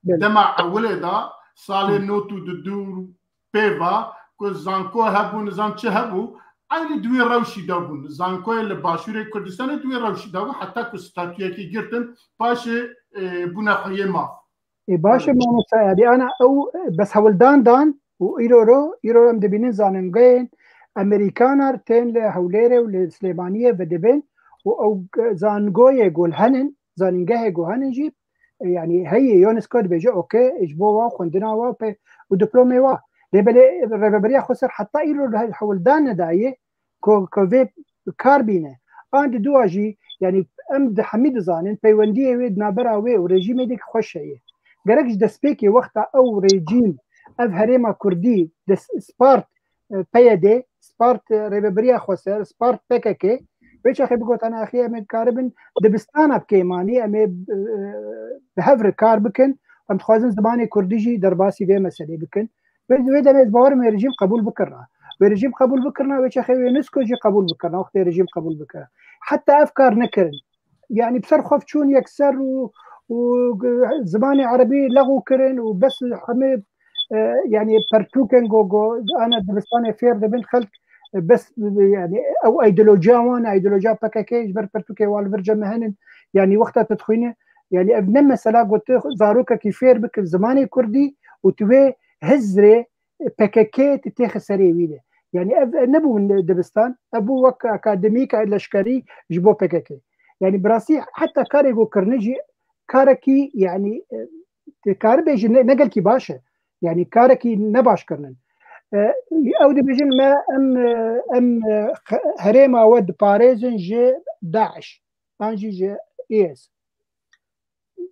dema ewilê da salê not û du pêva ku zanko hebû nizam çi hebû aynı duê rewşî da bûn zankoyê li Başûrê Kurdistanê duê rewşî da bû heta ku statûyekî girtin paşê bûne xweyê mav baş e mamoste yani ana ew bes hewildan dan و ایرو هم دبینن زاننگین امریکانار تن له هولره و له سلیمانیه و دبن و او زانگوی گل هنن زاننگه گل هنن جیب يعني هي يونس كود بيجي اوكي اجبوا خوندنا و ودبلومي وا دبل ربريا خسر حتى ايرو حول دان دايه كوفي كاربينه اند دواجي يعني امد حميد زانن بيوندي ويد نابراوي وريجيم ديك خوشيه غرقش دسبيكي وقت او ريجيم اف هريما كردي دس سبارت بيدي سبارت ريبريا خوسر سبارت بككي بيش اخي بقول انا اخي من كاربن دبستانا بكيماني امي بهفر كاربكن ام خوازن زماني كرديجي درباسي في مسألة بكن بيدا ميز باور من رجيم قبول بكرنا برجيم قبول بكرنا بيش اخي نسكو جي قبول بكرنا وقت رجيم قبول بكرنا حتى افكار نكرن يعني بصر خوف شون يكسر وزماني عربي لغو كرن وبس حمي يعني برتوكن جوجو انا دبستاني فير دبن خلق بس يعني او ايديولوجيا وانا ايديولوجيا بكاكي جبر برتوكي والفرجه مهنن يعني وقتها تدخينه يعني ابن مثلا قلت زاروكا كيفير بك زماني كردي وتوي هزري بكاكي تتخ سريويله يعني نبو من دبستان ابو وك اكاديميك لشكري جبو بكاكي يعني براسي حتى كاريغو كرنجي كاركي يعني كاربيج نقل كي باشا يعني كاركي نباش كرنن او دبيجن ما ام هريما ود باريزن جي داعش انجي جي اس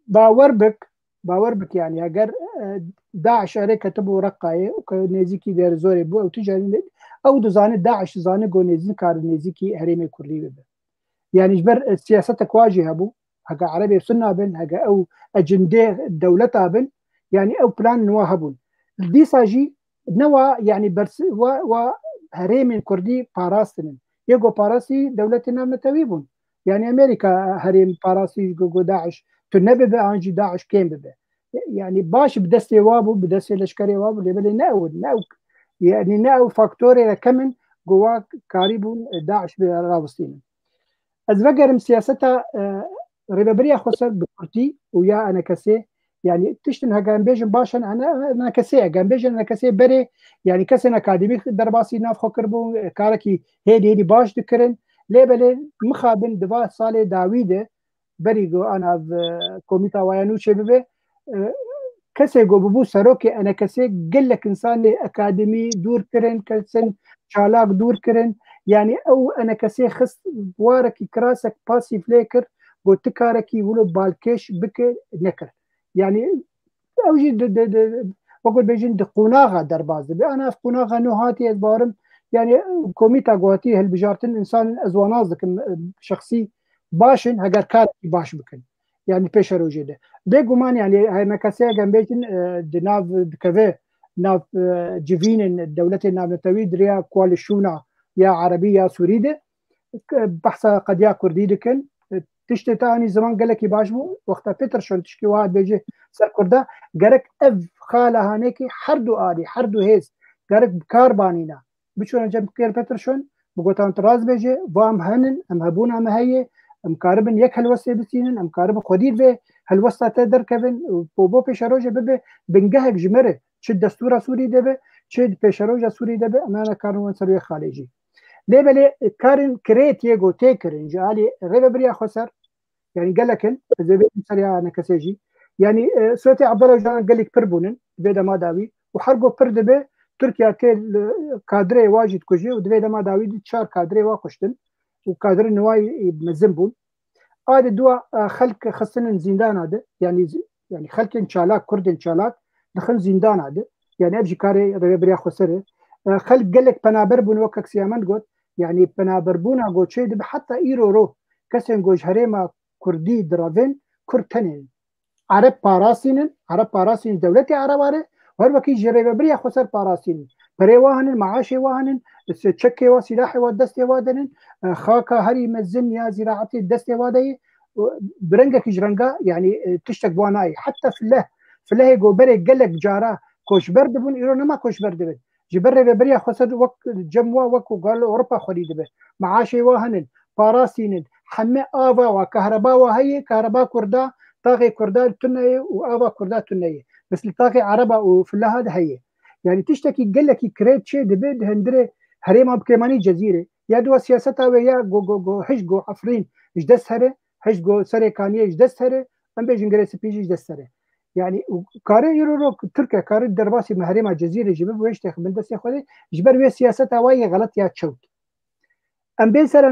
باور بك يعني اگر داعش عليك كتبوا رقايه ونيزيكي دير زوري بو او تجاني او دزان داعش زانه جو نيزي كار نيزيكي هريما كردي به يعني جبر سياستك واجهه بو هكا عربي سنه بن هكا او اجنده دولتها بن يعني او بلان نواهبون دي ساجي نوا يعني برس و هريم كردي باراستن يجو باراسي دولتنا متويبون يعني امريكا هريم باراسي جو داعش تنبي بانجي داعش كيم به يعني باش بدستي وابو بدستي لشكري وابو اللي بدي ناو يعني ناو فاكتوري كمن جوا قريبون داعش براوستين ازرقرم سياستها ريبريا خسر بكرتي ويا انا كسي يعني تشتن هجان بيجن باشن انا كسي هجان بيجن انا كسي بري يعني كسن اكاديميك درباسي ناف خكربو كاركي هيدي باش دكرن ليبل مخابن دفا صالي داويده بريغو انا كوميتا ويانو شبه كسي جو ببو سروكي انا كسي قال لك انسان اكاديمي دور كرن كسن شالاك دور كرن يعني او انا كسي خص واركي كراسك باسي فليكر قلت كاركي ولو بالكيش بك نكر يعني اوجي بقول بيجن قناغه درباز انا في قناغه نوهاتي ازبارم يعني كوميتا قواتي هالبجارتن انسان ازوانازك شخصي باشن هجر كار باش بكن يعني بيشرو جده بيغمان يعني هاي مكاسيه جنبيتن دناف دكفي ناف جيفين الدوله ناف تويد ريا كوالشونا يا عربيه سوريده بحث قد يا كردي دكن تشتي تاني زمان قال لك باجبو وقتها بيترشون تشكي واحد بيجي سر كردا قالك اف خاله هانيكي حردو آلي حردو هيز قالك كاربانينا بشون جنب كير بيترشون بقولتان تراز بيجي وام هنن ام هبون ام هي ام كاربن يك هالوسه بسينن ام كارب خدير في هالوسه تقدر كفن بوبو بيشروجه ببه بنجهك جمره شد دستور سوري دبه شد بيشروجه سوري دبه انا كانوا سروي خارجي ليبل كارن كريت يجو تيكرن جالي ريبريا خسر يعني قال لك زي مثلا انا كسيجي يعني صوتي عبد الله جان قال لك بربونن بيدا ما داوي وحرقوا بردبه تركيا تيل كادري واجد كوجي ودبيدا ما داوي تشار كادري واقشتن وكادر نواي مزنبون هذا دوا خلق خصنا زندان هذا يعني خلق انشالاك كرد انشالاك دخل زندان هذا يعني ابجي كاري ريبريا خسر خلق قالك بنابر بون وكك سيامن قلت يعني بنابر بونا قلت شيء حتى إيرو رو كسن جوج هريما كردي درافين كرتنين عرب باراسين دولتي عرباره وهر وكي جريبه بريا خسر باراسين بري واهن معاش واهن تشكي وسلاح ودست وادن خاكا هري مزن يا زراعتي الدست وادي برنجك جرنجا يعني تشتك بواناي حتى في الله يقول بري قالك جارا كوش برد بون ايرو ما كوش برد بن جبر بريا خسر وك جموا وكو قال اوروبا خريد به معاشي واهن باراسين حمى آفا وكهرباء وهي كهرباء كردا طاقي كردا تنية وآفا كردا تنية بس الطاقي عربة وفي الله هذا هي يعني تشتكي قال لك كريت شيء دبيد هندري هريما بكماني جزيرة يا دوا سياستها ويا جو حج عفرين ايش دسهره حج جو سريكانية ايش دسهره ام بيجن جريس بيجي ايش دسهره يعني كاري يرو تركيا كاري درباسي مهريما جزيرة جيب ويش تاخذ من دس ياخذ جبر ويا سياستها ويا غلط يا تشوت ام بين سر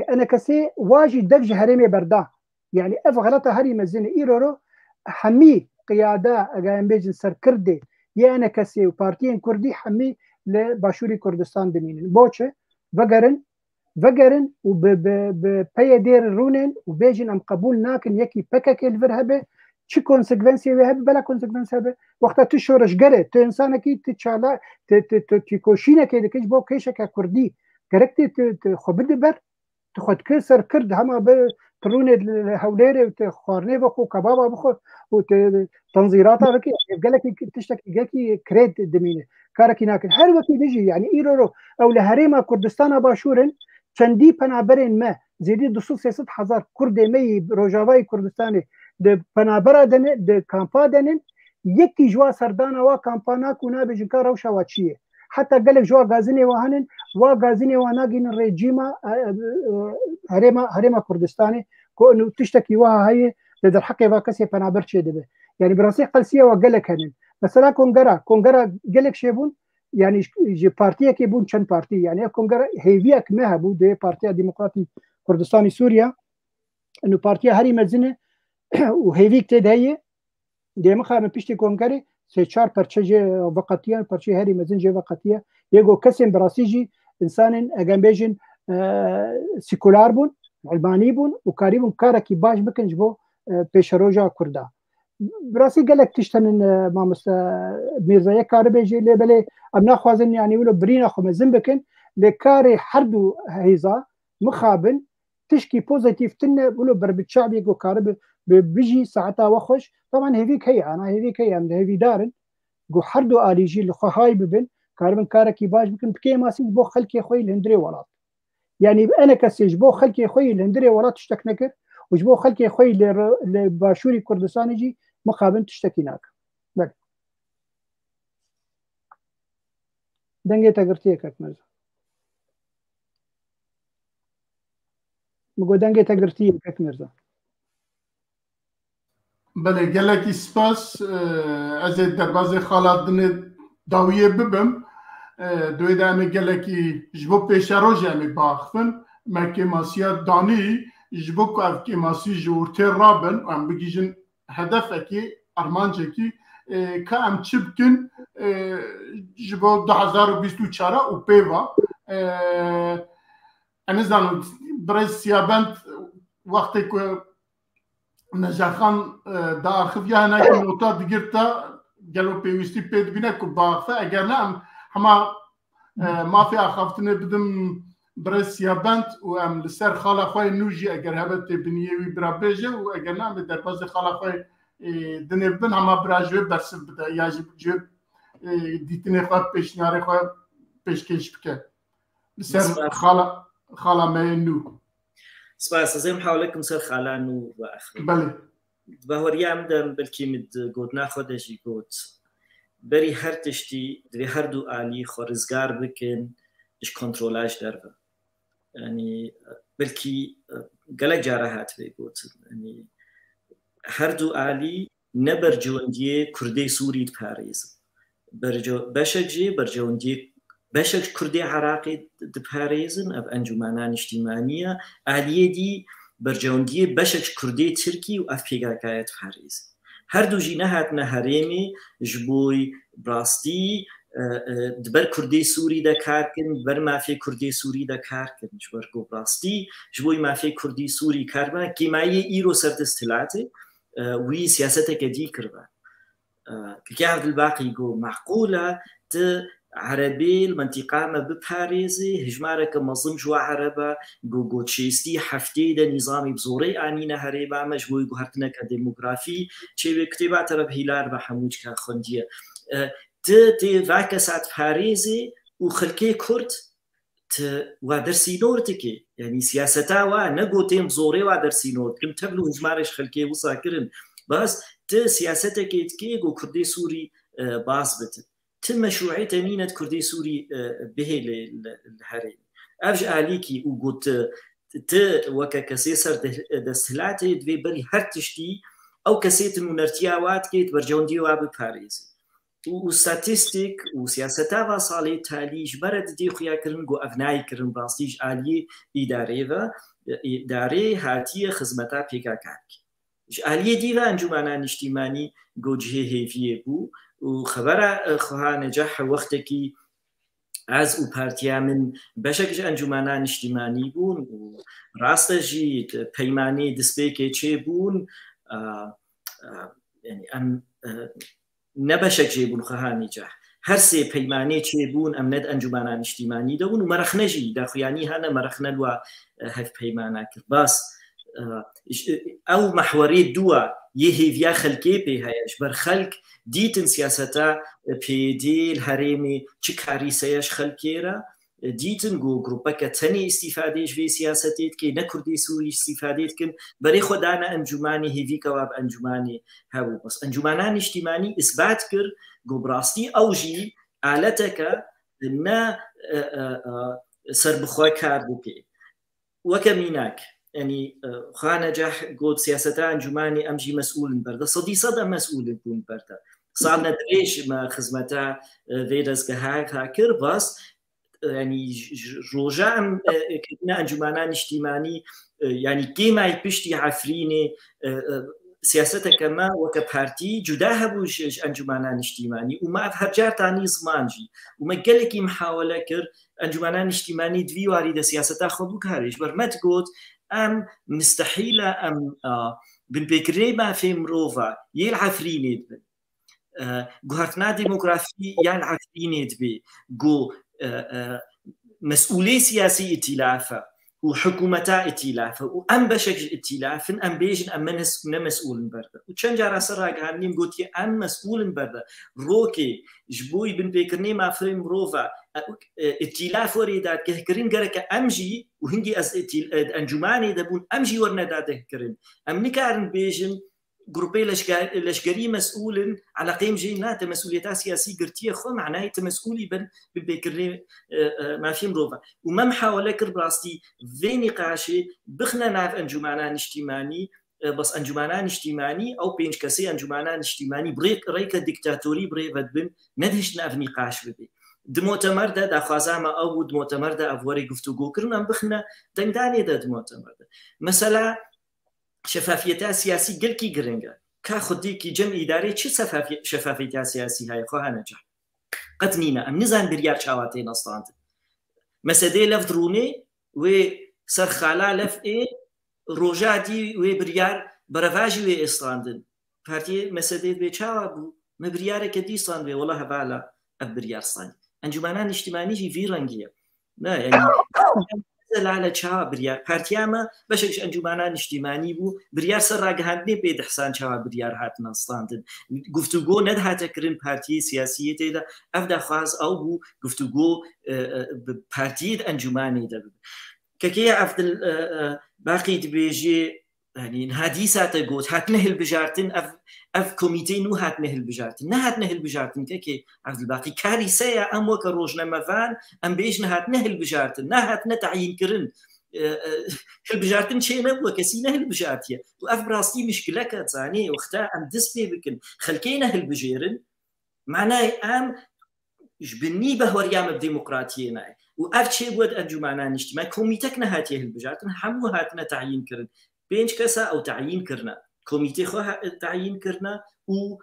انا كسي واجد دفج هريمي بردا يعني اف غلطه هري مزن ايرو حمي قياده اجان بيجن سر كردي يا انا كسي وبارتيين كردي حمي لباشوري كردستان دمين بوتشه فقرن وبيدير رونن وبيجن ام قبول ناكن يكي بكك الفرهبه شي كونسيكونسي وهب بلا كونسيكونسي هبه وقت تشورش غره تو انسان كي تشالا تكوشينا كي كيش بو كيشك كردي كركتي خبد بر تخد كسر كرد هما بترون الهوليري وتخارني بخو كبابا بخو وتنظيراتها بكي قال لك تشتكي جاكي كريد دمينه كاركي ناكل هر وقت بيجي يعني ايرو او لهريما كردستان باشورن چندی پنابرین ما زیدی 200,000 کرد می روجاوای کردستانی د پنابره دنه د کامپا دنن یکی جوا سردان وا کامپانا کونا بجنکا روشا واچیه حتى قال لك جوا غازني وهنن وغازني وناجين الرجيمه هريما كردستاني كونو تشتكي وها هي لدى الحق باكسي بنابر شي دبه يعني براسي قلسيه وقال لك هنن مثلا كونغرا قال لك شيبون يعني جي بارتيه كي بون چن بارتي يعني كونغرا هيفيك ما بو دي بارتيه ديمقراطي كردستاني سوريا انه بارتيه هري مزنه وهيفيك تدهيه دي مخا من بيشتي كونغري سه چار پرچه وقتیان پرچه هری مزنجه وقتیه یگو کسیم براسیجی انسان اگم بیجن سیکولار بون علمانی بون و کاری بون کارا کی باش بکنج بو پیش روجا کردا براسی گلک تشتن ما مست میرزا کار بیجی لبله ابنا خوازن يعني ولو برينا خو مزن بكن لكاري حردو هيزا مخابن تشكي بوزيتيف تن ولو بربت شعبي يقو كارب بيجي ساعتها وخش طبعا هيفيك هي انا هيفيك هي من هيفي دارن جو حردو اليجي لخو هاي ببن كاربن كاركي باش بكن بكي ما سيج بو خلكي خوي الهندري ولات يعني انا كسيج بو خلكي خوي الهندري ولات تشتك نكر وجبو خلكي خوي لباشوري كردستان يجي مخابن تشتكي ناك بل دنگه تگرتیه کک مرزا مگو دنگه تگرتیه کک مرزا بله گلکی سپاس از دربازه خالات دنه داویه ببم دوی دامه گلکی جبو پیش روژه می باخفن مکه ماسیات دانی جبو که اف که ماسی جورتر رابن و هم بگیجن هدفه که ارمانجه که که ام چی بکن جبو 2024 و پیوا انزان برای سیابند وقتی که نجاخان دا خفيا هناك نوتا دقيرتا قالوا بيوستي بيد بينا كباخفة اگر نعم هما ما في اخافتنا بدم برس يابنت وام لسر خالا خوي نوجي اگر هبت بنيوي برابيجه واگر نعم درباز خالا خوي دنبن هما براجوي برس بدا ياجب جو ديتني خوا بيشناري خوا بيشكيش بك لسر خالا مينو سپاس زم حوالكم سر خالانو واخر بله بهوريام دم بلكي مد گوتنا خودشي گوت بری هر تشتي دوی هر دو آلی خورزگار بکن اش کنترولاش دربه يعني بلكي قلق جارهات بيقوت يعني هر دو آلی نبرجونديه كردي سوري باريس برجو بشجي برجونديه بشك كردي عراقي دباريزن أب أنجمانان اجتماعية آلية دي برجوندية بشك كردي تركي وأف بيغاكاية باريز هر دو جينهات نهريمي جبوي براستي دبر كردي سوري دا كاركن بر ما في كردي سوري دا كاركن جبر جو براستي جبوي ما في كردي سوري كارما كيمايي ايرو سرد استلاتي وي سياستك دي كربا كي عبد الباقي جو معقوله ت عربي المنطقة ما بباريزي هجمارك مظلم جوا عربة جو تشيستي حفتي دا نظامي بزوري آنينا هريبا مجبوي جو هرتنا كديموغرافي تشي كتبات رب هلال بحموج كاخوندية تي فاكسات باريزي وخلكي كرد ودرسي نورتكي يعني سياستا ونقو تيم بزوري ودرسي نورت كم تبلو هجمارش خلكي وصاكرن بس ت سياستك يتكي جو كردي سوري باس بتن تم مشروعية تنينة كردي سوري به الهرم أفج عليكي وقلت وكا كسيسر دستلاتي دوي بري هرتشتي أو كسيت المنرتياوات كيت برجون ديوا بباريس وستاتيستيك وسياستا وصالي تالي جبرد دي خيا كرن جو أفناي كرن باستيج آلي إداري هاتية خزمتا بيكا كاكي آلية ديوا أنجمانا نجتماني جو جهي هيفيه بو وخبر خوها نجاح وقتكي از و پارتیا من بشکش انجمنان اجتماعی بون و راستجی پیمانی دسپیک چه بون یعنی ام نبشک بون خوها نجاح هر سه پیمانی چه بون ام ند انجمنان اجتماعی دون و مرخنجی داخیانی هنر مرخنل و هف پیمانه کرد بس او محوری دوا یهی ویا خلکی به هایش بر خلق دیتن سیاستا پیدی الهرمی چه کاری سیاش خلکی را دیتن گروپا که تنی استفاده جوی سیاستیت که نکردی سوری استفاده کن برای خودانا انجمانی هیوی کواب انجمانی هاو بس انجمانان اجتماعی اثبات کر گو براستی اوجی آلتک نه سربخوا کار بکی وکمیناک يعني خانة جاح قود سياستا انجماني امجي مسؤول بردا صدي صدا مسؤول يكون بردا صارنا دريش ما خزمتا فيداس هاكر بس يعني رجاء كنا انجمانان اجتماعي يعني كيما يبشتي عفريني سياستا كما وكبارتي جداها بوش انجمانان اجتماعي وما افهرجار تاني زمانجي وما قالك محاولة كر انجمانان اجتماعي دوي واريد سياستا خبو كاريش برمت قود ام مستحيله ام بالبكري ما في مروفا يلعفرينيت بي جوهرتنا ديموغرافي يلعفرينيت بي جو مسؤولي سياسي ائتلافه وحكومتا ائتلافه وام بشك ائتلاف ام بيجن ام مسؤول برده وشان جرى سراق هانيم قلت ام مسؤول برده روكي جبوي بن بكرني ما في مروفا ائتلاف وريدات كهكرين قرك امجي وهنجي انجماني دبون امجي ورنا كرين ام نكارن بيجن جروبي لشقري مسؤول على قيم جينات مسؤوليتها سياسية قرتيه خو معناه مسؤولي بن بكرني ما في مروفا وما محاولة كربراستي في نقاشي بخنا نعرف انجمانان اجتماعي بس انجمانان اجتماعي او بينش كسي انجمانان اجتماعي بريك ريك ديكتاتوري بريك بدبن ندهش نعرف نقاش ببي دمؤتمر ده دخوازام او دمؤتمر ده افوري گفتگو كرنا بخنا دنگداني ده دمؤتمر ده مثلا شفافيتها سياسي قلكي قرنجا كاخدي كي جمع اداري چه شفافيتها سياسي هاي خوها نجح قتنينا ام نزان بريار شاواتين اصلاً مسدي لفدروني و سرخالا لف اي روجادي و بريار برفاجي و اصلاندن بارتي مسدي بيچاوا مبريار كدي صان والله بالا ابريار صان انجمانان اجتماعي في رنگيه لا يعني على چاوا بريار بارتياما بشكش انجمانان اجتماعي بو بريار سراغهاندني بيد احسان چاوا بريار هاتنا صاندن گفتگو ندهات کرن بارتي سياسيه تيدا افدا خاص او بو گفتگو بارتي انجماني ده ككي عفد باقي دبيجي يعني حديثات قوت هاتنه البجارتن اف كوميتي نو هاتنه البجارتن نه هاتنه البجارتن كي عبد الباقي كارثه ام وكروجنا مفان ام بيجنا هاتنه البجارتن نه هاتنه تعيين كرن البجارتن شيء نبوه كسينه البجارتيه واف براستي مشكله كتاني وقتها ام دسبي بكن خلكينه البجيرن معناه ام جبني بهوريام الديمقراطيه ناي واف شيء بود انجمانان اجتماعي كوميتكنا هاتيه البجارتن حمو هاتنا تعيين كرن بينش كسا او تعيين كرنا كوميتي خو تعيين كرنا و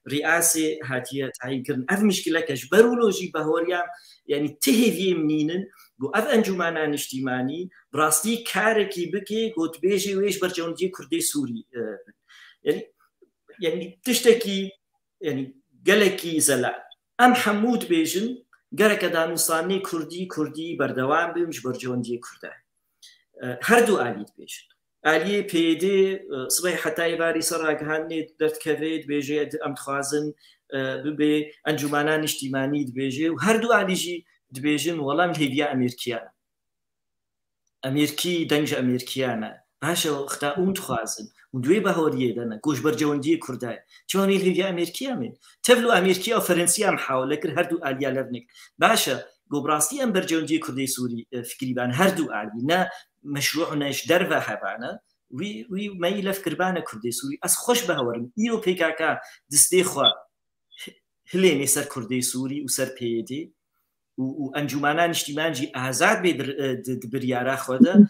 رئاسي هاتيه تعيين كرن اف مشكله كش برولوجي بهوريا يعني تهيفي منينن جو اف انجمانان اجتماعي براستي كاركي بكي قوت بيجي ويش برجونجي كردي سوري يعني تشتكي يعني قالكي زلا ام حمود بيجن قالك دانوساني كردي بردوام بمش برجونجي كرده هردو آليت بيجن آلیه پیده صبح حتی باری سراغ هنی درد کوید بیجه ام خوازن به انجمنان اجتماعی بیجه و هر دو آلیجی بیجن والله مهیبیا امریکی دنج امریکیانه باشه وقتا اون خوازن و دوی بهوریه دنه گوش برجوندی کردای چون مهیبیا امریکیامه تبلو امریکیا و فرانسیا محاوله کرد هر دو آلیا لبنک باشه گو براستی ام برجوندی کردی سوری فکری بان هر دو آلی نه مشروعناش دربه هبانه وی ما يلف كربانه كردي سوري اس خوش بهورم ايرو بيكاكا دستي خو هليني سر كردي سوري وسر بيدي وانجمانان اجتماعي ازاد بريارا خوده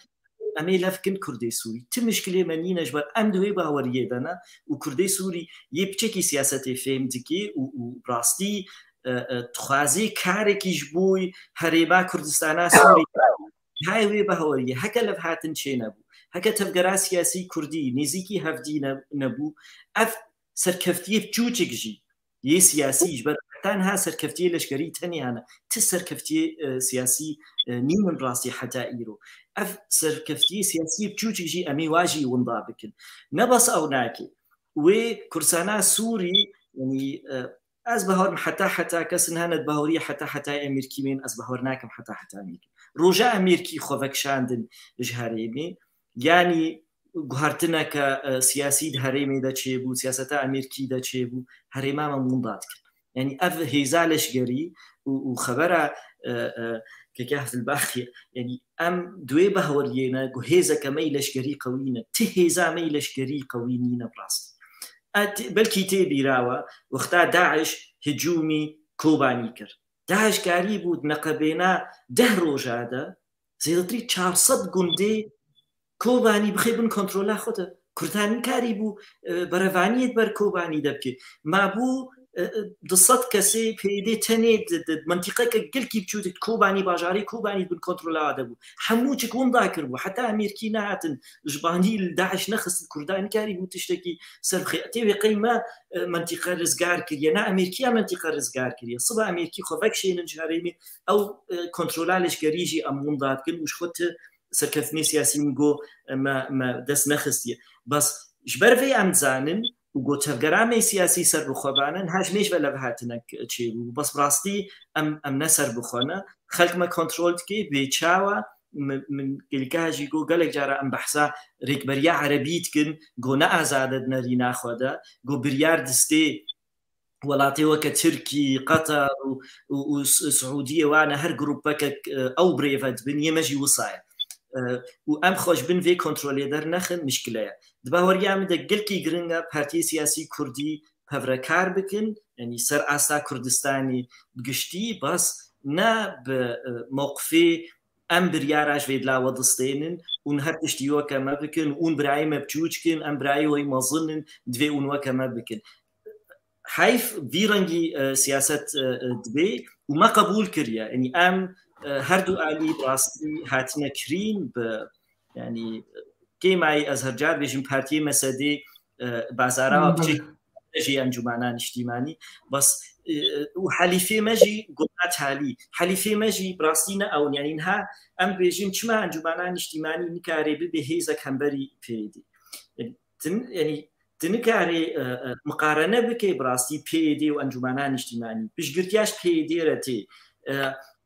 امي لف كن كردي سوري تمشكله منين اجبر ام دوي بهوريه دنا وكردي سوري يبچكي سياسته فهمتكي وبراستي تخازي كاركي جبوي هريبا كردستانا سوري هاي وي بهوريه هكا لف هاتن شينبو هكا تفقرا سياسي كردي نزيكي هفدي نبو اف سركفتيه بجوجك جي يي سياسي جبر تانها سركفتيه لشكري تاني انا تسركفتيه سياسي نيم براسي حتى ايرو اف سركفتيه سياسي بجوجك جي امي واجي ونضابكن نبص او ناكي وكرسانا سوري يعني ازبهور حتى كسنهانت بهوريه حتى امريكي من ازبهورناكم حتى امريكي روجا امريكي خوفك شاندن جهريمي يعني گوهرتنه که سیاسی هرمی دا چه بود سیاست امریکی دا چه بود هرما ممندات يعني اف هيزالش جري وخبره كيف الباخي يعني ام دوي بهورينا جهيزه كميلش جري قوينا تهيزا ميلش جري قوينينا براس بلكي تبي راوا وقتا داعش هجومي كوباني كر داعش كاري بود نقبينا دهروج هذا زي 400 جندي كوباني بخيبن كنترول خود كردان كاري بو برفانيت بر كوباني دبكي ما بو دصت كسي بيدي تاني منطقه كلكي بتشوت كوباني باجاري كوباني بن كنترول هذا بو حموچك ون ذاكر بو حتى امريكي ناتن جباني داعش نخس كردان كاري بو تشتكي سرخي تي قيمه منطقه رزقار كريا نا امريكيه منطقه رزقار كريا صبا امريكي خوفك شي نجاريمي او كنترولالش كريجي ام ذاكر وش خدت سركفني سياسي نقول ما دس نخستي بس جبر في أمزانن وقلت تفجرامي سياسي سر بخوانن هاش ليش ولا بهاتنك شيء بس براستي أم نسر بخوانا خلق ما كنترولت كي بيتشاوا من كلكاجي جو قالك جارا أم بحثا ركبريا عربيت كن جو نأزادد نرينا خودا جو بريار دستي ولاتي وك تركي قطر وسعودية وانا هر جروبك أو بريفات بن يمجي وصايا وام خوش بن في كنترولي در نخن مشكله دباوريا مده گلكي گرنگا بارتي سياسي كردي پفركار بكن يعني سر اسا كردستاني گشتي بس نا بموقفي ام برياراج فيدلا ودستينن اون هر تشتيو كما بكن اون براي مبجوجكن ام براي وي مظنن دوي اون وكما بكن حيف فيرنجي سياسه دبي وما قبول كريا يعني ام هردو آلي براستي هاتنا كرين يعني كيما أزهر جار بيجم بارتي مسادي بازارا بجي أنجمانان اجتماعي بس وحليفي ماجي قلت حليفي ماجي براستينا أو يعني إنها أم بيجم كما أنجمانان اجتماعي نكاري ببهيزة كمبري بيدي يعني تنكاري مقارنة بكي براستي بيدي وأنجمانان اجتماعي بيش قرتياش بيدي رتي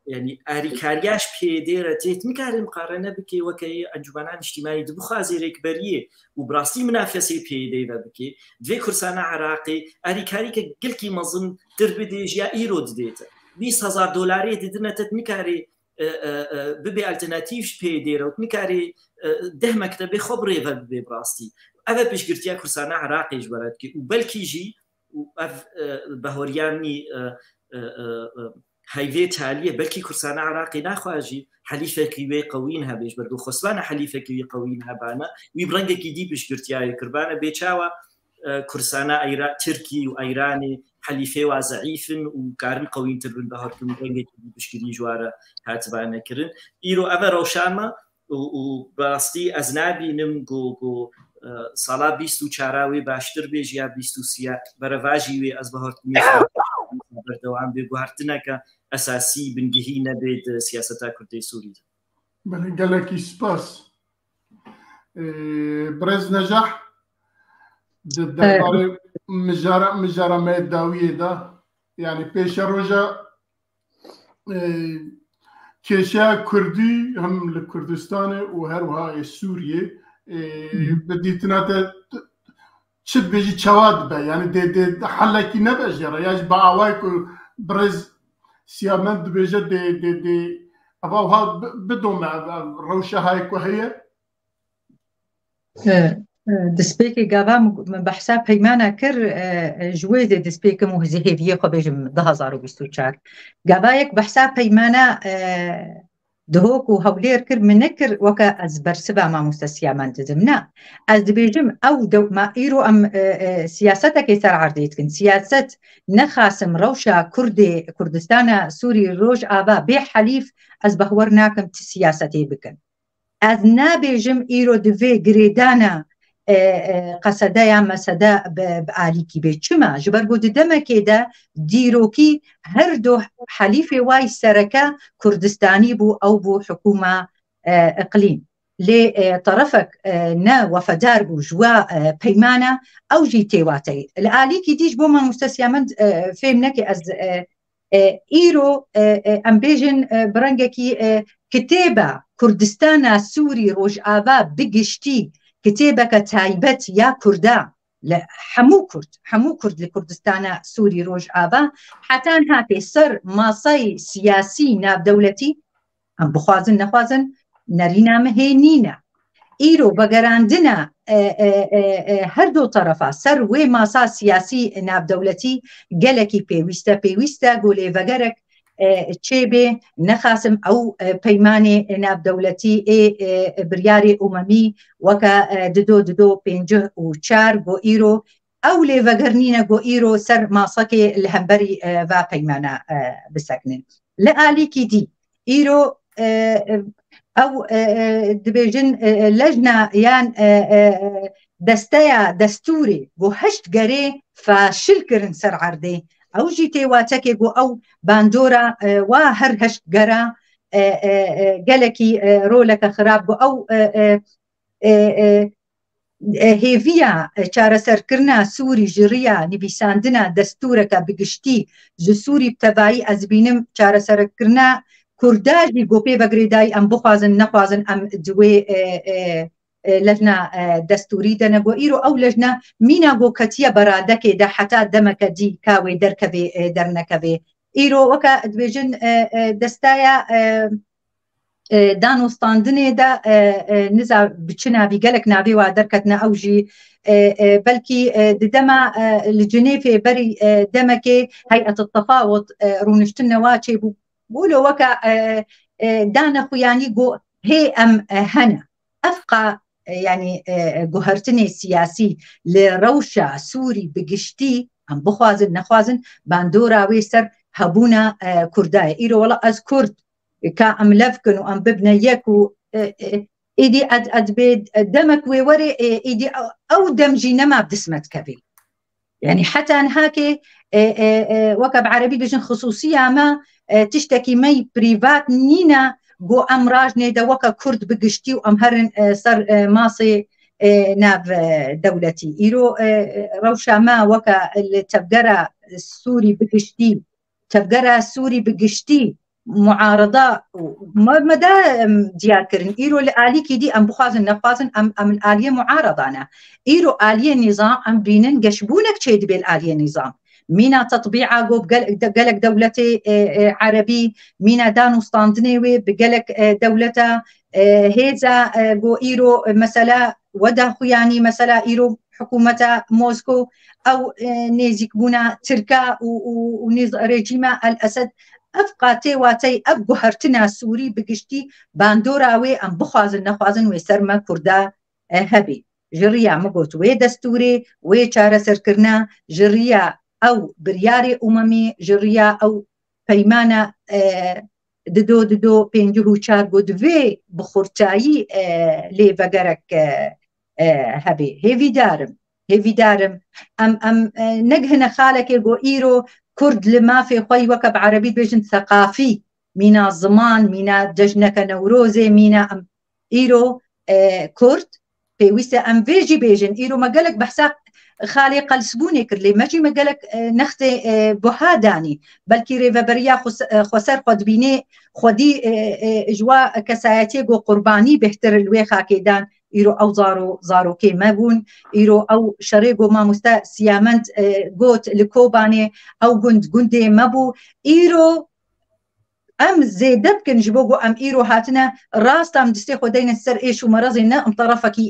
يعني أريكارياش بيديرة تنكار مقارنة بكي وكي أنجمانان اجتماعي دبخازي ريكبريه وبراستي منافسة بيديرة بكي دوي كرسانا عراقي أريكاري كالكي مظن تربدي جيا إيرو ديتا $20,000 ديدنا تنكاري ببي ألتناتيف بيديرة وتنكاري ده مكتبي خبري ببي براستي أفا بيش قرتيا كرسانا عراقي جبراتكي وبلكي جي بهورياني هايفي تالية بلكي كرسانا عراقي ناخواجي حليفة كيوي قوينها بيش بردو خصبانا حليفة كيوي قوينها بانا ويبرنجا كي دي بيش قرتياي كربانا بيشاوا كورسانا تركي وإيراني حليفة وضعيف وكارن قوي تبرن بهاركم رنجة بشكل جوارة هاتبانا كرن إيرو أما روشاما وبراستي أزنابي نم جو سالا بيستو چاراوي باشتر بيج يا بيستو سيا برواجي وي از بهاركم بردوام بگوهرتنك أساسي بنجهينا بيد سياسة كردي سوريا. بله قالك سباس برز نجاح درباره مجارة ميداوية دا يعني بيش روجا كيشا كردي هم لكردستان وهروها سوريا بديتنا شد بيجي شواد با يعني دي حلكي نبجرة ياج باوايكو برز سيامند بيجي دي أبوها بدون روشة هايكو هي دسبيكي قابام بحساب هيمانا كر جويدة دسبيكي مهزهيفية خبيجم 2024 قابايك بحساب هيمانا دهوك وهولير كر منكر وكا از برسبا ما مستسيامان تدمنا از دبيجم او دو ما ايرو ام سياستك يسار عرديتكن سياسة نخاسم روشا كردستان سوري روج آبا بي حليف از بهورناكم تسياستي بكن از نابيجم ايرو دفي قريدانا قصدا مسدا بآليكي بيتشما جبرگو دمكي دا ديروكي هردو حليفي واي سركا كردستاني بو او بو حكومة اقليم لطرفك نا وفدار بو جوا بيمانا او جي تيواتي الآليكي ديج بو ما مستسيامند فهمناكي از ايرو امبيجن برنگكي كتابة كردستان سوري روج آبا بگشتي كتابك تايبت يا كردا لا حمو كرد لكردستان سوري روج آبا حتى هاتي سر ماصي سياسي ناب دولتي ام بخوازن نخوازن نرينا مهينينا ايرو بقراندنا هردو طرفا سر وي ماسا سياسي ناب دولتي قالكي بيويستا قولي فقرك تشيبي نخاسم او بيماني ناب دولتي برياري اممي وكا ددو بينجه وشار جو ايرو او لفقرنينا جو ايرو سر ماسكي الهمبري فا بيمانا بسكنين لآليكي دي ايرو او دبيجن لجنة يان دستايا دستوري جو هشت قري فشلكرن سر عردي او جيتي واتكي جو او باندورا وهر هشت قرا قالكي رولك خراب جو او هيفيا چارە سەرکردنا سووری ژڕیا نویساندنا دەستورەکە بگشتی ji سووری بتەبایی ئەس بینم چارەسەرکردنا کورداژی گۆپێ بەگرێدای ئەم بخوازن نەخوازن ئەم دوێ لەژنە دەستوری دەنەگۆ ئیرۆ ئەو لەژنە مینا گۆ کەتیە بەرادەکێدا حتا دەمەکە دی کاوێ دەرکەوێ دەرنەکەوێ ئیرۆ وەکە دبێژن دەستایە دانوستاندنێدا نزا بچناوی گەلک ناوێ وا دەرکەتنە ئەوژی بەلکی ددەما لە جنێفێ بەری دەمەکێ هەیئەت التەفاوت ڕوونشتنەوە چێ بوو بۆلۆ وەکە دانەخویانی گۆ هێ ئەم هەنە ئەفقا یعنی گوهرتنێ سیاسی لە ڕەوشە سووری بگشتی ئەم بخوازن نەخوازن باندۆراوێ سەر هەبوونە کوردایە ئیرۆ وەڵا ئەس کورد کا ام لفكن و ام ببنى يكو ايدي اد بيد دمك ووري ايدي او دمجي نما بدسمت كبي يعني حتى هاكي وكب عربي بجن خصوصيه ما تشتكي مي بريفات نينا جو امراج نيدا وكا كرد بقشتي وامهرن صار ماصي ناف دولتي ايرو روشا ما وكا التبقرة السوري بقشتي تبقرة السوري بقشتي معارضة مدى ديار كرن إيرو الآليكي دي أم بخوازن نخوازن أم الآلية معارضة أنا إيرو آلية نظام أم بينن قشبونك تشيد بالآلية نظام مينا تطبيعها قو بقالك دولتي عربي مينا دانو ستاندنيوي بقالك دولتا هيزا قو إيرو مثلا ودا خوياني مثلا إيرو حكومة موسكو أو نيزيك بونا تركا وريجيم الأسد أفقاتي واتي أبقو هرتنا سوري بقشتي باندوراوي أم بخوازن نخوازن ويسرما كردا هبي جريا مقوت وي دستوري وي چارە سەرکردنا جريا أو برياري أممي جريا أو پەیمانە ددۆ پێنجه و چار بۆ دوێ بخورچایی لێ بەگەرەك هەبێ هێویدارم ئەم نەک هەنە خالێکێ بۆ ئیرۆ کورد لە مافێ خۆی وەکە بە عەرەبی بێژن ثەقافی مینا زمان مینا جەژنەکە نەورۆزێ مینا ئەم ئیرۆ کورد پێویستە ئەم vێژی بێژن ئیرۆ مەگەلک بەحسا خاڵێ قەلسبوونێ کرد لێ مەچی مەگەلک نەختێ بۆها دانی بەلکی ڕێڤەبەریا خۆسەر خۆدبینێ خۆدی ژوا کەسایەتێ گۆ قوربانی بهتر لوێ خاکێدان ئیرۆ ئەو زارۆکێ مەبوون ئیرۆ ئەو شەڕێ گۆ مامۆستا سیامەند گوت لە کۆبانێ ئەو گوندێ مەبوو ئیرۆ ئەم زێدە بکەن ji بۆ ئەم ئیرۆ هاتنە ڕاست ئەم دەستێ خۆ دەینە سەر ئێش و مەرەزێ نە ئەم تەرەفەکی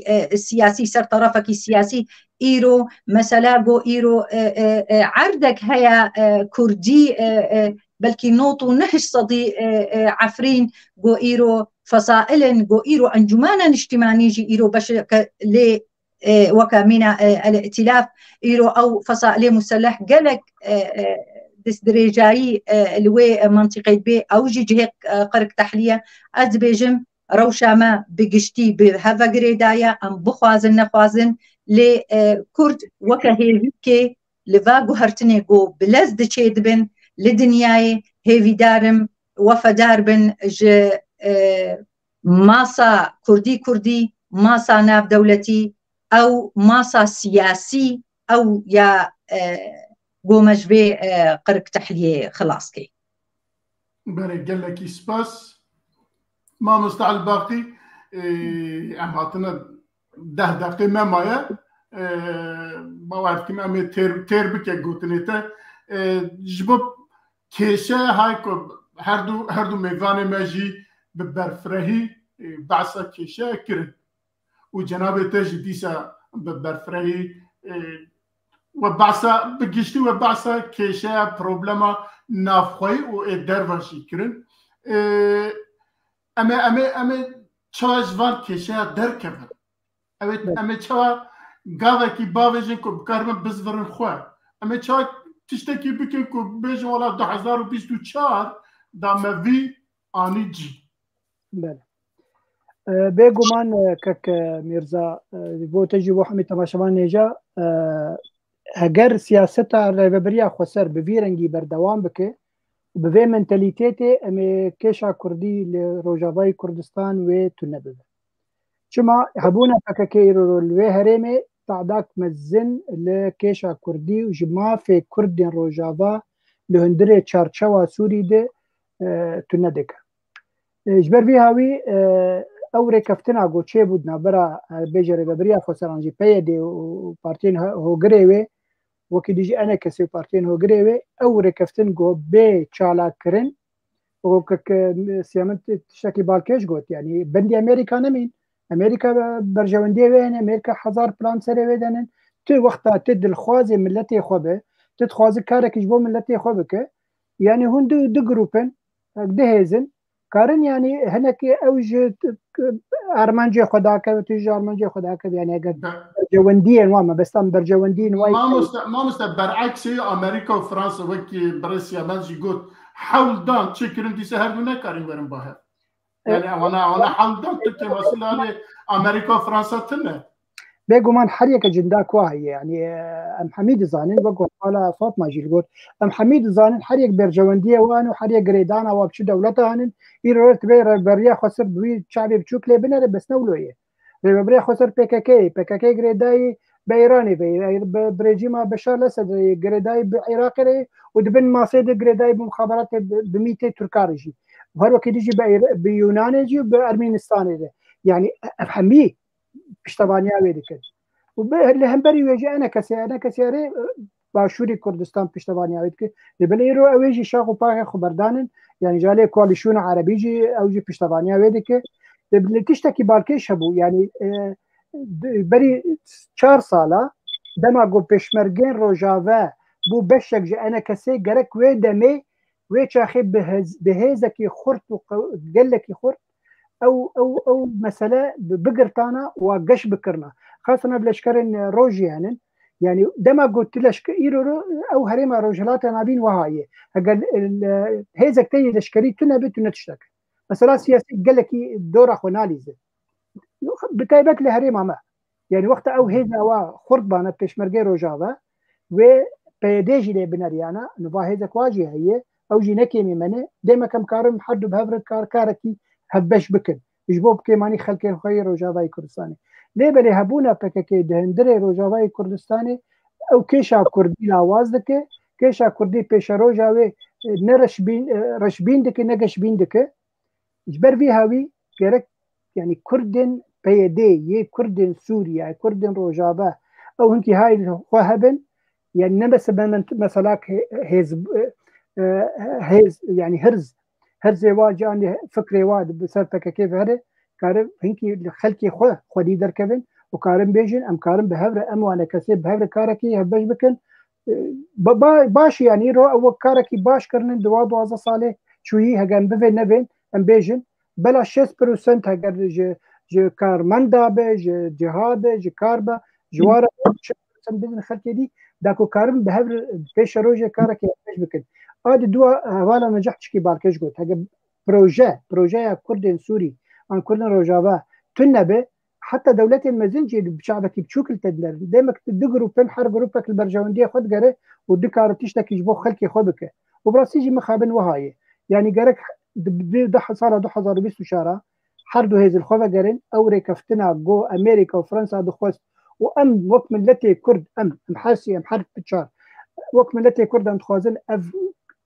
سیاسی سەر تەرەفەکی سیاسی ئیرۆ مەسەلا بۆ ئیرۆ عەردێک هەیە کوردی بەلکی 99% عەفرین بۆ ئیرۆ فەسائلن بۆ ئیرۆ ئەنجومانە نیشتیمانیژی ئیرۆ بەشەکە لێ وەکە مینە الائتلاف ئیرۆ ئەو فەسائلێ مسلح گەلک دەست درێژایی لوێ منطقەی بێ ئەوژی جهێ قەرک تەحلیە ئەس بێژم ڕەوشامە بگشتی بە هەڤە گرێدایە ئەم بخوازن نەخوازن لێ کورد وەکە هێویکێ لەڤا گوهرتنێ گۆ بلەز دچێ دبن لە دنیایێ هێویدارم وەفەدار بن ژ ماسا کوردی ماسا ناودەولەتی ئەو ماسا سیاسی ئەو یا گۆمەژبێ قەرک تەحلیێ خلاصکەی بەرێ گەلێکی سپاس مامۆستا عەلباقی ئەم هاتنە 10 دقیقە مەمایە باوەرکەم ئەمێ تێر بکە گوتنێتە ji bo kêşe hay ku her du mêvanê me jî bi berfirehî behsa kêşe kirin û cenabê te jî dîsa bi berfirehî ve behsa bi giştî ve behsa kêşeya problema navxweyî û ê derve jî kirin em ê çawa ji van kêşeya derkevin em ê çawa gavekî bavêjin ku bikarin bizvirin xwe em ê çawa tiştekî bikin ku bêjin wala 2024 da me vî anî cî بێگومان کەک میرزا بۆ تەجی بۆ هەمی تەماشەوان نێژە ئەگەر سیاسەتا ڕێڤەبەریا خۆسەر بڤی ڕەنگی بەردەوام بکە بڤێ منتەلیتێتێ ئەمێ کێشا کوردی لە ڕۆژاوای کوردستان وێ تو نەببێ چما هەبوونە پەکەکەی لێ هەرێمێ تعداک مەزن لە کێشا کوردی و ji mafê کوردên ڕۆژاوا li hundirê çarçewa Sûrî de tu nedike ji ber vî hawî ew rêkeftina goçê bû navbera bêje rêveberiya xweseran jî peyê dê û partiyên hogirê wê wekî dijî enekesê partiyên hogirê wê ew rêkeftin got bê çalakkirin siyamend tiştekî balkêş got yanî bendî Amerîka nemîn Amerîka berjewendiyê wê hene Amerîka hezar plan serê wê denin tu wexta tu dilxwazê milletê xwe be tu dixwazî karekî ji bo milletê xwe bike yanî hûn du grûpin dihêzin karin yanî hinekî ew ji armancê xwe dakeve tu ji armancê xwe dakeve yanî eger bercewendiyên wan me bestan bercewendiyên wan mamoste berexsê Amerîka û Fransa wekî Brêsya men jî got hewldan çêkirin dîsa her du nekarîn werin baher yani wana hewldan Tirkiye mesela Amerîka û Fransa tune بێگومان هەریەکە جندا کو هەیە ینی ئەم هەمی دەزانین وەک حالا فاتما ژیل گوت ئەم هەمی دەزانین هەریەک بەرژەوەندیە وان و هەریەک گرێدانەوە بچ دەوڵەتە هەنن ئیرۆت بێ ڕێبەریا خۆسەر دوی چاوێ بچووک لێ بنەرە بەسنەولۆیە ڕێبەریا خۆسەر پێکەکەی گرێدایی بە ئێرانی برێجیما بەشار لەسەر گرێدایی بە عێراقی و دبن ماسێ دە گرێدایی بمخابرات بمیتێ تورکارژی هەروەکی دیژی بە یونانێجی و بە ئەرمینستانێ یعنی هەمی پشتوانیا wê dikin û li hemberî wê jî ene kesiyarê başûrî Kurdistan piştevaniya wê dikin li ber îro ew ê jî şax û paxê xweberdanin yanî jalê koalîsyona erebî jî ew jî piştevaniya wê dike li tiştekî balkêş hebû yanî berî 4 sala dema got pêşmergên rojave bû beşek ji enekesê gerek wê demê wê çaxê bi hêzekî xurt û gelekî xurt ew mesele bigirtana wa geş bikirna خاصة بلشكرن روجي يعني دما قلت لشك إيرو أو هريما روجلات نابين وهاي هقل هيزك تاني لشكري تنبت ونتشتك مثلا سياسي قال لك دور أخو ناليزة بتايبك لهريما ما يعني وقت أو هيزا وخربانة بيشمرجي روجاوا وبيديجي لي بناريانا نبا هيزك واجي هي أو جينكي منه دائما كم كارم حد بهفر كاركي هبش بكن يجبوب كيماني خلكي خير روجاوا كردستاني ليه بلي هبونا بككي دهندري روجاوا كردستاني او كيشا كردي لاواز دكه كيشا كردي پیش روجاوي نرش بين رشبين دكه نگش بين دكه جبر في هاوي كرك يعني كردن بيدي ي كردن سوريا كردن روجاوا او هنكي هاي خوهبن يعني نبس مثلا هيز يعني هرز واجاني فكري واد بسر بككي فهره كارم هنكي خلكي خودي دركبن وكارم بيجن ام كارم بهفر ام وانا كسب بهفر كاركي هبش بكن باش يعني رو او كاركي باش كرنن دواد وازا صالح شوي هجن بفن نبن ام بيجن بلا 6% هجر ج كارمندا به جهاد ج كاربا جوار 6% بين خلكي دي داكو كارم بهفر بيش روجه كاركي هبش بكن ادي دوا حوالا نجحتش كي بالكش قلت هجر بروجه كردن سوري عن كل روجاوا تنبه حتى دولة المزنجي بشعبك بتشوك التدلر دايما تدقروا بين حرب جروبك البرجواندية خد جري ودكار تشتكي جبو خلكي خبك وبراسيجي مخابن وهاي يعني جرك ده صار 2020 شارع حردو هيز الخوفة جرين أو ريكفتنا جو أمريكا وفرنسا دخوست وأم وقت من التي كرد أم حاسي أم حرب بتشار وقت من التي كرد أم تخوزن أف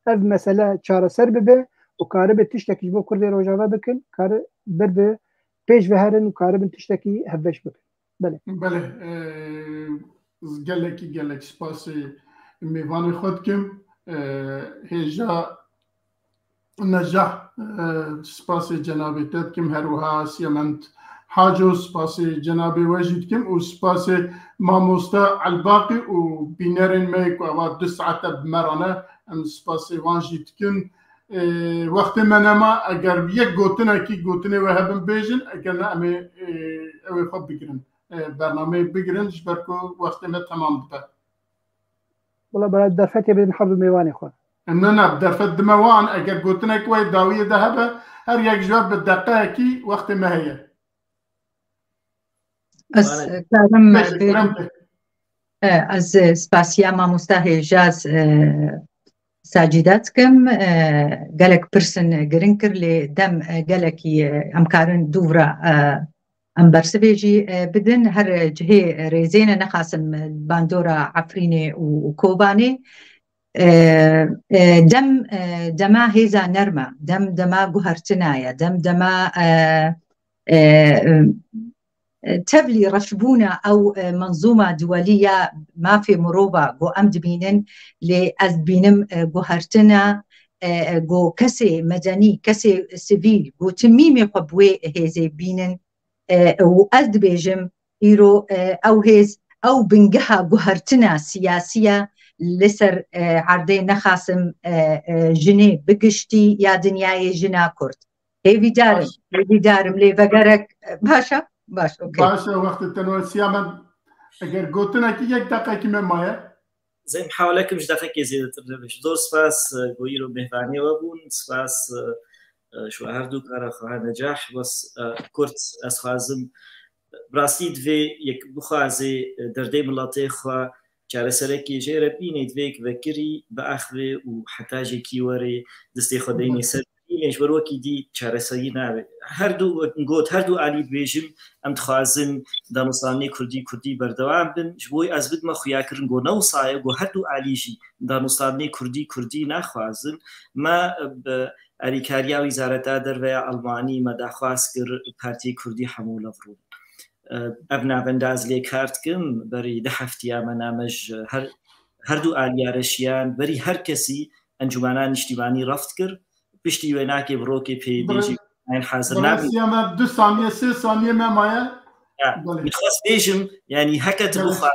مسألة شارع سربه وكارب تشتكي جبو كردي روجاوا بكن كار بربه پیش بهرن وكارب تشتكي هبش بكن بله گلک سپاس میوان خودکم هجا نجاح سپاس جنابی تدکم هروها سیمنت حاجو سپاس جنابی وجدكم وسپاس ماموستا الباقي وبينرن ميك وعواد 2 ساعات بمرانه ام سپاس وانجدكم وقت منما اگر یک گوتنه کی گوتنه و هبن بیجن اگر نه امی اوی خوب بگیرن برنامه بگیرن جبرکو وقت ما تمام بده والله برای درفت بدین حرب میوانی خود نه درفت دموان اگر گوتنه کوی داویه دهبه هر یک جواب بالدقیقه کی وقت ما هي از کارم از سپاسیا مامۆستا هێژاز ساجیداتکەم گەلێک پرسن گرنگ کرد لێ دەم گەلێکی ئەمکارن دوورە ئەم بەرسبێژی بدن هەر جهێ رێزێنە نەخاسم باندۆرە عەفرینێ و کۆبانێ دەما هێزا نەرمە دەما گوهەرتنایە دەما تبلي رشبونا أو منظومة دولية ما في مروبة جو أم دبينن لأذبينم جوهرتنا جو كسي مدني كسي سيفيل جو تميمي قبوي هزي بينن وأذ بيجم إيرو أو هز أو بنجها جوهرتنا سياسية لسر عردي نخاسم جني بقشتي يا دنياي جنا كرت هيفي دارم لي بقرك باشا باش اوكي باشا وقت التنوسيا من اگر قلتنا كي يك دقيقة كي مايا زي محاولة كمش دقيقة زيادة تربش دور سپاس قويرو بهفاني وابون سپاس شو هردو كارا خواه نجاح بس كورت اسخوازم براستي دوي يك بخوازي دردي ملاطي خواه چاره سرکی جیره بینید ویک وکری به اخوه و حتاجی کیوری دستی خودینی سر اینش بروکی دی چاره سری نبود هر دو علی بیشم ام تخازن دانستانی کردی بردوام بن جوی از بد ما خویا کرن گو نو سایه گو هر دو علیجی دانستانی کردی نخوازن ما اریکاریا وزارت دروی آلمانی ما دخواست کر پارتی کردی حمول افرود ابنا بنداز لي كارتكم بري دحفتيا منامج هر دو آليارشيان بري هر كسي انجمانان اشتباني رفت كر بشتي ويناكي بروكي بيديجي عين حاضر نابي برسيانا 2 ثانية 3 ثانية ما مايا متخص بيجم يعني هكت بخاص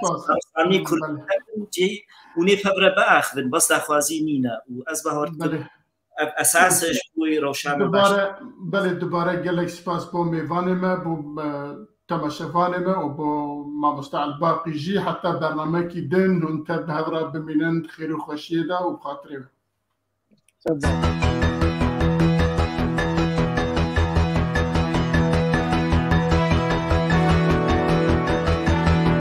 ثاني كل جي وني فبرة باخذن بس داخوازي نينا وأصبح ورد اساس شوي روشان دوباره قالك سپاس بو میوان ما بو تماشفاننا وبو ما مستعد باقي جي حتى برنامج دين وانت بهذا بمنن خير وخشيدة وبخاطرنا.